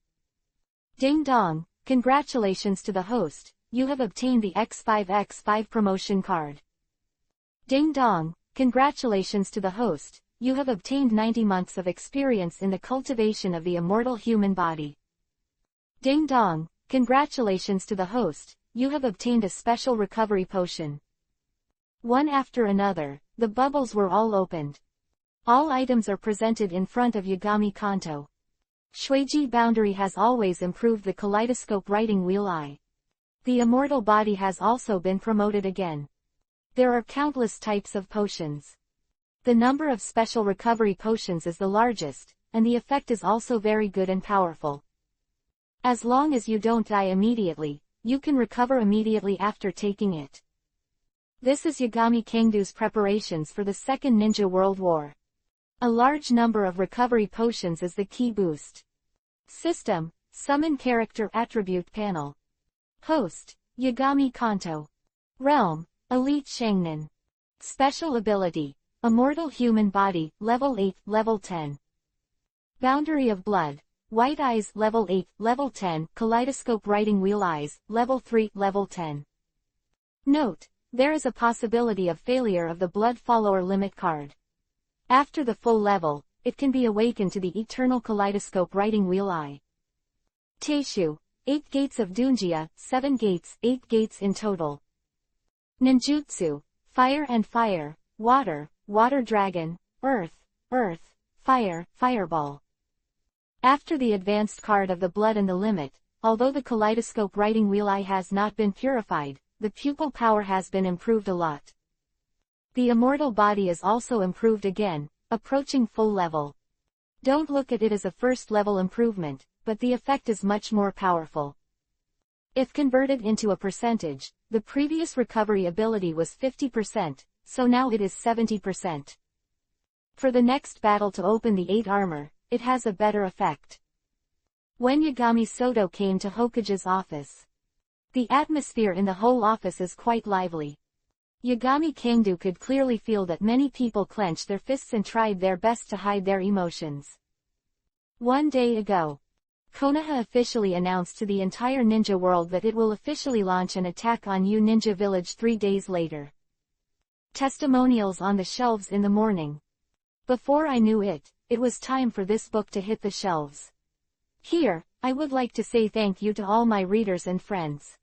Ding dong, congratulations to the host, you have obtained the X5X5 promotion card. Ding dong, congratulations to the host, you have obtained 90 months of experience in the cultivation of the immortal human body. Ding dong, congratulations to the host, you have obtained a special recovery potion. One after another, the bubbles were all opened. All items are presented in front of Yagami Kanto. Shueiji Boundary has always improved the kaleidoscope writing wheel eye. The immortal body has also been promoted again. There are countless types of potions. The number of special recovery potions is the largest, and the effect is also very good and powerful. As long as you don't die immediately, you can recover immediately after taking it. This is Yagami Kangdu's preparations for the Second Ninja World War. A large number of recovery potions is the key boost. System, Summon Character Attribute Panel. Host, Yagami Kanto. Realm, Elite Shangnin. Special Ability, Immortal Human Body, Level 8, Level 10. Boundary of Blood, White Eyes, Level 8, Level 10, Kaleidoscope Writing Wheel Eyes, Level 3, Level 10. Note, there is a possibility of failure of the Blood Follower Limit card. After the full level, it can be awakened to the Eternal Kaleidoscope Writing Wheel Eye. Teishu, 8 Gates of Dunjia, 7 gates, 8 gates in total. Ninjutsu, Fire and Fire, Water, Water Dragon, Earth, Earth, Fire, Fireball. After the advanced card of the Blood and the Limit, although the Kaleidoscope Writing Wheel Eye has not been purified, the pupil power has been improved a lot. The immortal body is also improved again, approaching full level. Don't look at it as a first level improvement, but the effect is much more powerful. If converted into a percentage, the previous recovery ability was 50%, so now it is 70%. For the next battle to open the 8 armor, it has a better effect. When Yagami Soto came to Hokage's office, the atmosphere in the whole office is quite lively. Yagami Kangdu could clearly feel that many people clenched their fists and tried their best to hide their emotions. One day ago, Konoha officially announced to the entire ninja world that it will officially launch an attack on U Ninja Village 3 days later. Testimonials on the shelves in the morning. Before I knew it, it was time for this book to hit the shelves. Here, I would like to say thank you to all my readers and friends.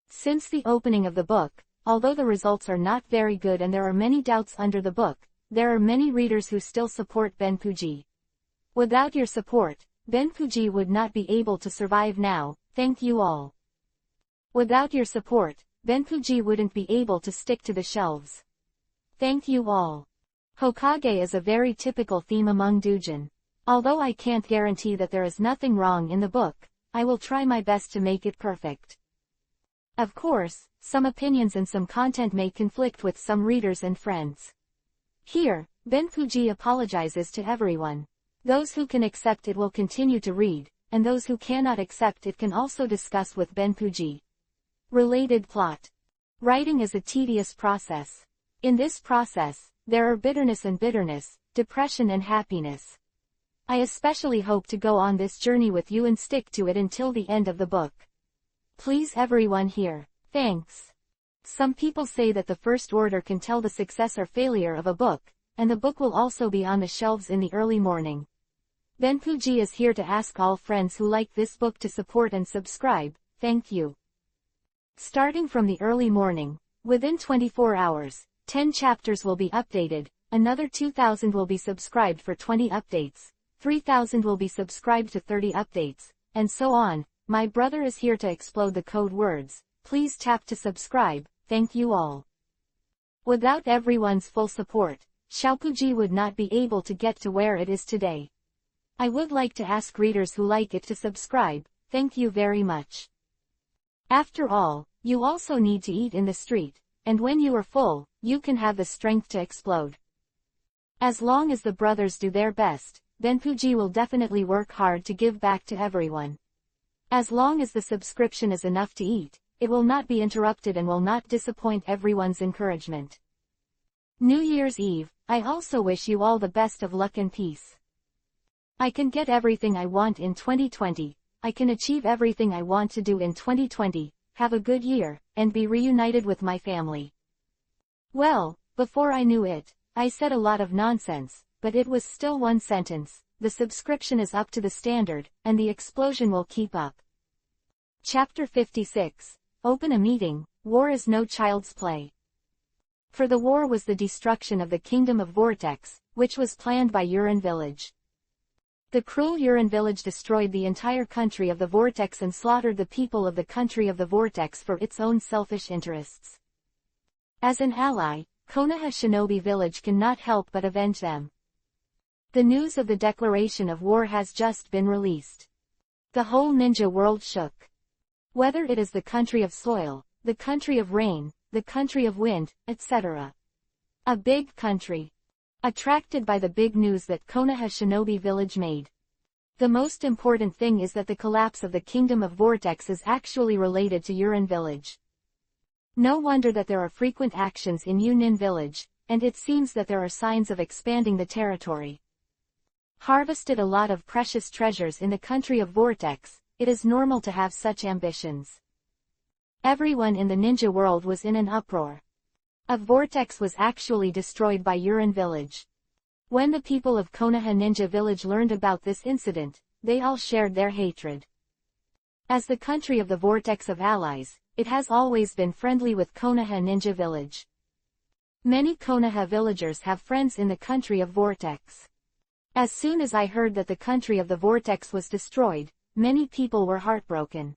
Since the opening of the book, although the results are not very good and there are many doubts under the book, there are many readers who still support Benpuji. Without your support, Benpuji would not be able to survive now. Thank you all. Without your support, Benpuji wouldn't be able to stick to the shelves. Thank you all. Hokage is a very typical theme among doujin. Although I can't guarantee that there is nothing wrong in the book, I will try my best to make it perfect. Of course, some opinions and some content may conflict with some readers and friends. Here, Benpuji apologizes to everyone. Those who can accept it will continue to read, and those who cannot accept it can also discuss with Benpuji. Related plot. Writing is a tedious process. In this process, there are bitterness, depression and happiness. I especially hope to go on this journey with you and stick to it until the end of the book. Please everyone here, thanks. Some people say that the first order can tell the success or failure of a book, and the book will also be on the shelves in the early morning. Benpuji is here to ask all friends who like this book to support and subscribe. Thank you. Starting from the early morning, within 24 hours, 10 chapters will be updated, another 2,000 will be subscribed for 20 updates, 3,000 will be subscribed to 30 updates, and so on. My brother is here to explode the code words. Please tap to subscribe. Thank you all. Without everyone's full support, Xiaopuji would not be able to get to where it is today. I would like to ask readers who like it to subscribe. Thank you very much. After all, you also need to eat in the street, and when you are full, you can have the strength to explode. As long as the brothers do their best, Benpuji will definitely work hard to give back to everyone. As long as the subscription is enough to eat, it will not be interrupted and will not disappoint everyone's encouragement. New Year's Eve, I also wish you all the best of luck and peace. I can get everything I want in 2020, I can achieve everything I want to do in 2020, have a good year, and be reunited with my family. Well, before I knew it, I said a lot of nonsense, but it was still one sentence. The subscription is up to the standard, and the explosion will keep up. Chapter 56. Open a meeting. War is no child's play. For the war was the destruction of the kingdom of Vortex, which was planned by Urin Village. The cruel Urin Village destroyed the entire country of the Vortex and slaughtered the people of the country of the Vortex for its own selfish interests. As an ally, Konoha Shinobi Village cannot help but avenge them. The news of the declaration of war has just been released. The whole ninja world shook. Whether it is the country of soil, the country of rain, the country of wind, etc. A big country. Attracted by the big news that Konoha Shinobi Village made. The most important thing is that the collapse of the Kingdom of Vortex is actually related to Urin Village. No wonder that there are frequent actions in Yunin Village, and it seems that there are signs of expanding the territory. Harvested a lot of precious treasures in the country of Vortex, it is normal to have such ambitions. Everyone in the ninja world was in an uproar. A Vortex was actually destroyed by Urin Village. When the people of Konoha Ninja Village learned about this incident, they all shared their hatred. As the country of the Vortex of allies, it has always been friendly with Konoha Ninja Village. Many Konoha villagers have friends in the country of Vortex. As soon as I heard that the country of the Vortex was destroyed, many people were heartbroken.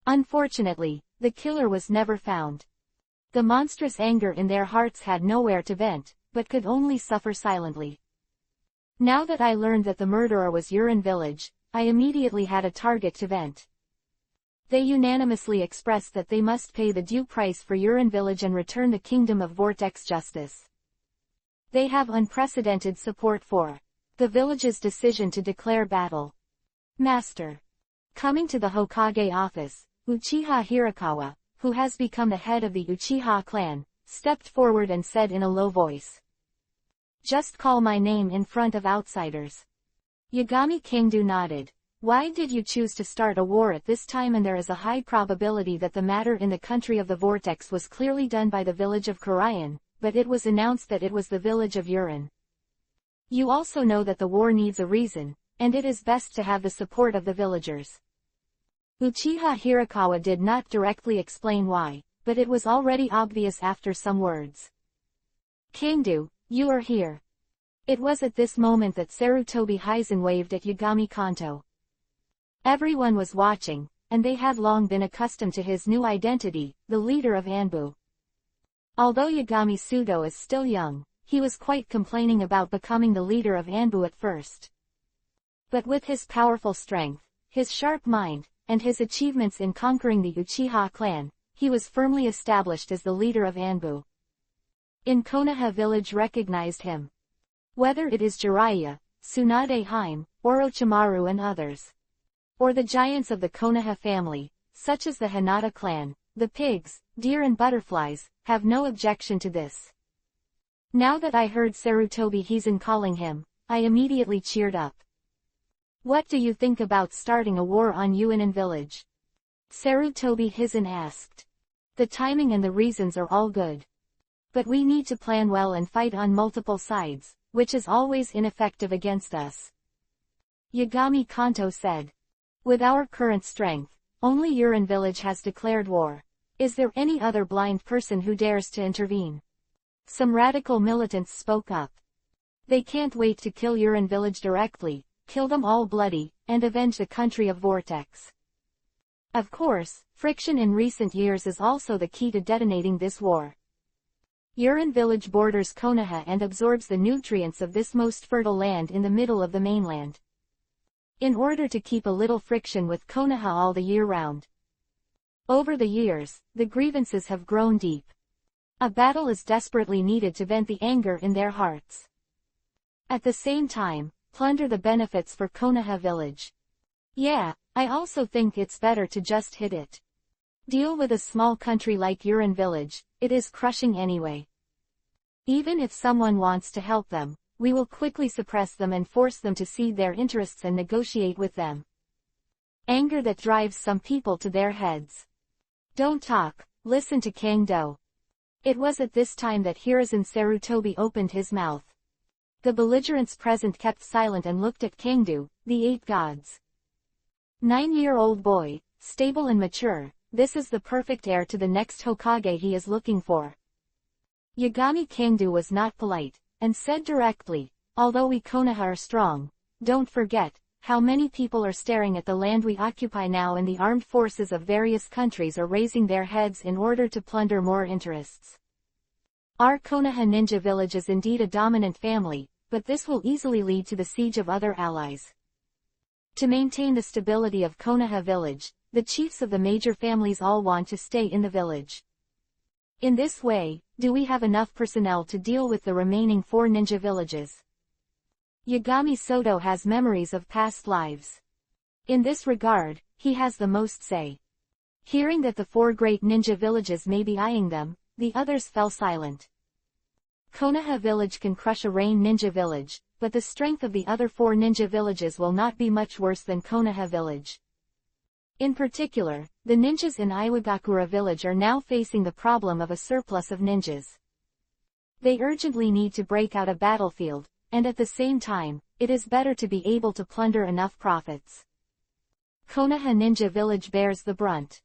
Unfortunately, the killer was never found. The monstrous anger in their hearts had nowhere to vent, but could only suffer silently. Now that I learned that the murderer was Urin Village, I immediately had a target to vent. They unanimously expressed that they must pay the due price for Urin Village and return the Kingdom of Vortex justice. They have unprecedented support for the village's decision to declare battle. Master. Coming to the Hokage office, Uchiha Hirakawa, who has become the head of the Uchiha clan, stepped forward and said in a low voice. Just call my name in front of outsiders. Yagami Kingdo nodded. Why did you choose to start a war at this time? And there is a high probability that the matter in the country of the vortex was clearly done by the village of Korayan, but it was announced that it was the village of Urin. You also know that the war needs a reason, and it is best to have the support of the villagers. Uchiha Hirakawa did not directly explain why, but it was already obvious after some words. Kangdu, you are here. It was at this moment that Sarutobi Hizen waved at Yagami Kanto. Everyone was watching, and they had long been accustomed to his new identity, the leader of Anbu. Although Yagami Sudo is still young, he was quite complaining about becoming the leader of Anbu at first. But with his powerful strength, his sharp mind, and his achievements in conquering the Uchiha clan, he was firmly established as the leader of Anbu. In Konoha village recognized him. Whether it is Jiraiya, Tsunade Hime, Orochimaru and others, or the giants of the Konoha family, such as the Hinata clan, the pigs, deer and butterflies, have no objection to this. Now that I heard Sarutobi Hizen calling him, I immediately cheered up. What do you think about starting a war on Uinen village? Sarutobi Hizen asked. The timing and the reasons are all good. But we need to plan well and fight on multiple sides, which is always ineffective against us. Yagami Kanto said. With our current strength, only Urin village has declared war. Is there any other blind person who dares to intervene? Some radical militants spoke up. They can't wait to kill Urin village directly, kill them all bloody, and avenge the country of Vortex. Of course, friction in recent years is also the key to detonating this war. Urin village borders Konoha and absorbs the nutrients of this most fertile land in the middle of the mainland. In order to keep a little friction with Konoha all the year round. Over the years, the grievances have grown deep. A battle is desperately needed to vent the anger in their hearts. At the same time, plunder the benefits for Konoha village. Yeah, I also think it's better to just hit it. Deal with a small country like Urin village, it is crushing anyway. Even if someone wants to help them, we will quickly suppress them and force them to cede their interests and negotiate with them. Anger that drives some people to their heads. Don't talk, listen to Kangdo. It was at this time that Hiruzen Sarutobi opened his mouth. The belligerents present kept silent and looked at Kangdu, the 8 gods. 9-year-old boy, stable and mature, this is the perfect heir to the next Hokage he is looking for. Yagami Kangdu was not polite, and said directly, although we Konoha are strong, don't forget, how many people are staring at the land we occupy now, and the armed forces of various countries are raising their heads in order to plunder more interests. Our Konoha ninja village is indeed a dominant family, but this will easily lead to the siege of other allies. To maintain the stability of Konoha village, the chiefs of the major families all want to stay in the village. In this way, do we have enough personnel to deal with the remaining 4 ninja villages? Yagami Soto has memories of past lives. In this regard, he has the most say. Hearing that the 4 great ninja villages may be eyeing them, the others fell silent. Konoha village can crush a Rain ninja village, but the strength of the other 4 ninja villages will not be much worse than Konoha village. In particular, the ninjas in Iwagakura village are now facing the problem of a surplus of ninjas. They urgently need to break out a battlefield, and at the same time, it is better to be able to plunder enough profits. Konoha ninja village bears the brunt.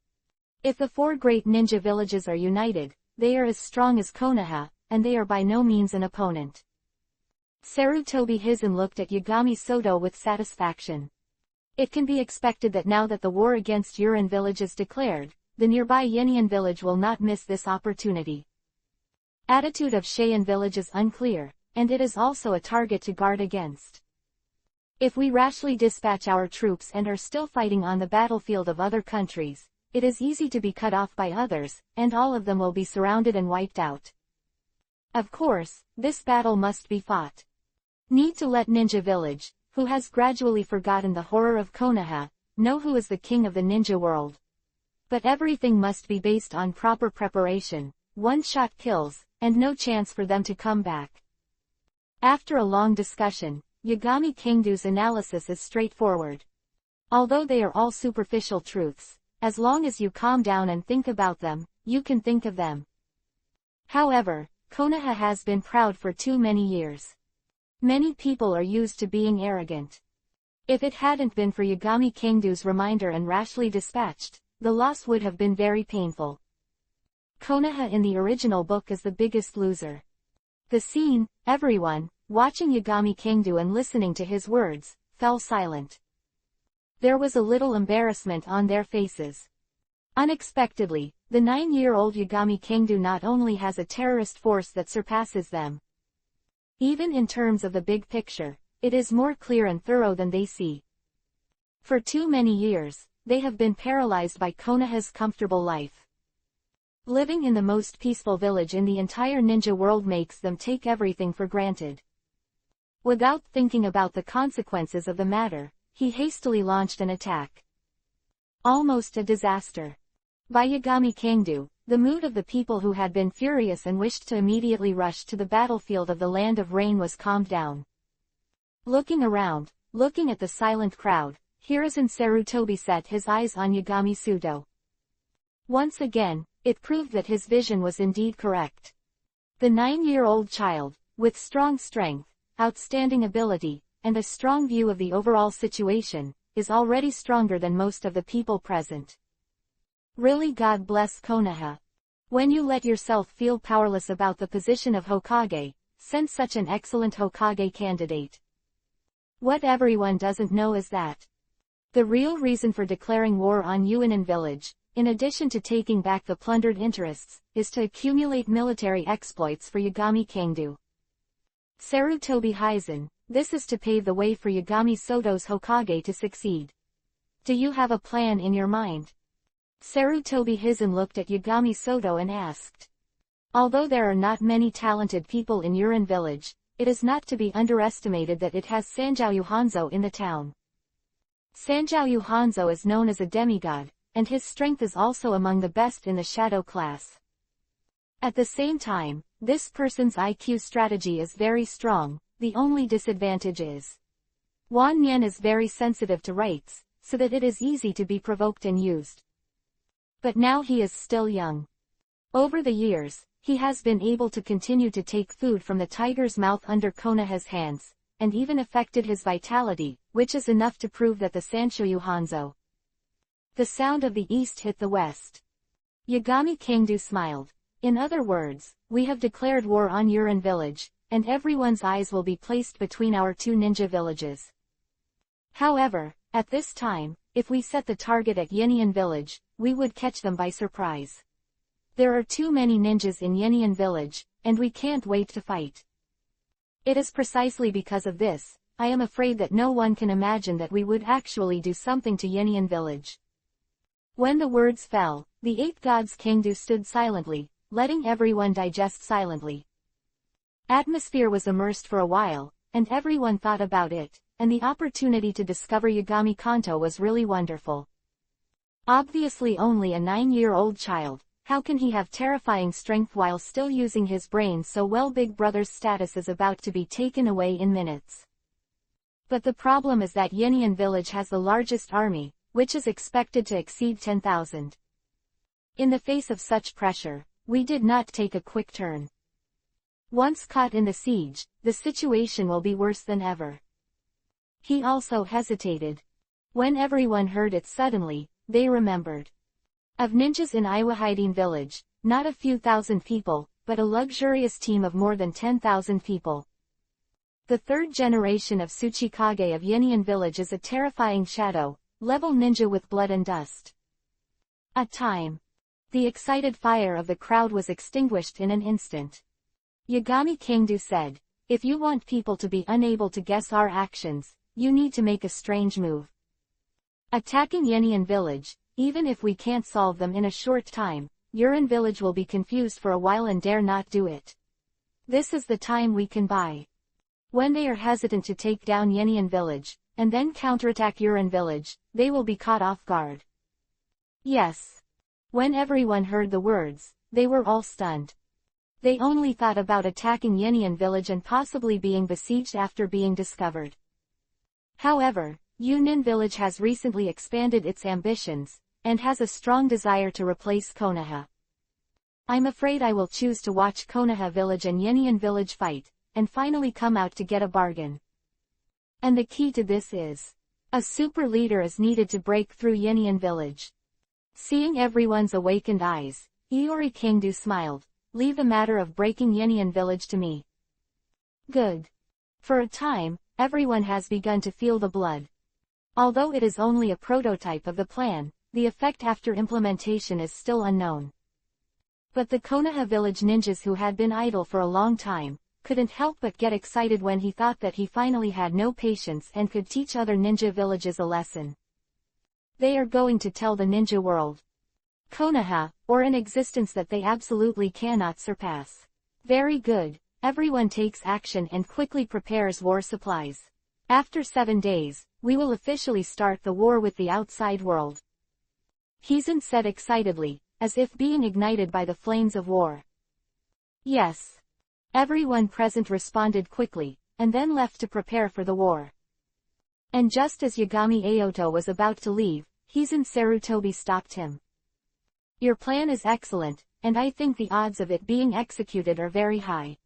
If the 4 great ninja villages are united, they are as strong as Konoha, and they are by no means an opponent. Sarutobi Hizen looked at Yagami Soto with satisfaction. It can be expected that now that the war against Urin village is declared, the nearby Yenian village will not miss this opportunity. Attitude of Cheyenne village is unclear, and it is also a target to guard against. If we rashly dispatch our troops and are still fighting on the battlefield of other countries, it is easy to be cut off by others, and all of them will be surrounded and wiped out. Of course, this battle must be fought. Need to let Ninja Village, who has gradually forgotten the horror of Konoha, know who is the king of the ninja world. But everything must be based on proper preparation, one-shot kills, and no chance for them to come back. After a long discussion, Yagami Kangdu's analysis is straightforward. Although they are all superficial truths, as long as you calm down and think about them, you can think of them. However, Konoha has been proud for too many years. Many people are used to being arrogant. If it hadn't been for Yagami Kengdu's reminder and rashly dispatched, the loss would have been very painful. Konoha in the original book is the biggest loser. The scene, everyone, watching Yagami Kengdu and listening to his words, fell silent. There was a little embarrassment on their faces. Unexpectedly, the 9-year-old Yagami Kengdu not only has a terrorist force that surpasses them. Even in terms of the big picture, it is more clear and thorough than they see. For too many years, they have been paralyzed by Konoha's comfortable life. Living in the most peaceful village in the entire ninja world makes them take everything for granted. Without thinking about the consequences of the matter, he hastily launched an attack. Almost a disaster. By Yagami Kengdu, the mood of the people who had been furious and wished to immediately rush to the battlefield of the Land of Rain was calmed down. Looking around, looking at the silent crowd, Hiruzen Sarutobi set his eyes on Yagami Sudo. Once again, it proved that his vision was indeed correct. The 9-year-old child, with strong strength, outstanding ability, and a strong view of the overall situation, is already stronger than most of the people present. Really, God bless Konoha. When you let yourself feel powerless about the position of Hokage, send such an excellent Hokage candidate. What everyone doesn't know is that the real reason for declaring war on Yuinen village, in addition to taking back the plundered interests, is to accumulate military exploits for Yagami Kengdu. Sarutobi Hizen, this is to pave the way for Yagami Soto's Hokage to succeed. Do you have a plan in your mind? Sarutobi Hizen looked at Yagami Soto and asked. Although there are not many talented people in Yuinen village, it is not to be underestimated that it has Sanjiao Hanzo in the town. Sanjiao Hanzo is known as a demigod, and his strength is also among the best in the shadow class. At the same time, this person's IQ strategy is very strong, the only disadvantage is Wan Nian is very sensitive to rights, so that it is easy to be provoked and used. But now he is still young. Over the years, he has been able to continue to take food from the tiger's mouth under Konoha's hands, and even affected his vitality, which is enough to prove that the Sanshoyu Hanzo. The sound of the east hit the west. Yagami Kengdu smiled. In other words, we have declared war on Yuinen village, and everyone's eyes will be placed between our two ninja villages. However, at this time, if we set the target at Yenian village, we would catch them by surprise. There are too many ninjas in Yenian village, and we can't wait to fight. It is precisely because of this, I am afraid that no one can imagine that we would actually do something to Yenian village. When the words fell, the 8 gods Kengdu stood silently, letting everyone digest silently. Atmosphere was immersed for a while, and everyone thought about it, and the opportunity to discover Yagami Kanto was really wonderful. Obviously only a 9-year-old child, how can he have terrifying strength while still using his brain so well? Big Brother's status is about to be taken away in minutes. But the problem is that Yenian village has the largest army, which is expected to exceed 10,000. In the face of such pressure, we did not take a quick turn. Once caught in the siege, the situation will be worse than ever. He also hesitated. When everyone heard it suddenly, they remembered. Of ninjas in Iwahiding village, not a few thousand people, but a luxurious team of more than 10,000 people. The third generation of Tsuchikage of Yenian village is a terrifying shadow, level ninja with blood and dust. A time. The excited fire of the crowd was extinguished in an instant. Yagami Kengdu said, if you want people to be unable to guess our actions, you need to make a strange move. Attacking Yenian village, even if we can't solve them in a short time, Yuinen village will be confused for a while and dare not do it. This is the time we can buy. When they are hesitant to take down Yenian village, and then counterattack Yuinen village, they will be caught off guard. Yes. When everyone heard the words, they were all stunned. They only thought about attacking Yenian village and possibly being besieged after being discovered. However, Union Village has recently expanded its ambitions, and has a strong desire to replace Konoha. I'm afraid I will choose to watch Konoha Village and Union Village fight, and finally come out to get a bargain. And the key to this is, a super leader is needed to break through Union Village. Seeing everyone's awakened eyes, Iori Kingdu smiled. Leave the matter of breaking Union Village to me. Good. For a time, everyone has begun to feel the blood. Although it is only a prototype of the plan, the effect after implementation is still unknown. But the Konoha Village ninjas who had been idle for a long time, couldn't help but get excited when he thought that he finally had no patience and could teach other ninja villages a lesson. They are going to tell the ninja world. Konoha, or an existence that they absolutely cannot surpass. Very good, everyone takes action and quickly prepares war supplies. After 7 days, we will officially start the war with the outside world. Hizen said excitedly, as if being ignited by the flames of war. Yes. Everyone present responded quickly, and then left to prepare for the war. And just as Yagami Aoto was about to leave, Hizen Sarutobi stopped him. Your plan is excellent, and I think the odds of it being executed are very high.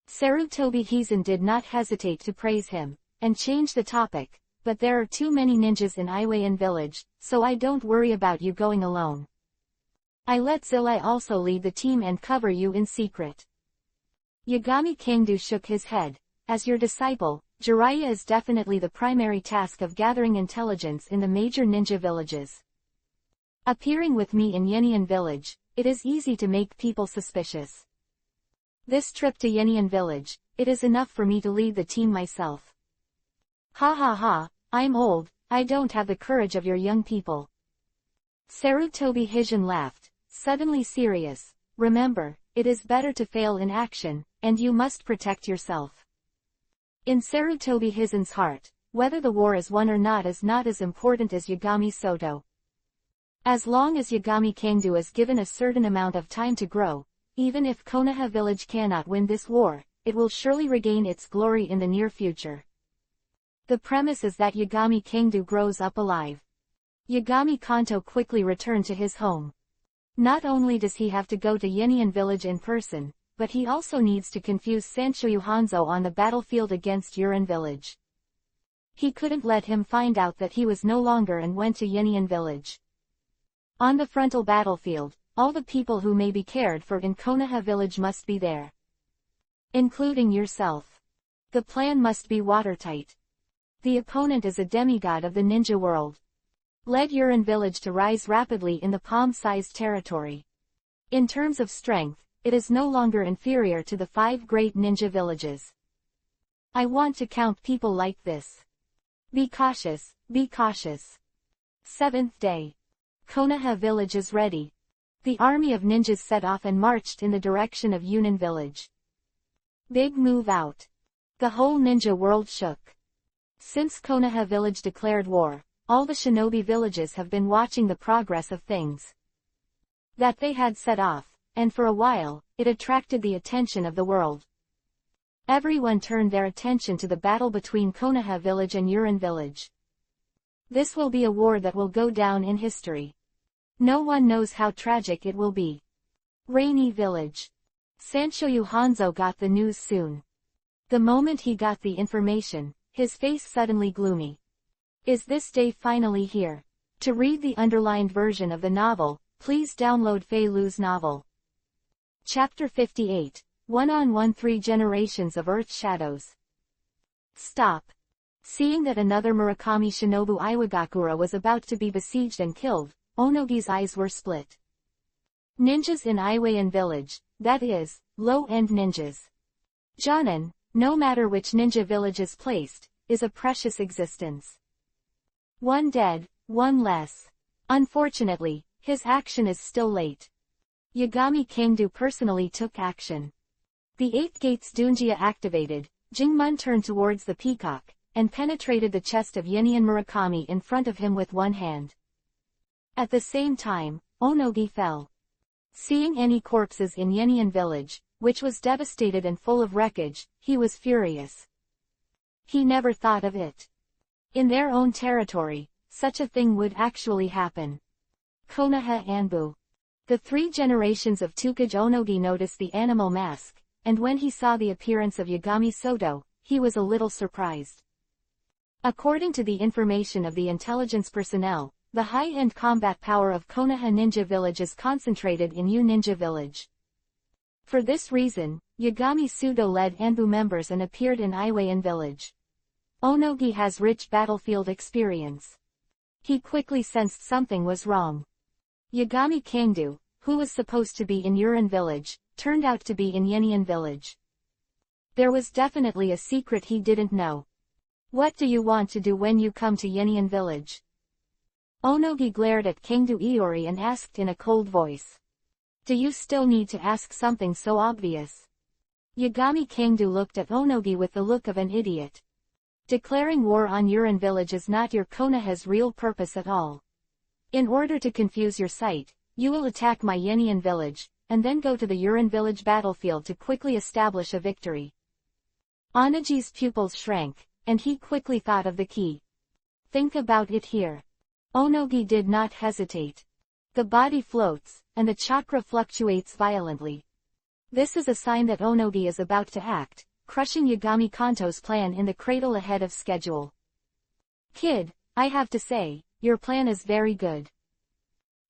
Sarutobi Hizen did not hesitate to praise him, and change the topic, but there are too many ninjas in Iwayan Village, so I don't worry about you going alone. I let Zilai also lead the team and cover you in secret. Yagami Kingdu shook his head. As your disciple, Jiraiya is definitely the primary task of gathering intelligence in the major ninja villages. Appearing with me in Yenian Village, it is easy to make people suspicious. This trip to Yenian Village, it is enough for me to lead the team myself. Ha ha ha, I'm old, I don't have the courage of your young people. Sarutobi Hizen laughed, suddenly serious. Remember, it is better to fail in action, and you must protect yourself. In Sarutobi Hizen's heart, whether the war is won or not is not as important as Yagami Soto. As long as Yagami Kingdu is given a certain amount of time to grow, even if Konoha Village cannot win this war, it will surely regain its glory in the near future. The premise is that Yagami Kingdu grows up alive. Yagami Kanto quickly returned to his home. Not only does he have to go to Yenian Village in person, but he also needs to confuse Sanshoyu Hanzo on the battlefield against Yurin Village. He couldn't let him find out that he was no longer and went to Yenian Village. On the frontal battlefield, all the people who may be cared for in Konoha Village must be there. Including yourself. The plan must be watertight. The opponent is a demigod of the ninja world. Led Yurin Village to rise rapidly in the palm-sized territory. In terms of strength, it is no longer inferior to the 5 great ninja villages. I want to count people like this. Be cautious, be cautious. 7th day. Konoha Village is ready. The army of ninjas set off and marched in the direction of Yunin Village. Big move out. The whole ninja world shook. Since Konoha Village declared war, all the shinobi villages have been watching the progress of things that they had set off, and for a while, it attracted the attention of the world. Everyone turned their attention to the battle between Konoha Village and Yurin Village. This will be a war that will go down in history. No one knows how tragic it will be. Rainy Village. Sanshoyu Hanzo got the news soon. The moment he got the information, his face suddenly gloomy. Is this day finally here? To read the underlined version of the novel, please download Fei Lu's novel. Chapter 58, 1-on-1 3 Generations of Earth Shadows. Stop. Seeing that another Murakami Shinobu Iwagakure was about to be besieged and killed, Onogi's eyes were split. Ninjas in Iwayan Village, that is, low-end ninjas. Jonin, no matter which ninja village is placed, is a precious existence. One dead, one less. Unfortunately, his action is still late. Yagami Kingdu personally took action. The 8th gate's Dunjia activated, Jingmun turned towards the peacock, and penetrated the chest of Yenian Murakami in front of him with one hand. At the same time, Onogi fell. Seeing any corpses in Yenian Village, which was devastated and full of wreckage, he was furious. He never thought of it. In their own territory, such a thing would actually happen. Konoha Anbu. The 3 generations of Hokage Onogi noticed the animal mask, and when he saw the appearance of Yagami Soto, he was a little surprised. According to the information of the intelligence personnel, the high-end combat power of Konoha Ninja Village is concentrated in U Ninja Village. For this reason, Yagami Soto led Anbu members and appeared in Iwayan Village. Onogi has rich battlefield experience. He quickly sensed something was wrong. Yagami Kangdu, who was supposed to be in Urin Village, turned out to be in Yenian Village. There was definitely a secret he didn't know. What do you want to do when you come to Yenian Village? Onogi glared at Kangdu Iori and asked in a cold voice. Do you still need to ask something so obvious? Yagami Kangdu looked at Onogi with the look of an idiot. Declaring war on Urin Village is not your Konoha's real purpose at all. In order to confuse your sight, you will attack my Yenian Village, and then go to the Urin Village battlefield to quickly establish a victory. Onogi's pupils shrank, and he quickly thought of the key. Think about it here. Onogi did not hesitate. The body floats, and the chakra fluctuates violently. This is a sign that Onogi is about to act, crushing Yagami Kanto's plan in the cradle ahead of schedule. Kid, I have to say, your plan is very good.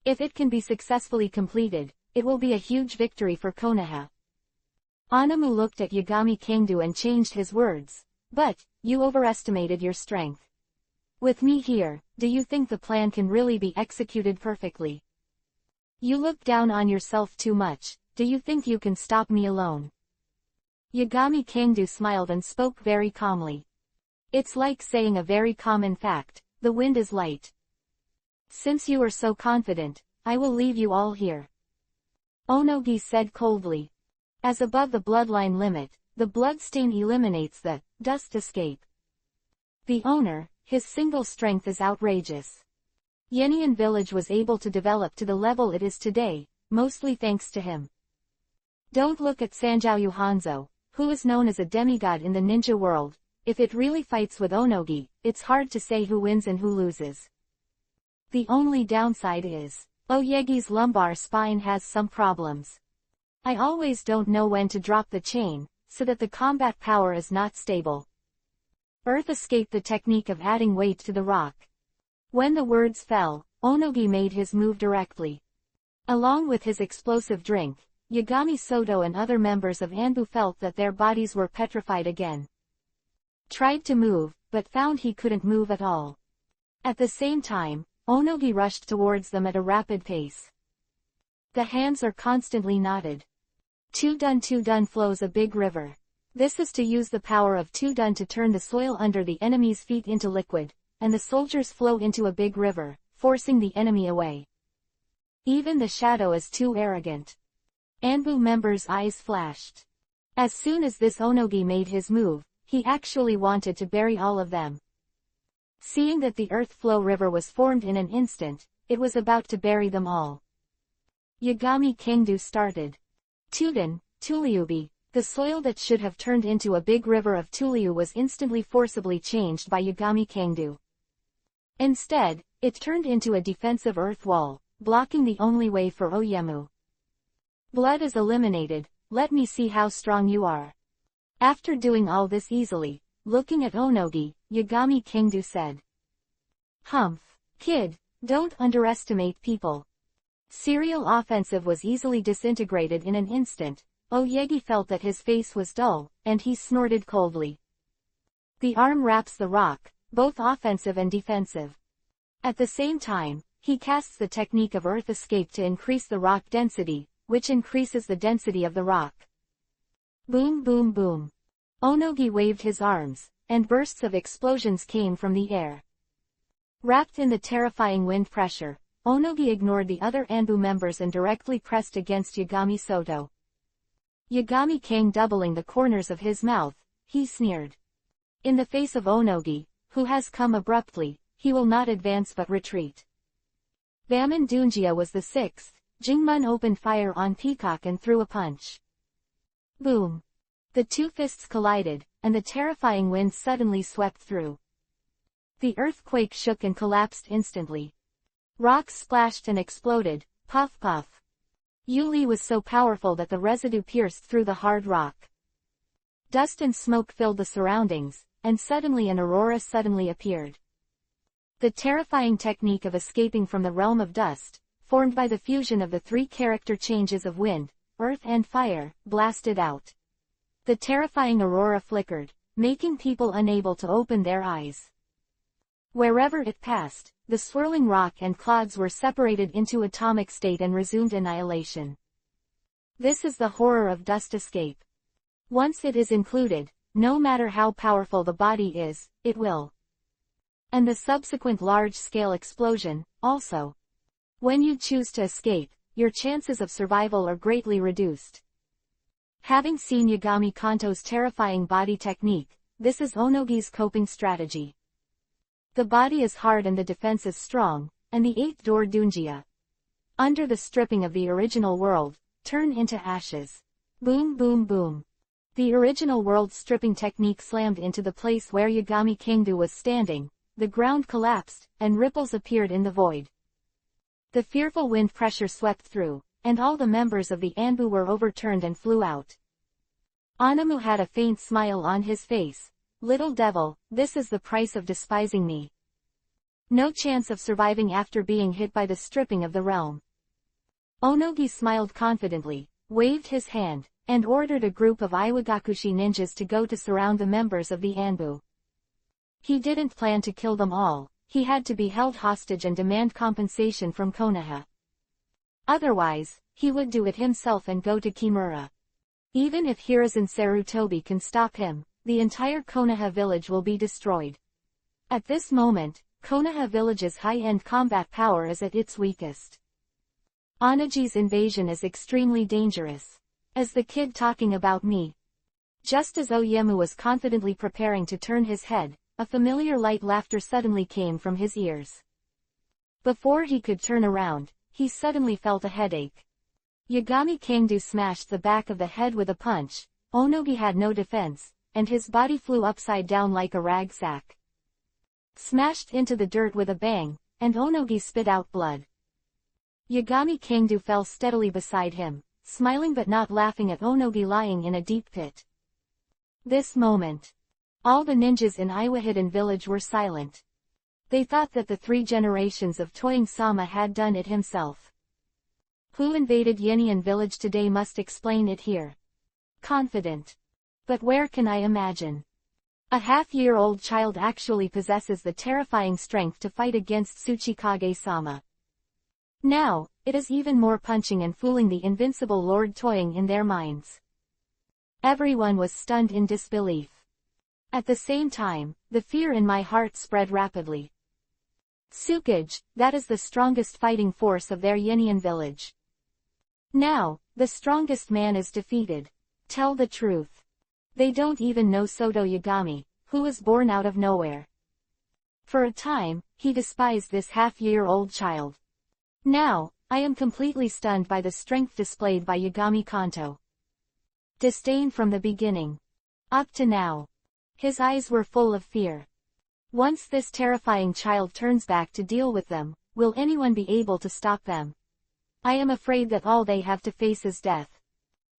If it can be successfully completed, it will be a huge victory for Konoha. Anamu looked at Yagami Kangdu and changed his words. But, you overestimated your strength. With me here, do you think the plan can really be executed perfectly? You look down on yourself too much. Do you think you can stop me alone? Yagami Kangdu smiled and spoke very calmly. It's like saying a very common fact, the wind is light. Since you are so confident, I will leave you all here. Onogi said coldly. As above the bloodline limit, the bloodstain eliminates the dust escape. The owner, his single strength is outrageous. Yenian Village was able to develop to the level it is today, mostly thanks to him. Don't look at Sanjiao Hanzo, who is known as a demigod in the ninja world. If it really fights with Onogi, it's hard to say who wins and who loses. The only downside is, Oyegi's lumbar spine has some problems. I always don't know when to drop the chain, so that the combat power is not stable. Earth escaped the technique of adding weight to the rock. When the words fell, Onogi made his move directly. Along with his explosive drink, Yagami Soto and other members of Anbu felt that their bodies were petrified again. Tried to move, but found he couldn't move at all. At the same time, Onogi rushed towards them at a rapid pace. The hands are constantly knotted. Tudun flows a big river. This is to use the power of Tudun to turn the soil under the enemy's feet into liquid, and the soldiers flow into a big river, forcing the enemy away. Even the shadow is too arrogant. Anbu members' eyes flashed. As soon as this Onogi made his move, he actually wanted to bury all of them. Seeing that the earth flow river was formed in an instant, it was about to bury them all. Yagami Kangdu started. Tudun, Tuliubi, the soil that should have turned into a big river of Tuliu was instantly forcibly changed by Yagami Kangdu. Instead, it turned into a defensive earth wall, blocking the only way for Oyemu. Blood is eliminated, let me see how strong you are. After doing all this easily, looking at Onogi, Yagami Kangdu said. Humph, kid, don't underestimate people. Serial offensive was easily disintegrated in an instant. Oyegi felt that his face was dull, and he snorted coldly. The arm wraps the rock, both offensive and defensive. At the same time, he casts the technique of earth escape to increase the rock density, which increases the density of the rock. Boom boom boom. Onogi waved his arms, and bursts of explosions came from the air. Wrapped in the terrifying wind pressure, Onogi ignored the other Anbu members and directly pressed against Yagami Soto. Yagami Kang doubling the corners of his mouth, he sneered. In the face of Onogi, who has come abruptly, he will not advance but retreat. Baman Dunjia was the sixth. Jingmun opened fire on Peacock and threw a punch. Boom. The two fists collided, and the terrifying wind suddenly swept through. The earthquake shook and collapsed instantly. Rocks splashed and exploded, puff puff. Yuli was so powerful that the residue pierced through the hard rock. Dust and smoke filled the surroundings, and suddenly an aurora suddenly appeared. The terrifying technique of escaping from the realm of dust, formed by the fusion of the three character changes of wind, earth and fire, blasted out. The terrifying aurora flickered, making people unable to open their eyes. Wherever it passed, the swirling rock and clods were separated into atomic state and resumed annihilation. This is the horror of dust escape. Once it is included, no matter how powerful the body is, it will. And the subsequent large-scale explosion, also. When you choose to escape, your chances of survival are greatly reduced. Having seen Yagami Kanto's terrifying body technique, this is Onogi's coping strategy. The body is hard and the defense is strong, and the eight-door Dunjia, under the stripping of the original world, turn into ashes. Boom boom boom. The original world stripping technique slammed into the place where Yagami Kangdu was standing, the ground collapsed, and ripples appeared in the void. The fearful wind pressure swept through, and all the members of the Anbu were overturned and flew out. Anamu had a faint smile on his face. Little devil, this is the price of despising me. No chance of surviving after being hit by the stripping of the realm. Onogi smiled confidently, waved his hand, and ordered a group of Iwagakushi ninjas to go to surround the members of the Anbu. He didn't plan to kill them all, he had to be held hostage and demand compensation from Konoha. Otherwise, he would do it himself and go to Kimura. Even if Hiruzen Sarutobi can stop him, the entire Konoha village will be destroyed. At this moment, Konoha village's high-end combat power is at its weakest. Onogi's invasion is extremely dangerous. As the kid talking about me. Just as Oyemu was confidently preparing to turn his head, a familiar light laughter suddenly came from his ears. Before he could turn around, he suddenly felt a headache. Yagami Kangdu smashed the back of the head with a punch. Onogi had no defense, and his body flew upside down like a rag sack. Smashed into the dirt with a bang, and Onogi spit out blood. Yagami Kangdu fell steadily beside him, smiling but not laughing at Onogi lying in a deep pit. This moment. All the ninjas in Iwahidden village were silent. They thought that the 3 generations of Toying-sama had done it himself. Who invaded Yenian village today must explain it here. Confident. But where can I imagine? A half-year-old child actually possesses the terrifying strength to fight against Tsuchikage-sama. Now, it is even more punching and fooling the invincible Lord Toying in their minds. Everyone was stunned in disbelief. At the same time, the fear in my heart spread rapidly. Tsukage, that is the strongest fighting force of their Yenian village. Now, the strongest man is defeated. Tell the truth. They don't even know Soto Yagami, who was born out of nowhere. For a time, he despised this half-year-old child. Now, I am completely stunned by the strength displayed by Yagami Kanto. Disdain from the beginning. Up to now. His eyes were full of fear. Once this terrifying child turns back to deal with them, will anyone be able to stop them? I am afraid that all they have to face is death.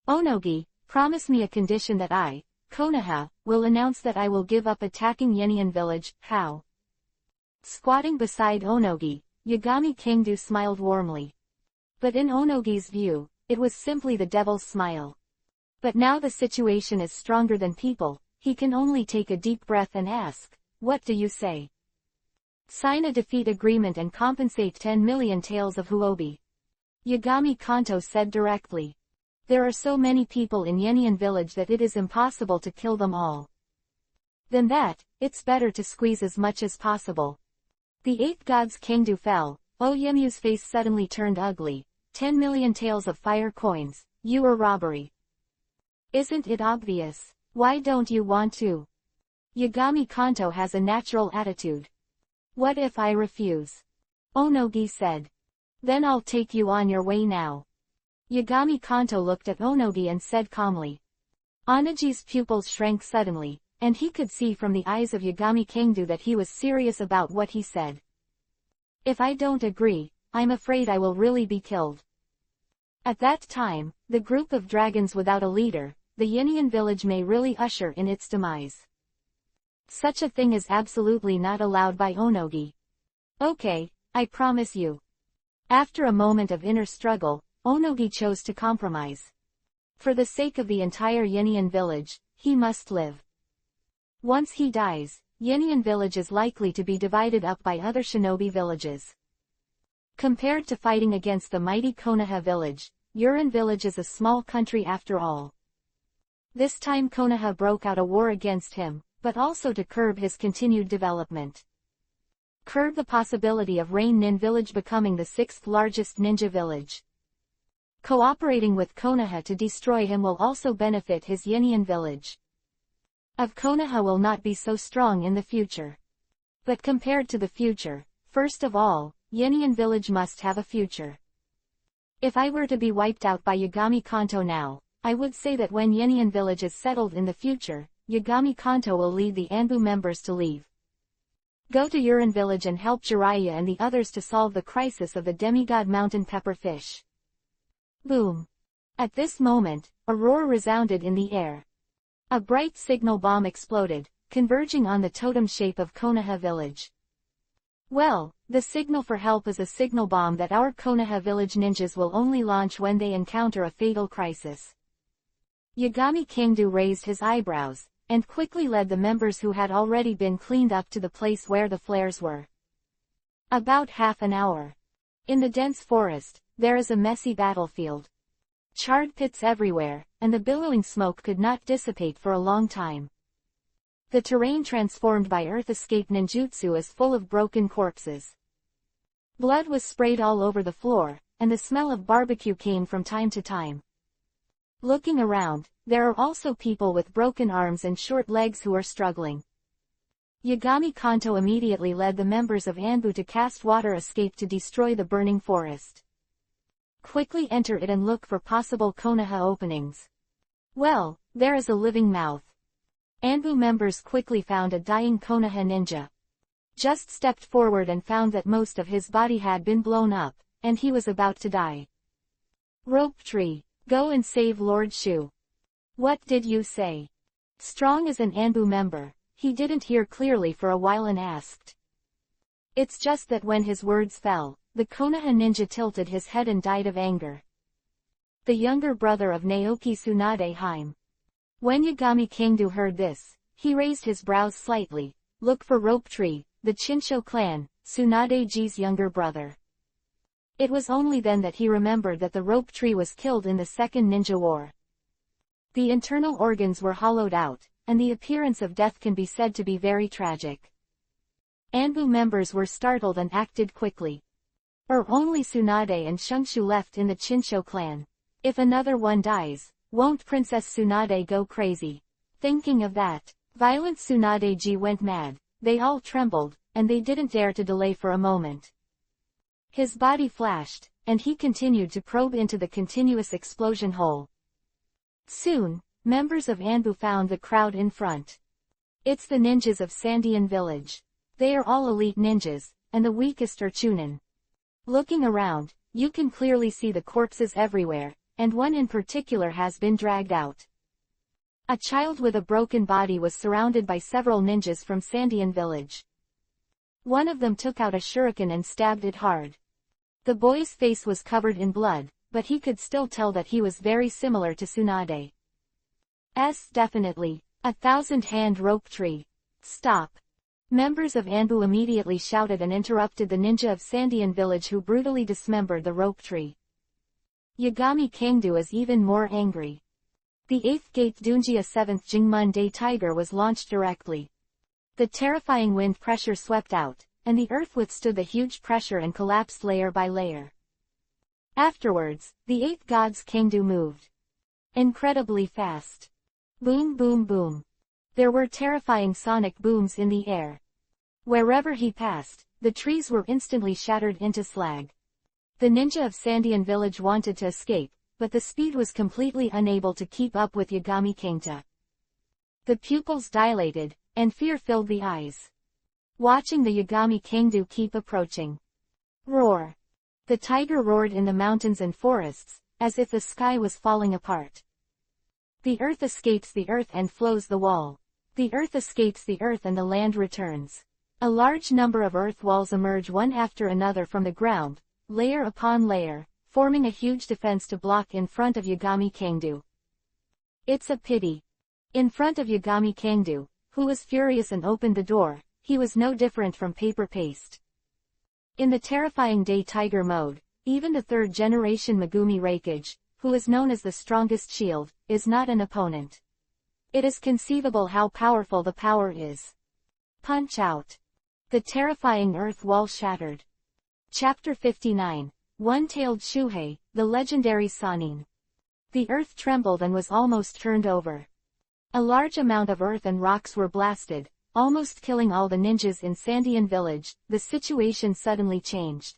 Onogi, promise me a condition that I, Konoha, will announce that I will give up attacking Yenian village. How? Squatting beside Onogi, Yagami Kangdu smiled warmly. But in Onogi's view, it was simply the devil's smile. But now the situation is stronger than people, he can only take a deep breath and ask, what do you say? Sign a defeat agreement and compensate 10 million taels of huobi. Yagami Kanto said directly. There are so many people in Yenian village that it is impossible to kill them all. Than that, it's better to squeeze as much as possible. The 8 gods Kangdu fell. Oyemu's face suddenly turned ugly. 10 million taels of fire coins, you are robbery. Isn't it obvious? Why don't you want to? Yagami Kanto has a natural attitude. What if I refuse? Onogi said. Then I'll take you on your way now. Yagami Kanto looked at Onogi and said calmly. Onogi's pupils shrank suddenly, and he could see from the eyes of Yagami Kengdu that he was serious about what he said. If I don't agree, I'm afraid I will really be killed. At that time, the group of dragons without a leader, the Yinian village may really usher in its demise. Such a thing is absolutely not allowed by Onogi. Okay, I promise you. After a moment of inner struggle, Onogi chose to compromise. For the sake of the entire Yinian village, he must live. Once he dies, Yinian village is likely to be divided up by other shinobi villages. Compared to fighting against the mighty Konoha village, Yurin village is a small country after all. This time Konoha broke out a war against him, but also to curb his continued development. Curb the possibility of Rain Nin village becoming the 6th largest ninja village. Cooperating with Konoha to destroy him will also benefit his Yinian village. Of Konoha will not be so strong in the future. But compared to the future, first of all, Yinian village must have a future. If I were to be wiped out by Yagami Kanto now, I would say that when Yinian village is settled in the future, Yagami Kanto will lead the Anbu members to leave. Go to Yurin village and help Jiraiya and the others to solve the crisis of the demigod mountain pepperfish. Boom. At this moment, a roar resounded in the air. A bright signal bomb exploded, converging on the totem shape of Konoha village. Well, the signal for help is a signal bomb that our Konoha village ninjas will only launch when they encounter a fatal crisis. Yagami Kengdu raised his eyebrows, and quickly led the members who had already been cleaned up to the place where the flares were. About half an hour. In the dense forest, there is a messy battlefield. Charred pits everywhere, and the billowing smoke could not dissipate for a long time. The terrain transformed by earth escape ninjutsu is full of broken corpses. Blood was sprayed all over the floor, and the smell of barbecue came from time to time. Looking around, there are also people with broken arms and short legs who are struggling. Yagami Kanto immediately led the members of Anbu to cast water escape to destroy the burning forest. Quickly enter it and look for possible Konoha openings. Well, there is a living mouth. Anbu members quickly found a dying Konoha ninja. Just stepped forward and found that most of his body had been blown up, and he was about to die. Rope tree, go and save Lord Shu. What did you say? Strong as an Anbu member, he didn't hear clearly for a while and asked. It's just that when his words fell, the Konoha ninja tilted his head and died of anger. The younger brother of Naoki Tsunade Haim. When Yagami Kengdu heard this, he raised his brows slightly. Look for Rope Tree, the Chinsho clan, Tsunade-ji's younger brother. It was only then that he remembered that the Rope Tree was killed in the Second Ninja War. The internal organs were hollowed out, and the appearance of death can be said to be very tragic. Anbu members were startled and acted quickly. Only Tsunade and Shungshu left in the Chinsho clan. If another one dies, won't Princess Tsunade go crazy? Thinking of that, violent Tsunade-ji went mad. They all trembled, and they didn't dare to delay for a moment. His body flashed, and he continued to probe into the continuous explosion hole. Soon, members of Anbu found the crowd in front. It's the ninjas of Sandian village. They are all elite ninjas, and the weakest are Chunin. Looking around, you can clearly see the corpses everywhere, and one in particular has been dragged out. A child with a broken body was surrounded by several ninjas from Sandian village. One of them took out a shuriken and stabbed it hard. The boy's face was covered in blood, but he could still tell that he was very similar to Tsunade. Definitely, 1,000-hand rope tree. Stop. Members of Anbu immediately shouted and interrupted the ninja of Sandian village who brutally dismembered the rope tree. Yagami Kengdu is even more angry. The 8th Gate Dunjia 7th Jingmun Day Tiger was launched directly. The terrifying wind pressure swept out, and the earth withstood the huge pressure and collapsed layer by layer. Afterwards, the 8th God's Kengdu moved. Incredibly fast. Boom boom boom. There were terrifying sonic booms in the air. Wherever he passed, the trees were instantly shattered into slag. The ninja of Sandian village wanted to escape, but the speed was completely unable to keep up with Yagami Kengta. The pupils dilated, and fear filled the eyes. Watching the Yagami Kangdu keep approaching. Roar! The tiger roared in the mountains and forests, as if the sky was falling apart. The earth escapes the earth and flows the wall. The earth escapes the earth and the land returns. A large number of earth walls emerge one after another from the ground, layer upon layer, forming a huge defense to block in front of Yagami Kangdu. It's a pity. In front of Yagami Kangdu, who was furious and opened the door, he was no different from paper paste. In the terrifying day tiger mode, even the third-generation Megumi Raikage, who is known as the strongest shield, is not an opponent. It is conceivable how powerful the power is. Punch out. The terrifying earth wall shattered. Chapter 59. One-tailed Shuhei, the legendary Sannin. The earth trembled and was almost turned over. A large amount of earth and rocks were blasted, almost killing all the ninjas in Sandian village. The situation suddenly changed.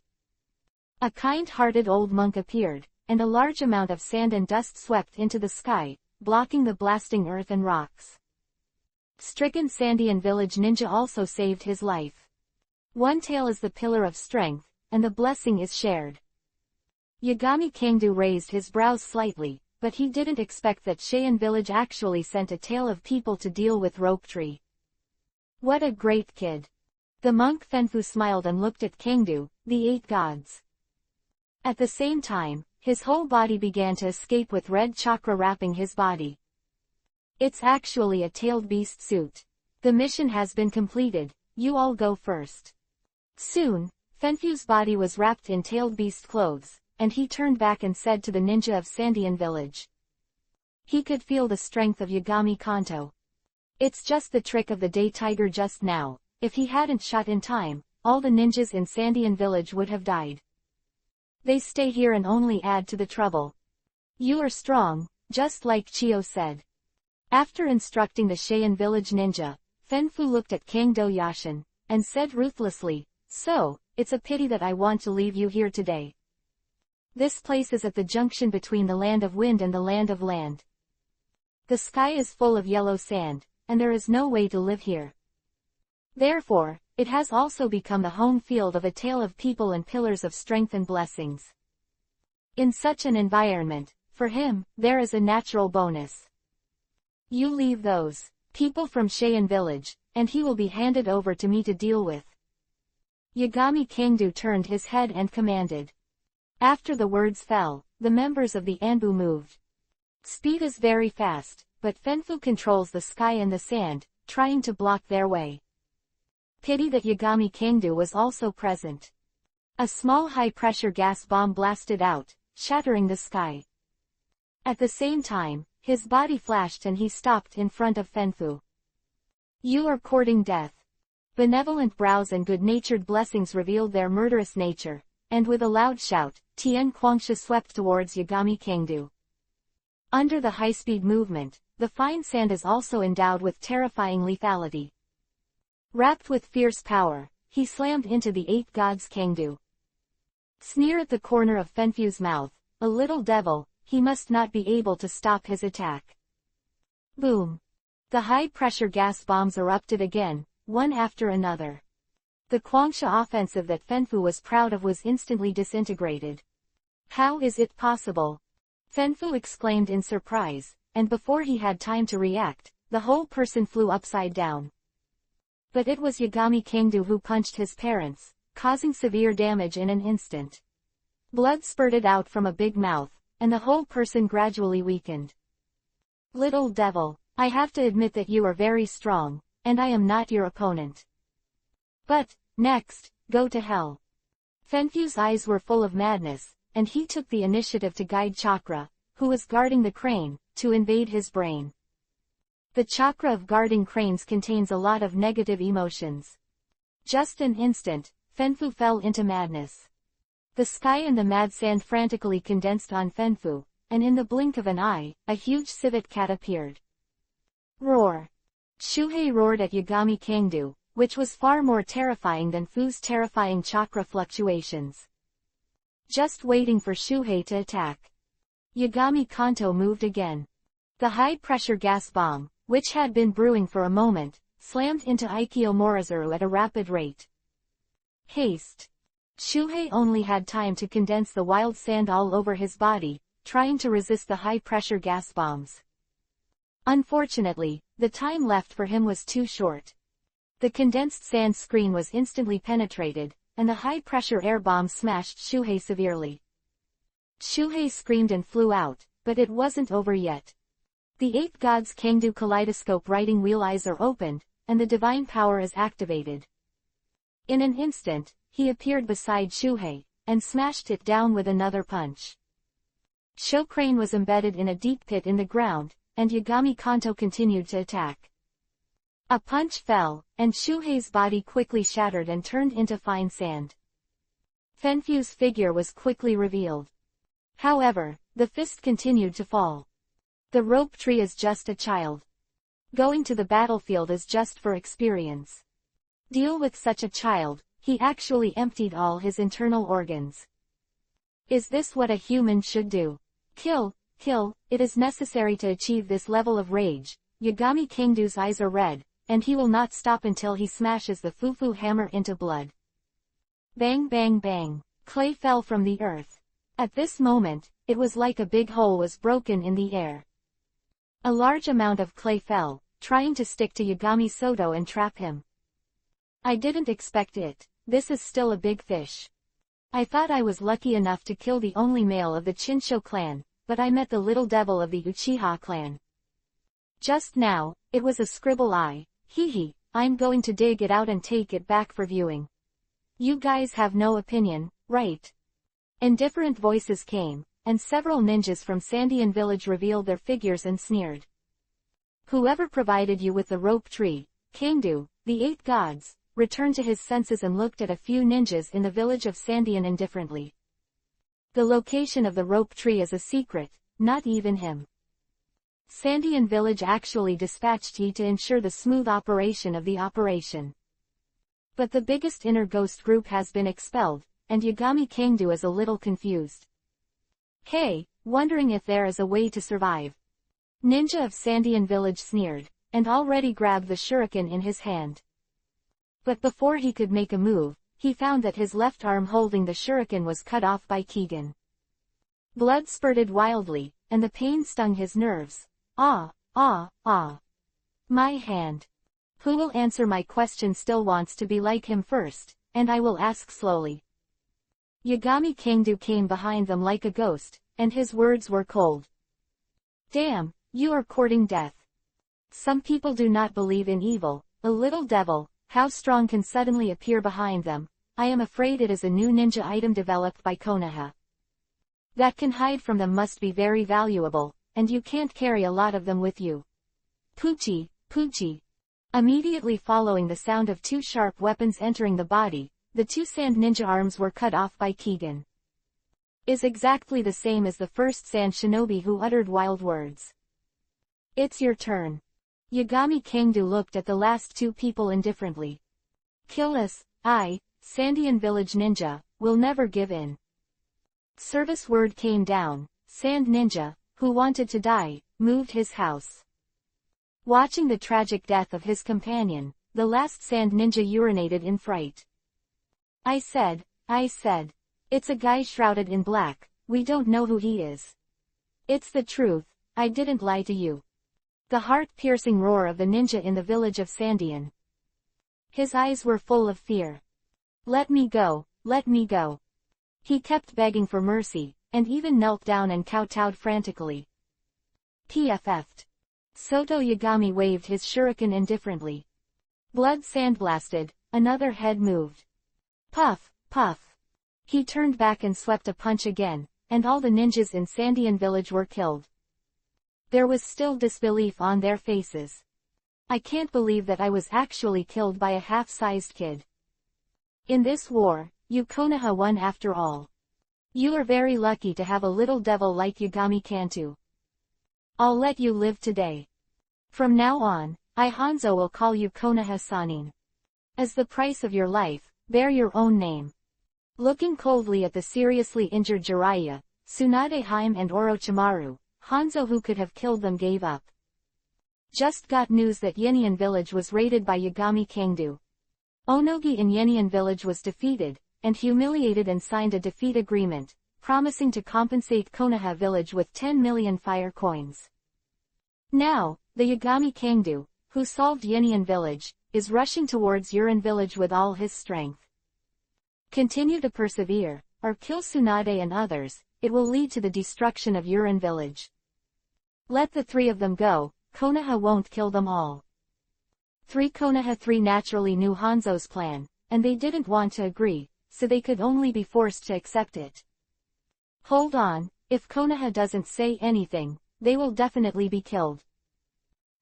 A kind-hearted old monk appeared, and a large amount of sand and dust swept into the sky, blocking the blasting earth and rocks. Stricken Sandian village ninja also saved his life. One tail is the pillar of strength, and the blessing is shared. Yagami Kangdu raised his brows slightly, but he didn't expect that Cheyenne village actually sent a tail of people to deal with Rope Tree. What a great kid. The monk Fenfu smiled and looked at Kangdu, the 8 gods. At the same time, his whole body began to escape with red chakra wrapping his body. It's actually a tailed beast suit. The mission has been completed, you all go first. Soon, Fenfu's body was wrapped in tailed beast clothes, and he turned back and said to the ninja of Sandian village. He could feel the strength of Yagami Kanto. It's just the trick of the day tiger just now. If he hadn't shot in time, all the ninjas in Sandian village would have died. They stay here and only add to the trouble. You are strong, just like Chio said. After instructing the Cheyenne village ninja, Fenfu looked at Kangdo Yashin, and said ruthlessly, "So, it's a pity that I want to leave you here today. This place is at the junction between the land of wind and the land of land. The sky is full of yellow sand, and there is no way to live here. Therefore, it has also become the home field of a tale of people and pillars of strength and blessings. In such an environment, for him, there is a natural bonus. You leave those people from Cheyenne village, and he will be handed over to me to deal with." Yagami Kangdu turned his head and commanded. After the words fell, the members of the Anbu moved. Speed is very fast, but Fenfu controls the sky and the sand, trying to block their way. Pity that Yagami Kangdu was also present. A small high-pressure gas bomb blasted out, shattering the sky. At the same time, his body flashed and he stopped in front of Fenfu. You are courting death. Benevolent brows and good-natured blessings revealed their murderous nature, and with a loud shout, Tian Kwangsha swept towards Yagami Kangdu. Under the high-speed movement, the fine sand is also endowed with terrifying lethality. Wrapped with fierce power, he slammed into the 8 gods Kangdu. Sneer at the corner of Fenfu's mouth, a little devil, he must not be able to stop his attack. Boom! The high-pressure gas bombs erupted again, one after another. The Kwangsha offensive that Fenfu was proud of was instantly disintegrated. How is it possible? Fenfu exclaimed in surprise, and before he had time to react, the whole person flew upside down. But it was Yagami Kangdu who punched his parents, causing severe damage in an instant. Blood spurted out from a big mouth, and the whole person gradually weakened. Little devil, I have to admit that you are very strong, and I am not your opponent. But, next, go to hell. Fenfu's eyes were full of madness, and he took the initiative to guide Chakra, who was guarding the crane, to invade his brain. The chakra of guarding cranes contains a lot of negative emotions. Just an instant, Fenfu fell into madness. The sky and the mad sand frantically condensed on Fenfu, and in the blink of an eye, a huge civet cat appeared. Roar! Shuhei roared at Yagami Kangdu, which was far more terrifying than Fu's terrifying chakra fluctuations. Just waiting for Shuhei to attack. Yagami Kanto moved again. The high-pressure gas bomb, which had been brewing for a moment, slammed into Aikyo Morizuru at a rapid rate. Haste. Shuhei only had time to condense the wild sand all over his body, trying to resist the high-pressure gas bombs. Unfortunately, the time left for him was too short. The condensed sand screen was instantly penetrated, and the high-pressure air bomb smashed Shuhei severely. Shuhei screamed and flew out, but it wasn't over yet. The 8 Gods Kangdu Kaleidoscope writing wheel eyes are opened, and the divine power is activated. In an instant, he appeared beside Shuhei, and smashed it down with another punch. Shokrane was embedded in a deep pit in the ground, and Yagami Kanto continued to attack. A punch fell, and Shuhei's body quickly shattered and turned into fine sand. Fenfu's figure was quickly revealed. However, the fist continued to fall. The rope tree is just a child. Going to the battlefield is just for experience. Deal with such a child, he actually emptied all his internal organs. Is this what a human should do? Kill, kill, it is necessary to achieve this level of rage. Yagami Kangdu's eyes are red, and he will not stop until he smashes the Fufu hammer into blood. Bang bang bang, clay fell from the earth. At this moment, it was like a big hole was broken in the air. A large amount of clay fell, trying to stick to Yagami Soto and trap him. I didn't expect it. This is still a big fish. I thought I was lucky enough to kill the only male of the Chinsho clan, but I met the little devil of the Uchiha clan. Just now, it was a scribble eye. Hee, I'm going to dig it out and take it back for viewing. You guys have no opinion, right? Indifferent voices came, and several ninjas from Sandian village revealed their figures and sneered. Whoever provided you with the rope tree, Kangdu, the 8 gods, returned to his senses and looked at a few ninjas in the village of Sandian indifferently. The location of the rope tree is a secret, not even him. Sandian village actually dispatched he to ensure the smooth operation of the operation. But the biggest inner ghost group has been expelled, and Yagami Kangdu is a little confused. Hey, wondering if there is a way to survive. Ninja of Sandian village sneered, and already grabbed the shuriken in his hand. But before he could make a move, he found that his left arm holding the shuriken was cut off by Keegan. Blood spurted wildly, and the pain stung his nerves. Ah, ah, ah. My hand. Who will answer my question still wants to be like him first, and I will ask slowly. Yagami Kangdu came behind them like a ghost, and his words were cold. Damn, you are courting death. Some people do not believe in evil. A little devil, how strong can suddenly appear behind them? I am afraid it is a new ninja item developed by Konoha. That can hide from them must be very valuable, and you can't carry a lot of them with you. Poochie, Poochie. Immediately following the sound of 2 sharp weapons entering the body, the 2 sand ninja arms were cut off by Keegan. Is exactly the same as the first sand shinobi who uttered wild words. It's your turn. Yagami Kangdu looked at the last 2 people indifferently. Kill us, I, Sandian village ninja, will never give in. Service word came down. Sand ninja, who wanted to die, moved his house. Watching the tragic death of his companion, the last sand ninja urinated in fright. I said, it's a guy shrouded in black, we don't know who he is. It's the truth, I didn't lie to you. The heart-piercing roar of the ninja in the village of Sandian. His eyes were full of fear. Let me go, let me go. He kept begging for mercy, and even knelt down and kowtowed frantically. PFF'd. Soto Yagami waved his shuriken indifferently. Blood sandblasted, another head moved. Puff, puff. He turned back and swept a punch again, and all the ninjas in Sandian village were killed. There was still disbelief on their faces. I can't believe that I was actually killed by a half-sized kid. In this war, you Konoha won after all. You are very lucky to have a little devil like Yagami Kanto. I'll let you live today. From now on, I Hanzo will call you Konoha Sanin. As the price of your life, bear your own name. Looking coldly at the seriously injured Jiraiya, Tsunade Haim and Orochimaru, Hanzo who could have killed them gave up. Just got news that Yenian village was raided by Yagami Kangdu. Onogi in Yenian village was defeated, and humiliated and signed a defeat agreement, promising to compensate Konoha village with 10 million fire coins. Now, the Yagami Kangdu, who solved Yenian village, is rushing towards Yurin village with all his strength. Continue to persevere, or kill Tsunade and others, it will lead to the destruction of Yurin village. Let the three of them go, Konoha won't kill them all. Konoha 3 naturally knew Hanzo's plan, and they didn't want to agree, so they could only be forced to accept it. Hold on, if Konoha doesn't say anything, they will definitely be killed.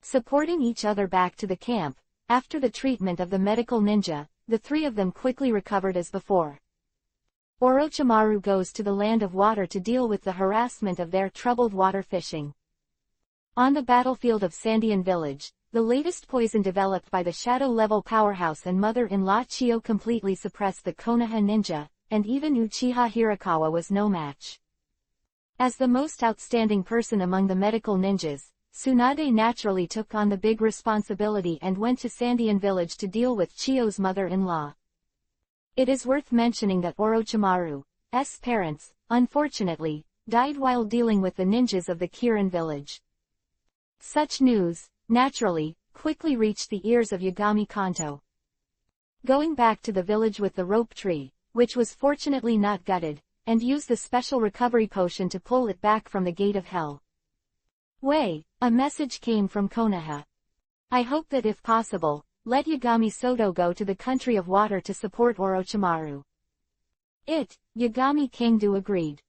Supporting each other back to the camp, after the treatment of the medical ninja, the three of them quickly recovered as before. Orochimaru goes to the land of water to deal with the harassment of their troubled water fishing. On the battlefield of Sandian village, the latest poison developed by the shadow-level powerhouse and mother-in-law Chiyo completely suppressed the Konoha ninja, and even Uchiha Hirakawa was no match. As the most outstanding person among the medical ninjas, Tsunade naturally took on the big responsibility and went to Sandian village to deal with Chiyo's mother-in-law. It is worth mentioning that Orochimaru's parents, unfortunately, died while dealing with the ninjas of the Kirin village. Such news, naturally, quickly reached the ears of Yagami Kanto. Going back to the village with the rope tree, which was fortunately not gutted, and used the special recovery potion to pull it back from the gate of hell. A message came from Konoha. I hope that if possible, let Yagami Soto go to the country of water to support Orochimaru. Yagami Kangdu agreed.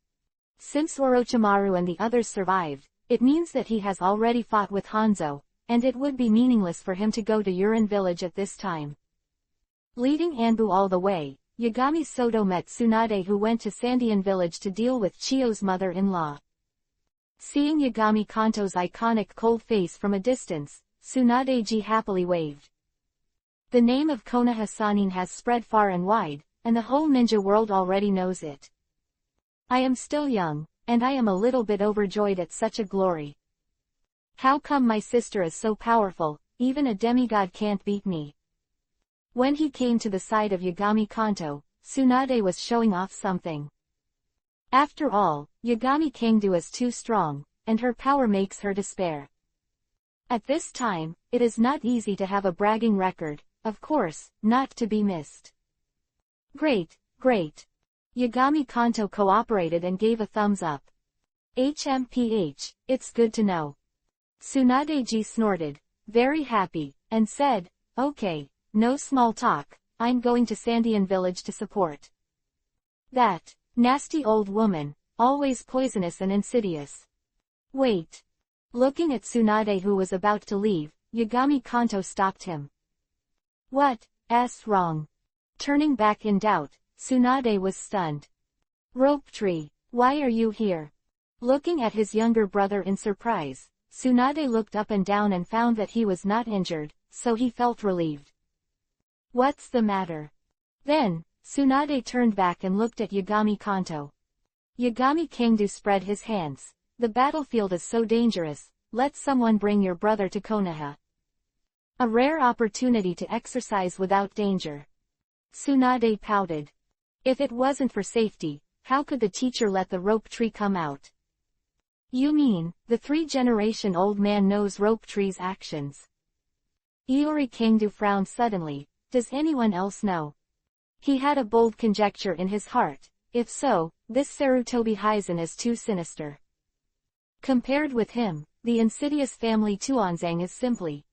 Since Orochimaru and the others survived, it means that he has already fought with Hanzo, and it would be meaningless for him to go to Yurin village at this time. Leading Anbu all the way, Yagami Soto met Tsunade, who went to Sandian village to deal with Chiyo's mother-in-law. Seeing Yagami Kanto's iconic cold face from a distance, Tsunade happily waved. The name of Konoha Sannin has spread far and wide, and the whole ninja world already knows it. I am still young, and I am a little bit overjoyed at such a glory. How come my sister is so powerful, even a demigod can't beat me? When he came to the side of Yagami Kanto, Tsunade was showing off something. After all, Yagami Kangdu is too strong, and her power makes her despair. At this time, it is not easy to have a bragging record, of course, not to be missed. Great. Yagami Kanto cooperated and gave a thumbs up. HMPH, it's good to know. Tsunade snorted, very happy, and said, okay, no small talk, I'm going to Sandian village to support. That nasty old woman, always poisonous and insidious. Wait. Looking at Tsunade, who was about to leave, Yagami Kanto stopped him. What's wrong? Turning back in doubt, Tsunade was stunned. Rope tree, why are you here? Looking at his younger brother in surprise, Tsunade looked up and down and found that he was not injured, so he felt relieved. What's the matter? Then, Tsunade turned back and looked at Yagami Kanto. Yagami Kangdu spread his hands. The battlefield is so dangerous, let someone bring your brother to Konoha. A rare opportunity to exercise without danger. Tsunade pouted. If it wasn't for safety, how could the teacher let the rope tree come out? You mean, the 3-generation-old man knows rope tree's actions? Iori Kangdu frowned suddenly. Does anyone else know? He had a bold conjecture in his heart. If so, this Sarutobi Hizen is too sinister. Compared with him, the insidious family Tuanzang is simply.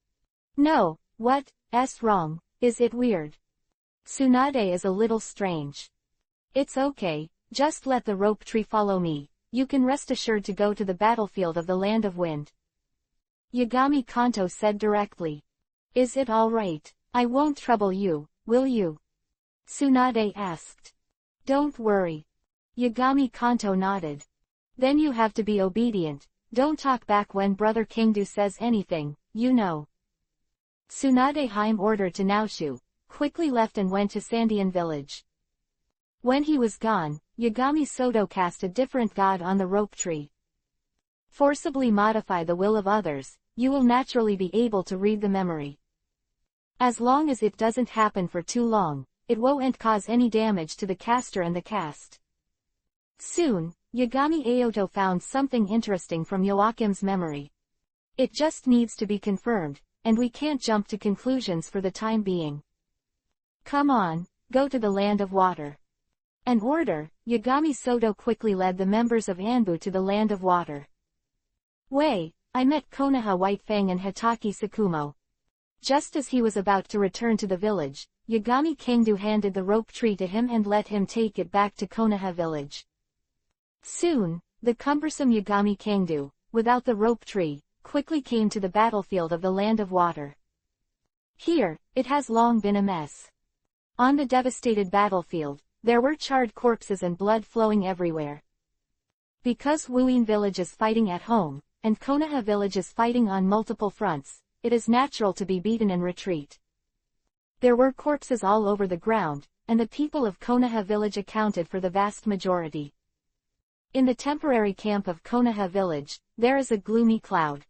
No, what's wrong, is it weird? Tsunade is a little strange. It's okay, just let the rope tree follow me, you can rest assured to go to the battlefield of the Land of Wind. Yagami Kanto said directly. Is it alright? I won't trouble you, will you? Tsunade asked. Don't worry. Yagami Kanto nodded. Then you have to be obedient, don't talk back when Brother Kangdu says anything, you know. Tsunade Haim ordered to Naoshu, quickly left and went to Sandian village. When he was gone, Yagami Soto cast a different god on the rope tree. Forcibly modify the will of others, you will naturally be able to read the memory. As long as it doesn't happen for too long, it won't cause any damage to the caster and the cast. Soon, Yagami Aoto found something interesting from Joachim's memory. It just needs to be confirmed, and we can't jump to conclusions for the time being. Come on, go to the land of water. An order, Yagami Soto quickly led the members of Anbu to the land of water. Wei, I met Konoha Whitefang and Hitaki Sakumo. Just as he was about to return to the village, Yagami Kangdu handed the rope tree to him and let him take it back to Konoha village. Soon, the cumbersome Yagami Kangdu, without the rope tree, quickly came to the battlefield of the land of water. Here, it has long been a mess. On the devastated battlefield, there were charred corpses and blood flowing everywhere. Because Wuin village is fighting at home, and Konoha village is fighting on multiple fronts, it is natural to be beaten and retreat. There were corpses all over the ground, and the people of Konoha village accounted for the vast majority. In the temporary camp of Konoha village, there is a gloomy cloud.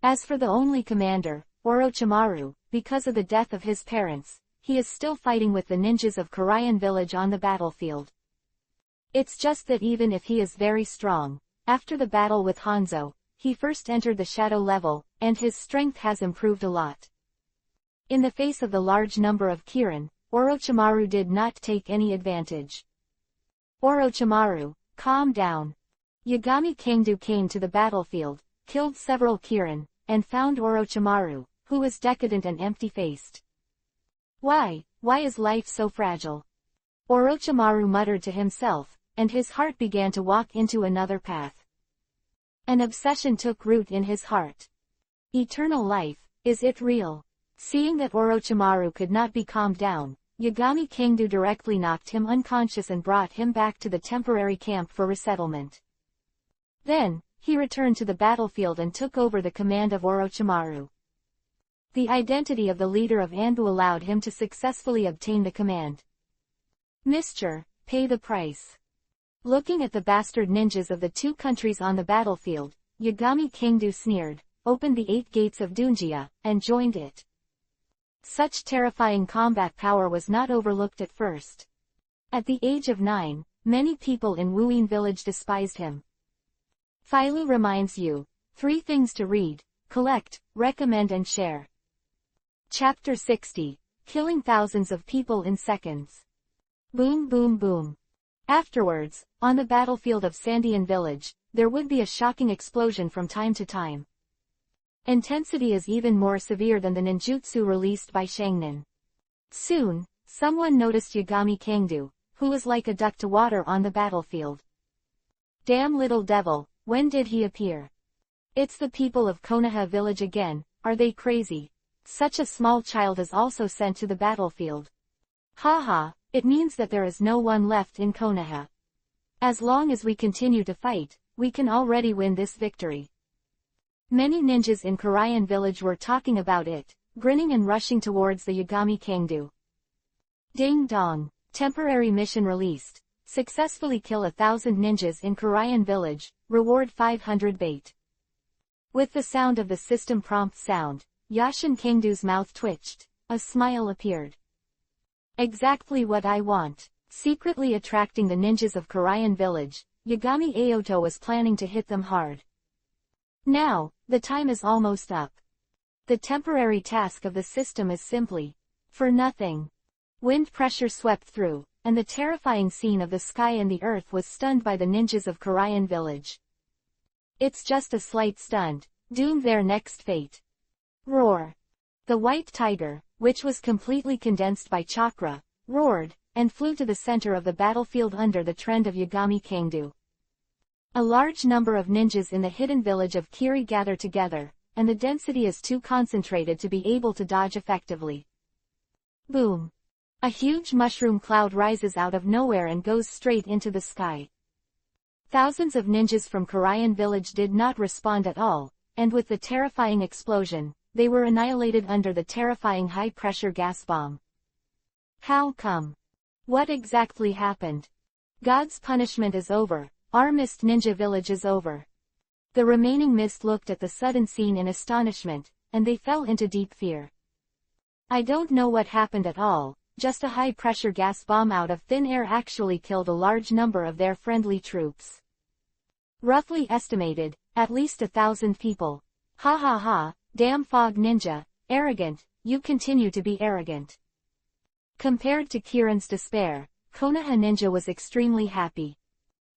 As for the only commander, Orochimaru, because of the death of his parents, he is still fighting with the ninjas of Karayan village on the battlefield. It's just that even if he is very strong, after the battle with Hanzo, he first entered the shadow level, and his strength has improved a lot. In the face of the large number of Kirin, Orochimaru did not take any advantage. Orochimaru, calm down. Yagami Kangdu came to the battlefield, killed several Kirin, and found Orochimaru, who was decadent and empty-faced. Why is life so fragile? Orochimaru muttered to himself, and his heart began to walk into another path. An obsession took root in his heart. Eternal life, is it real? Seeing that Orochimaru could not be calmed down, Yagami Kangdu directly knocked him unconscious and brought him back to the temporary camp for resettlement. Then, he returned to the battlefield and took over the command of Orochimaru. The identity of the leader of Anbu allowed him to successfully obtain the command. Mr. Pay the price. Looking at the bastard ninjas of the two countries on the battlefield, Yagami Kangdu sneered, opened the 8 gates of Dunjia, and joined it. Such terrifying combat power was not overlooked at first. At the age of 9, many people in Wuin village despised him. Phailu reminds you, 3 things to read, collect, recommend and share. Chapter 60, Killing Thousands of People in Seconds. Boom boom boom. Afterwards, on the battlefield of Sandian village, there would be a shocking explosion from time to time. Intensity is even more severe than the ninjutsu released by Shangnin. Soon, someone noticed Yagami Kangdu, who was like a duck to water on the battlefield. Damn little devil, when did he appear? It's the people of Konoha village again, are they crazy? Such a small child is also sent to the battlefield. Haha, it means that there is no one left in Konoha. As long as we continue to fight, we can already win this victory. Many ninjas in Karayan village were talking about it, grinning and rushing towards the Yagami Kangdu. Ding dong, temporary mission released. Successfully kill 1,000 ninjas in Karayan village, reward 500 bait. With the sound of the system prompt sound, Yashin Kangdu's mouth twitched, a smile appeared. Exactly what I want. Secretly attracting the ninjas of Karayan village, Yagami Aoto was planning to hit them hard. Now, the time is almost up. The temporary task of the system is simply for nothing. Wind pressure swept through, and the terrifying scene of the sky and the earth was stunned by the ninjas of Karayan village. It's just a slight stunt, doomed their next fate. Roar. The white tiger, which was completely condensed by chakra, roared, and flew to the center of the battlefield under the trend of Yagami Kangdu. A large number of ninjas in the hidden village of Kiri gather together, and the density is too concentrated to be able to dodge effectively. Boom. A huge mushroom cloud rises out of nowhere and goes straight into the sky. Thousands of ninjas from Karayan village did not respond at all, and with the terrifying explosion, they were annihilated under the terrifying high-pressure gas bomb. How come? What exactly happened? God's punishment is over, our mist ninja village is over. The remaining mist looked at the sudden scene in astonishment, and they fell into deep fear. I don't know what happened at all, just a high-pressure gas bomb out of thin air actually killed a large number of their friendly troops. Roughly estimated, at least 1,000 people. Ha ha ha, damn fog ninja, arrogant, you continue to be arrogant. Compared to Kiran's despair, Konoha Ninja was extremely happy.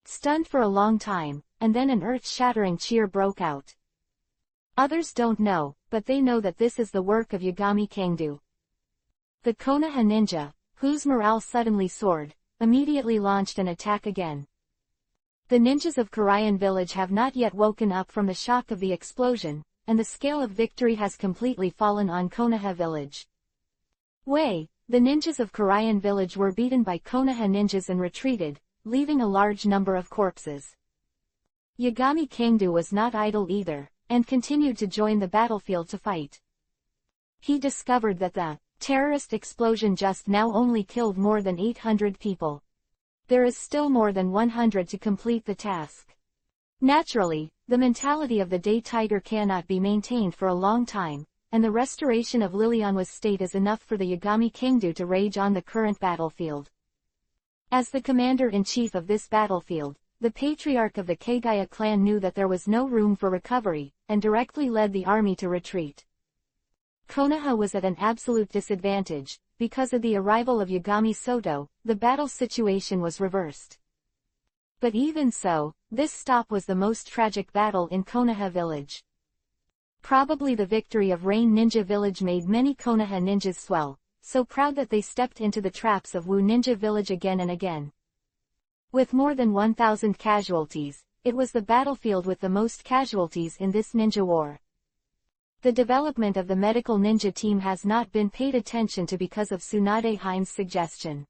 Stunned for a long time, and then an earth-shattering cheer broke out. Others don't know, but they know that this is the work of Yagami Kangdu. The Konoha Ninja, whose morale suddenly soared, immediately launched an attack again. The ninjas of Karayan village have not yet woken up from the shock of the explosion, and the scale of victory has completely fallen on Konoha village. The ninjas of Karayan village were beaten by Konoha ninjas and retreated, leaving a large number of corpses. Yagami Kangdu was not idle either, and continued to join the battlefield to fight. He discovered that the terrorist explosion just now only killed more than 800 people. There is still more than 100 to complete the task. Naturally, the mentality of the day tiger cannot be maintained for a long time, and the restoration of Lilianwa's state is enough for the Yagami Kangdu to rage on the current battlefield. As the commander-in-chief of this battlefield, the patriarch of the Kagaya clan knew that there was no room for recovery, and directly led the army to retreat. Konoha was at an absolute disadvantage. Because of the arrival of Yagami Soto, the battle situation was reversed. But even so, this stop was the most tragic battle in Konoha village. Probably the victory of Rain Ninja village made many Konoha ninjas swell, so proud that they stepped into the traps of Wu Ninja village again and again. With more than 1,000 casualties, it was the battlefield with the most casualties in this ninja war. The development of the medical ninja team has not been paid attention to because of Tsunade Hein's suggestion.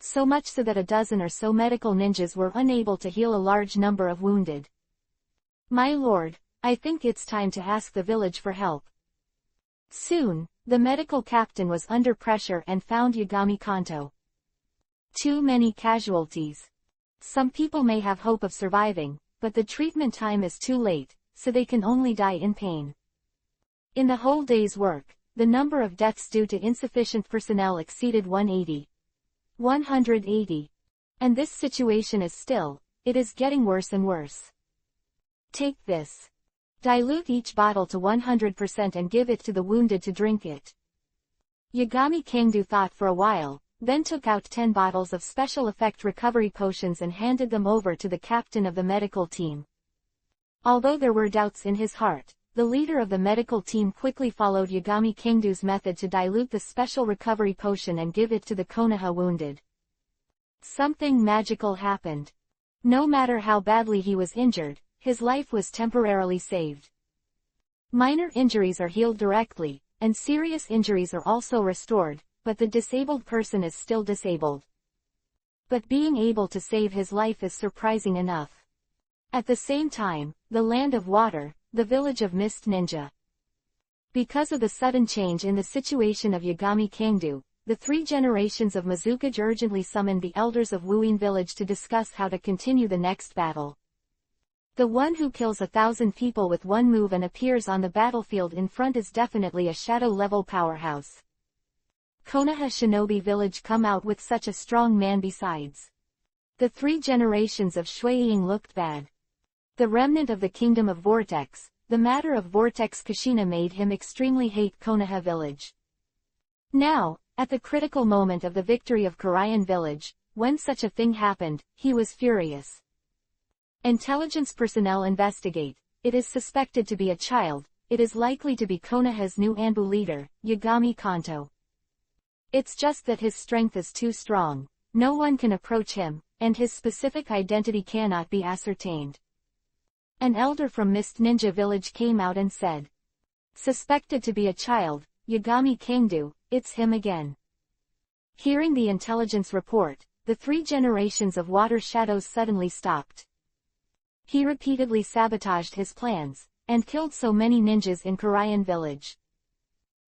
So much so that a dozen or so medical ninjas were unable to heal a large number of wounded. My lord, I think it's time to ask the village for help. Soon, the medical captain was under pressure and found Yagami Kanto. Too many casualties. Some people may have hope of surviving, but the treatment time is too late, so they can only die in pain. In the whole day's work, the number of deaths due to insufficient personnel exceeded 180. And this situation is it is getting worse and worse. Take this. Dilute each bottle to 100% and give it to the wounded to drink it. Yagami Kangdu thought for a while, then took out 10 bottles of special effect recovery potions and handed them over to the captain of the medical team. Although there were doubts in his heart, the leader of the medical team quickly followed Yagami Kangdu's method to dilute the special recovery potion and give it to the Konoha wounded. Something magical happened. No matter how badly he was injured, his life was temporarily saved. Minor injuries are healed directly, and serious injuries are also restored, but the disabled person is still disabled. But being able to save his life is surprising enough. At the same time, the land of water, the village of Mist Ninja. Because of the sudden change in the situation of Yagami Kangdu, the 3 generations of Mizukage urgently summoned the elders of Wuin village to discuss how to continue the next battle. The one who kills 1,000 people with one move and appears on the battlefield in front is definitely a shadow-level powerhouse. Konoha Shinobi village come out with such a strong man besides. The 3 generations of Shuiying looked bad. The remnant of the Kingdom of Vortex, the matter of Vortex Kushina made him extremely hate Konoha village. Now, at the critical moment of the victory of Karayan village, when such a thing happened, he was furious. Intelligence personnel investigate. It is suspected to be a child. It is likely to be Konoha's new Anbu leader, Yagami Kanto. It's just that his strength is too strong. No one can approach him, and his specific identity cannot be ascertained. An elder from Mist Ninja village came out and said. Suspected to be a child, Yagami Kangdu, it's him again. Hearing the intelligence report, the 3 generations of water shadows suddenly stopped. He repeatedly sabotaged his plans, and killed so many ninjas in Karayan village.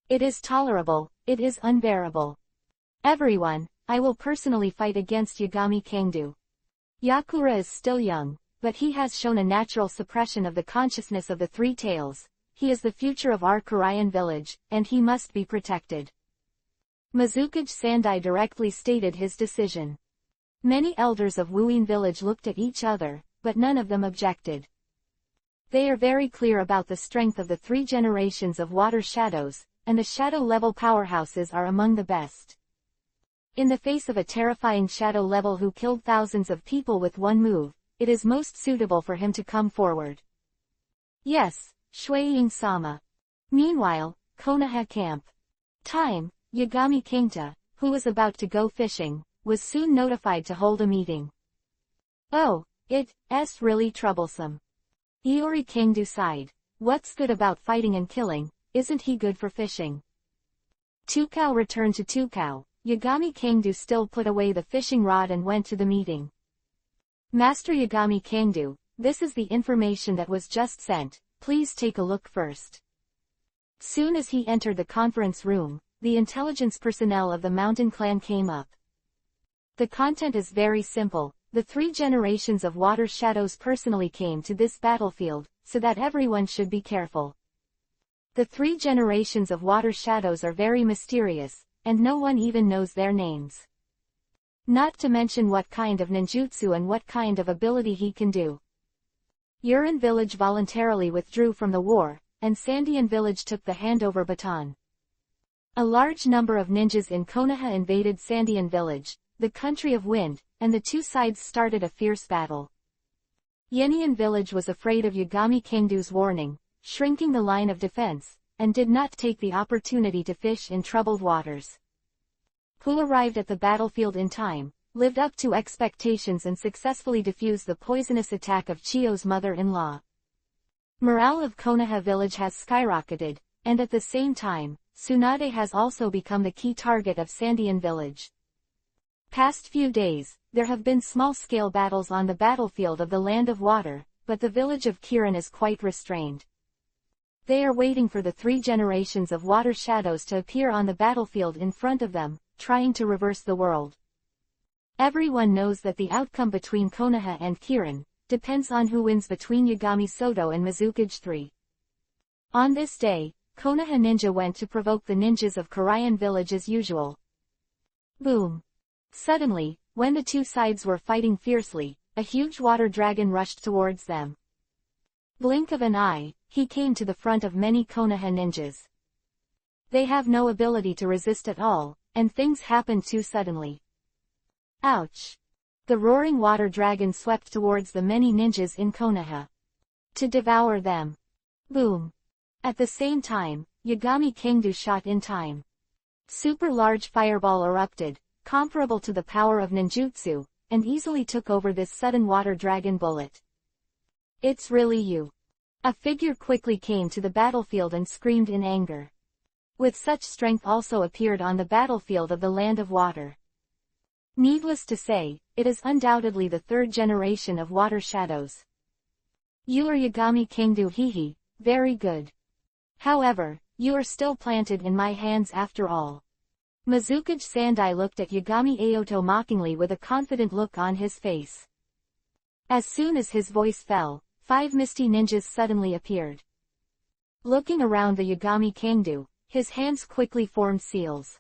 It is tolerable, it is unbearable. Everyone, I will personally fight against Yagami Kangdu. Yakura is still young, but he has shown a natural suppression of the consciousness of the three tails. He is the future of our Korean village, and he must be protected. Mizukage Sandai directly stated his decision. Many elders of Wuin village looked at each other, but none of them objected. They are very clear about the strength of the three generations of water shadows, and the shadow-level powerhouses are among the best. In the face of a terrifying shadow level who killed thousands of people with one move, it is most suitable for him to come forward. Yes, Shueying-sama. Meanwhile, Konoha camp. Time, Yagami Kingta, who was about to go fishing, was soon notified to hold a meeting. Oh, it's really troublesome. Iori Kingdu sighed. What's good about fighting and killing, isn't he good for fishing? Tukao returned to Tukao. Yagami Kingdu still put away the fishing rod and went to the meeting. Master Yagami Kingdu, this is the information that was just sent, please take a look first. Soon as he entered the conference room, the intelligence personnel of the mountain clan came up. The content is very simple. The three generations of water shadows personally came to this battlefield, so that everyone should be careful. The three generations of water shadows are very mysterious, and no one even knows their names. Not to mention what kind of ninjutsu and what kind of ability he can do. Yurin village voluntarily withdrew from the war, and Sandian village took the handover baton. A large number of ninjas in Konoha invaded Sandian village, the country of wind, and the two sides started a fierce battle. Yenian village was afraid of Yagami Kingdu's warning, shrinking the line of defense, and did not take the opportunity to fish in troubled waters. Who arrived at the battlefield in time, lived up to expectations and successfully defused the poisonous attack of Chio's mother-in-law. Morale of Konoha village has skyrocketed, and at the same time, Tsunade has also become the key target of Sandian village. Past few days, there have been small-scale battles on the battlefield of the Land of Water, but the village of Kirin is quite restrained. They are waiting for the three generations of water shadows to appear on the battlefield in front of them, trying to reverse the world. Everyone knows that the outcome between Konoha and Kirin depends on who wins between Yagami Soto and Mizukage 3. On this day, Konoha ninja went to provoke the ninjas of Korean village as usual. Boom! Suddenly, when the two sides were fighting fiercely, a huge water dragon rushed towards them. Blink of an eye, he came to the front of many Konoha ninjas. They have no ability to resist at all, and things happened too suddenly. Ouch! The roaring water dragon swept towards the many ninjas in Konoha to devour them. Boom! At the same time, Yagami Kingdu shot in time. Super large fireball erupted, comparable to the power of ninjutsu, and easily took over this sudden water dragon bullet. It's really you. A figure quickly came to the battlefield and screamed in anger. With such strength also appeared on the battlefield of the Land of Water. Needless to say, it is undoubtedly the third generation of water shadows. You are Yagami Kingdu Hihi, very good. However, you are still planted in my hands after all. Mizukage Sandai looked at Yagami Aoto mockingly with a confident look on his face. As soon as his voice fell, 5 misty ninjas suddenly appeared. Looking around the Yagami Kingdu, his hands quickly formed seals.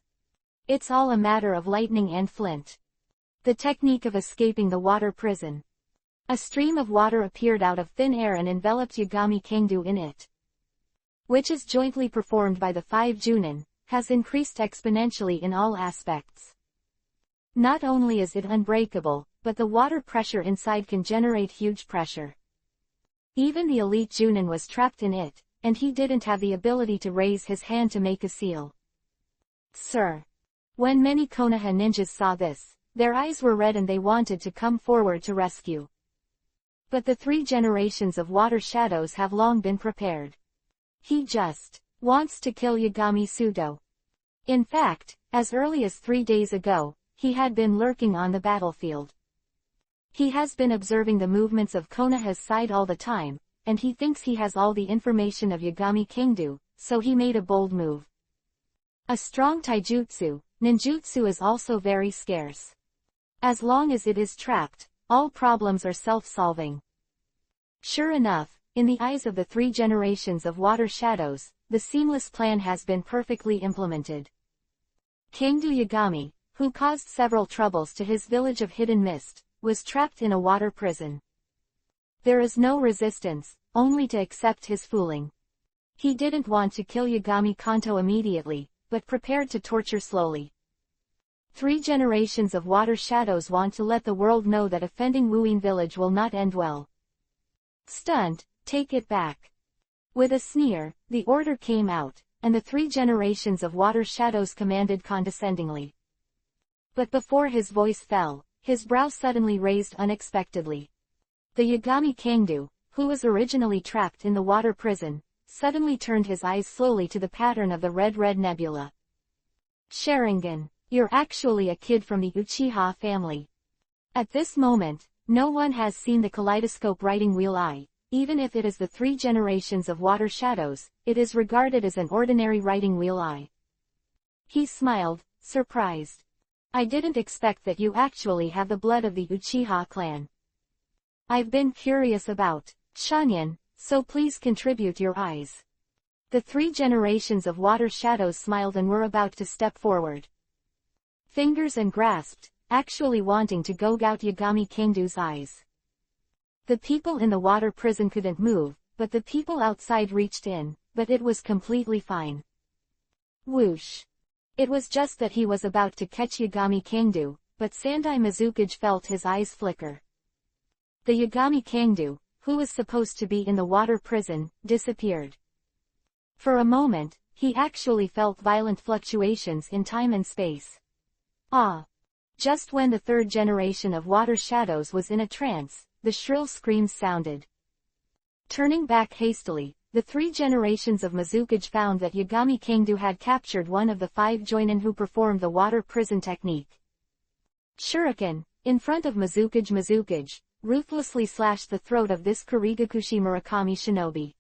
It's all a matter of lightning and flint. The technique of escaping the water prison. A stream of water appeared out of thin air and enveloped Yagami Kingdu in it. Which is jointly performed by the 5 Junin, has increased exponentially in all aspects. Not only is it unbreakable, but the water pressure inside can generate huge pressure. Even the elite Junin was trapped in it, and he didn't have the ability to raise his hand to make a seal. Sir. When many Konoha ninjas saw this, their eyes were red and they wanted to come forward to rescue. But the 3 generations of water shadows have long been prepared. He just wants to kill Yagami Sudo. In fact, as early as 3 days ago, he had been lurking on the battlefield. He has been observing the movements of Konoha's side all the time, and he thinks he has all the information of Yagami Kingdu, so he made a bold move. A strong taijutsu, ninjutsu is also very scarce. As long as it is trapped, all problems are self-solving. Sure enough, in the eyes of the 3 generations of water shadows, the seamless plan has been perfectly implemented. Kangdu Yagami, who caused several troubles to his village of Hidden Mist, was trapped in a water prison. There is no resistance, only to accept his fooling. He didn't want to kill Yagami Kanto immediately, but prepared to torture slowly. 3 generations of water shadows want to let the world know that offending Wuyin village will not end well. Stunned, take it back. With a sneer, the order came out, and the 3 generations of water shadows commanded condescendingly. But before his voice fell, his brow suddenly raised unexpectedly. The Yagami Kangdu, who was originally trapped in the water prison, suddenly turned his eyes slowly to the pattern of the red nebula. Sharingan, you're actually a kid from the Uchiha family. At this moment, no one has seen the kaleidoscope writing wheel eye. Even if it is the 3 generations of water shadows, it is regarded as an ordinary writing wheel eye. He smiled, surprised. I didn't expect that you actually have the blood of the Uchiha clan. I've been curious about Shunyan, so please contribute your eyes. The 3 generations of water shadows smiled and were about to step forward. Fingers and grasped, actually wanting to gouge out Yagami Kangdu's eyes. The people in the water prison couldn't move, but the people outside reached in, but it was completely fine. Whoosh. It was just that he was about to catch Yagami Kangdu, but Sandai Mizukage felt his eyes flicker. The Yagami Kangdu, who was supposed to be in the water prison, disappeared. For a moment, he actually felt violent fluctuations in time and space. Ah! Just when the 3rd generation of water shadows was in a trance, the shrill screams sounded. Turning back hastily, the 3 generations of Mizukage found that Yagami Kangdu had captured one of the 5 joinin who performed the water prison technique. Shuriken, in front of Mizukage, ruthlessly slashed the throat of this Kurigakushi Murakami shinobi.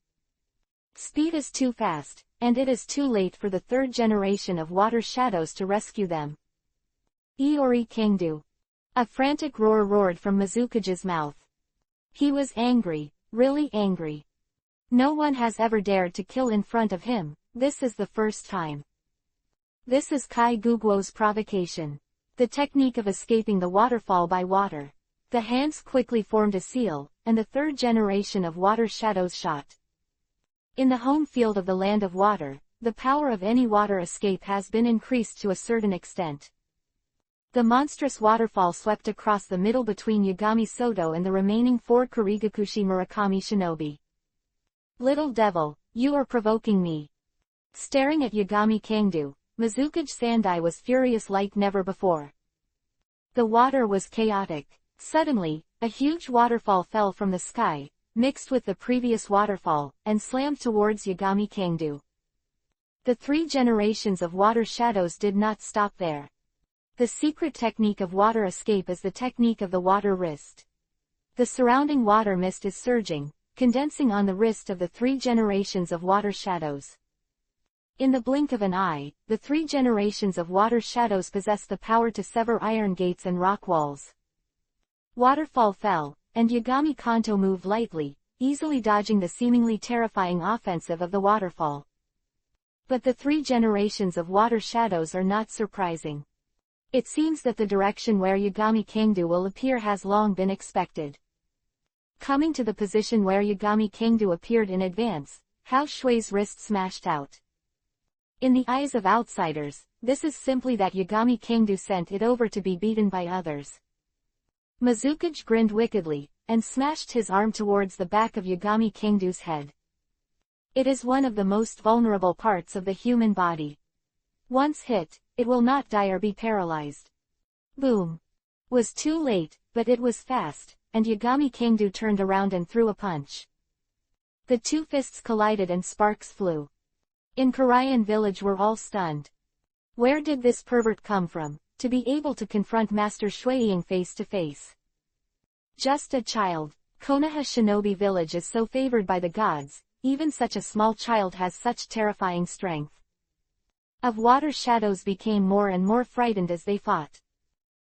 Speed is too fast, and it is too late for the 3rd generation of water shadows to rescue them. Iori Kangdu. A frantic roar roared from Mizukage's mouth. He was angry, really angry. No one has ever dared to kill in front of him, this is the first time. This is Kai Guguo's provocation. The technique of escaping the waterfall by water. The hands quickly formed a seal, and the 3rd generation of water shadows shot. In the home field of the land of water, the power of any water escape has been increased to a certain extent. The monstrous waterfall swept across the middle between Yagami Soto and the remaining 4 Kurigakushi Murakami shinobi. Little devil, you are provoking me. Staring at Yagami Kangdu, Mizukage Sandai was furious like never before. The water was chaotic. Suddenly, a huge waterfall fell from the sky, mixed with the previous waterfall, and slammed towards Yagami Kangdu. The 3 generations of water shadows did not stop there. The secret technique of water escape is the technique of the water wrist. The surrounding water mist is surging, condensing on the wrist of the 3 generations of water shadows. In the blink of an eye, the 3 generations of water shadows possess the power to sever iron gates and rock walls. Waterfall fell, and Yagami Kanto moved lightly, easily dodging the seemingly terrifying offensive of the waterfall. But the 3 generations of water shadows are not surprising. It seems that the direction where Yagami Kangdu will appear has long been expected. Coming to the position where Yagami Kangdu appeared in advance, Hao Shui's wrist smashed out. In the eyes of outsiders, this is simply that Yagami Kangdu sent it over to be beaten by others. Mizukage grinned wickedly, and smashed his arm towards the back of Yagami Kangdu's head. It is one of the most vulnerable parts of the human body. Once hit, it will not die or be paralyzed. Boom. Was too late, but it was fast, and Yagami Kangdu turned around and threw a punch. The 2 fists collided and sparks flew. In Karayan village were all stunned. Where did this pervert come from, to be able to confront Master Shuiying face to face? Just a child. Konoha Shinobi village is so favored by the gods, even such a small child has such terrifying strength. Of water shadows became more and more frightened as they fought.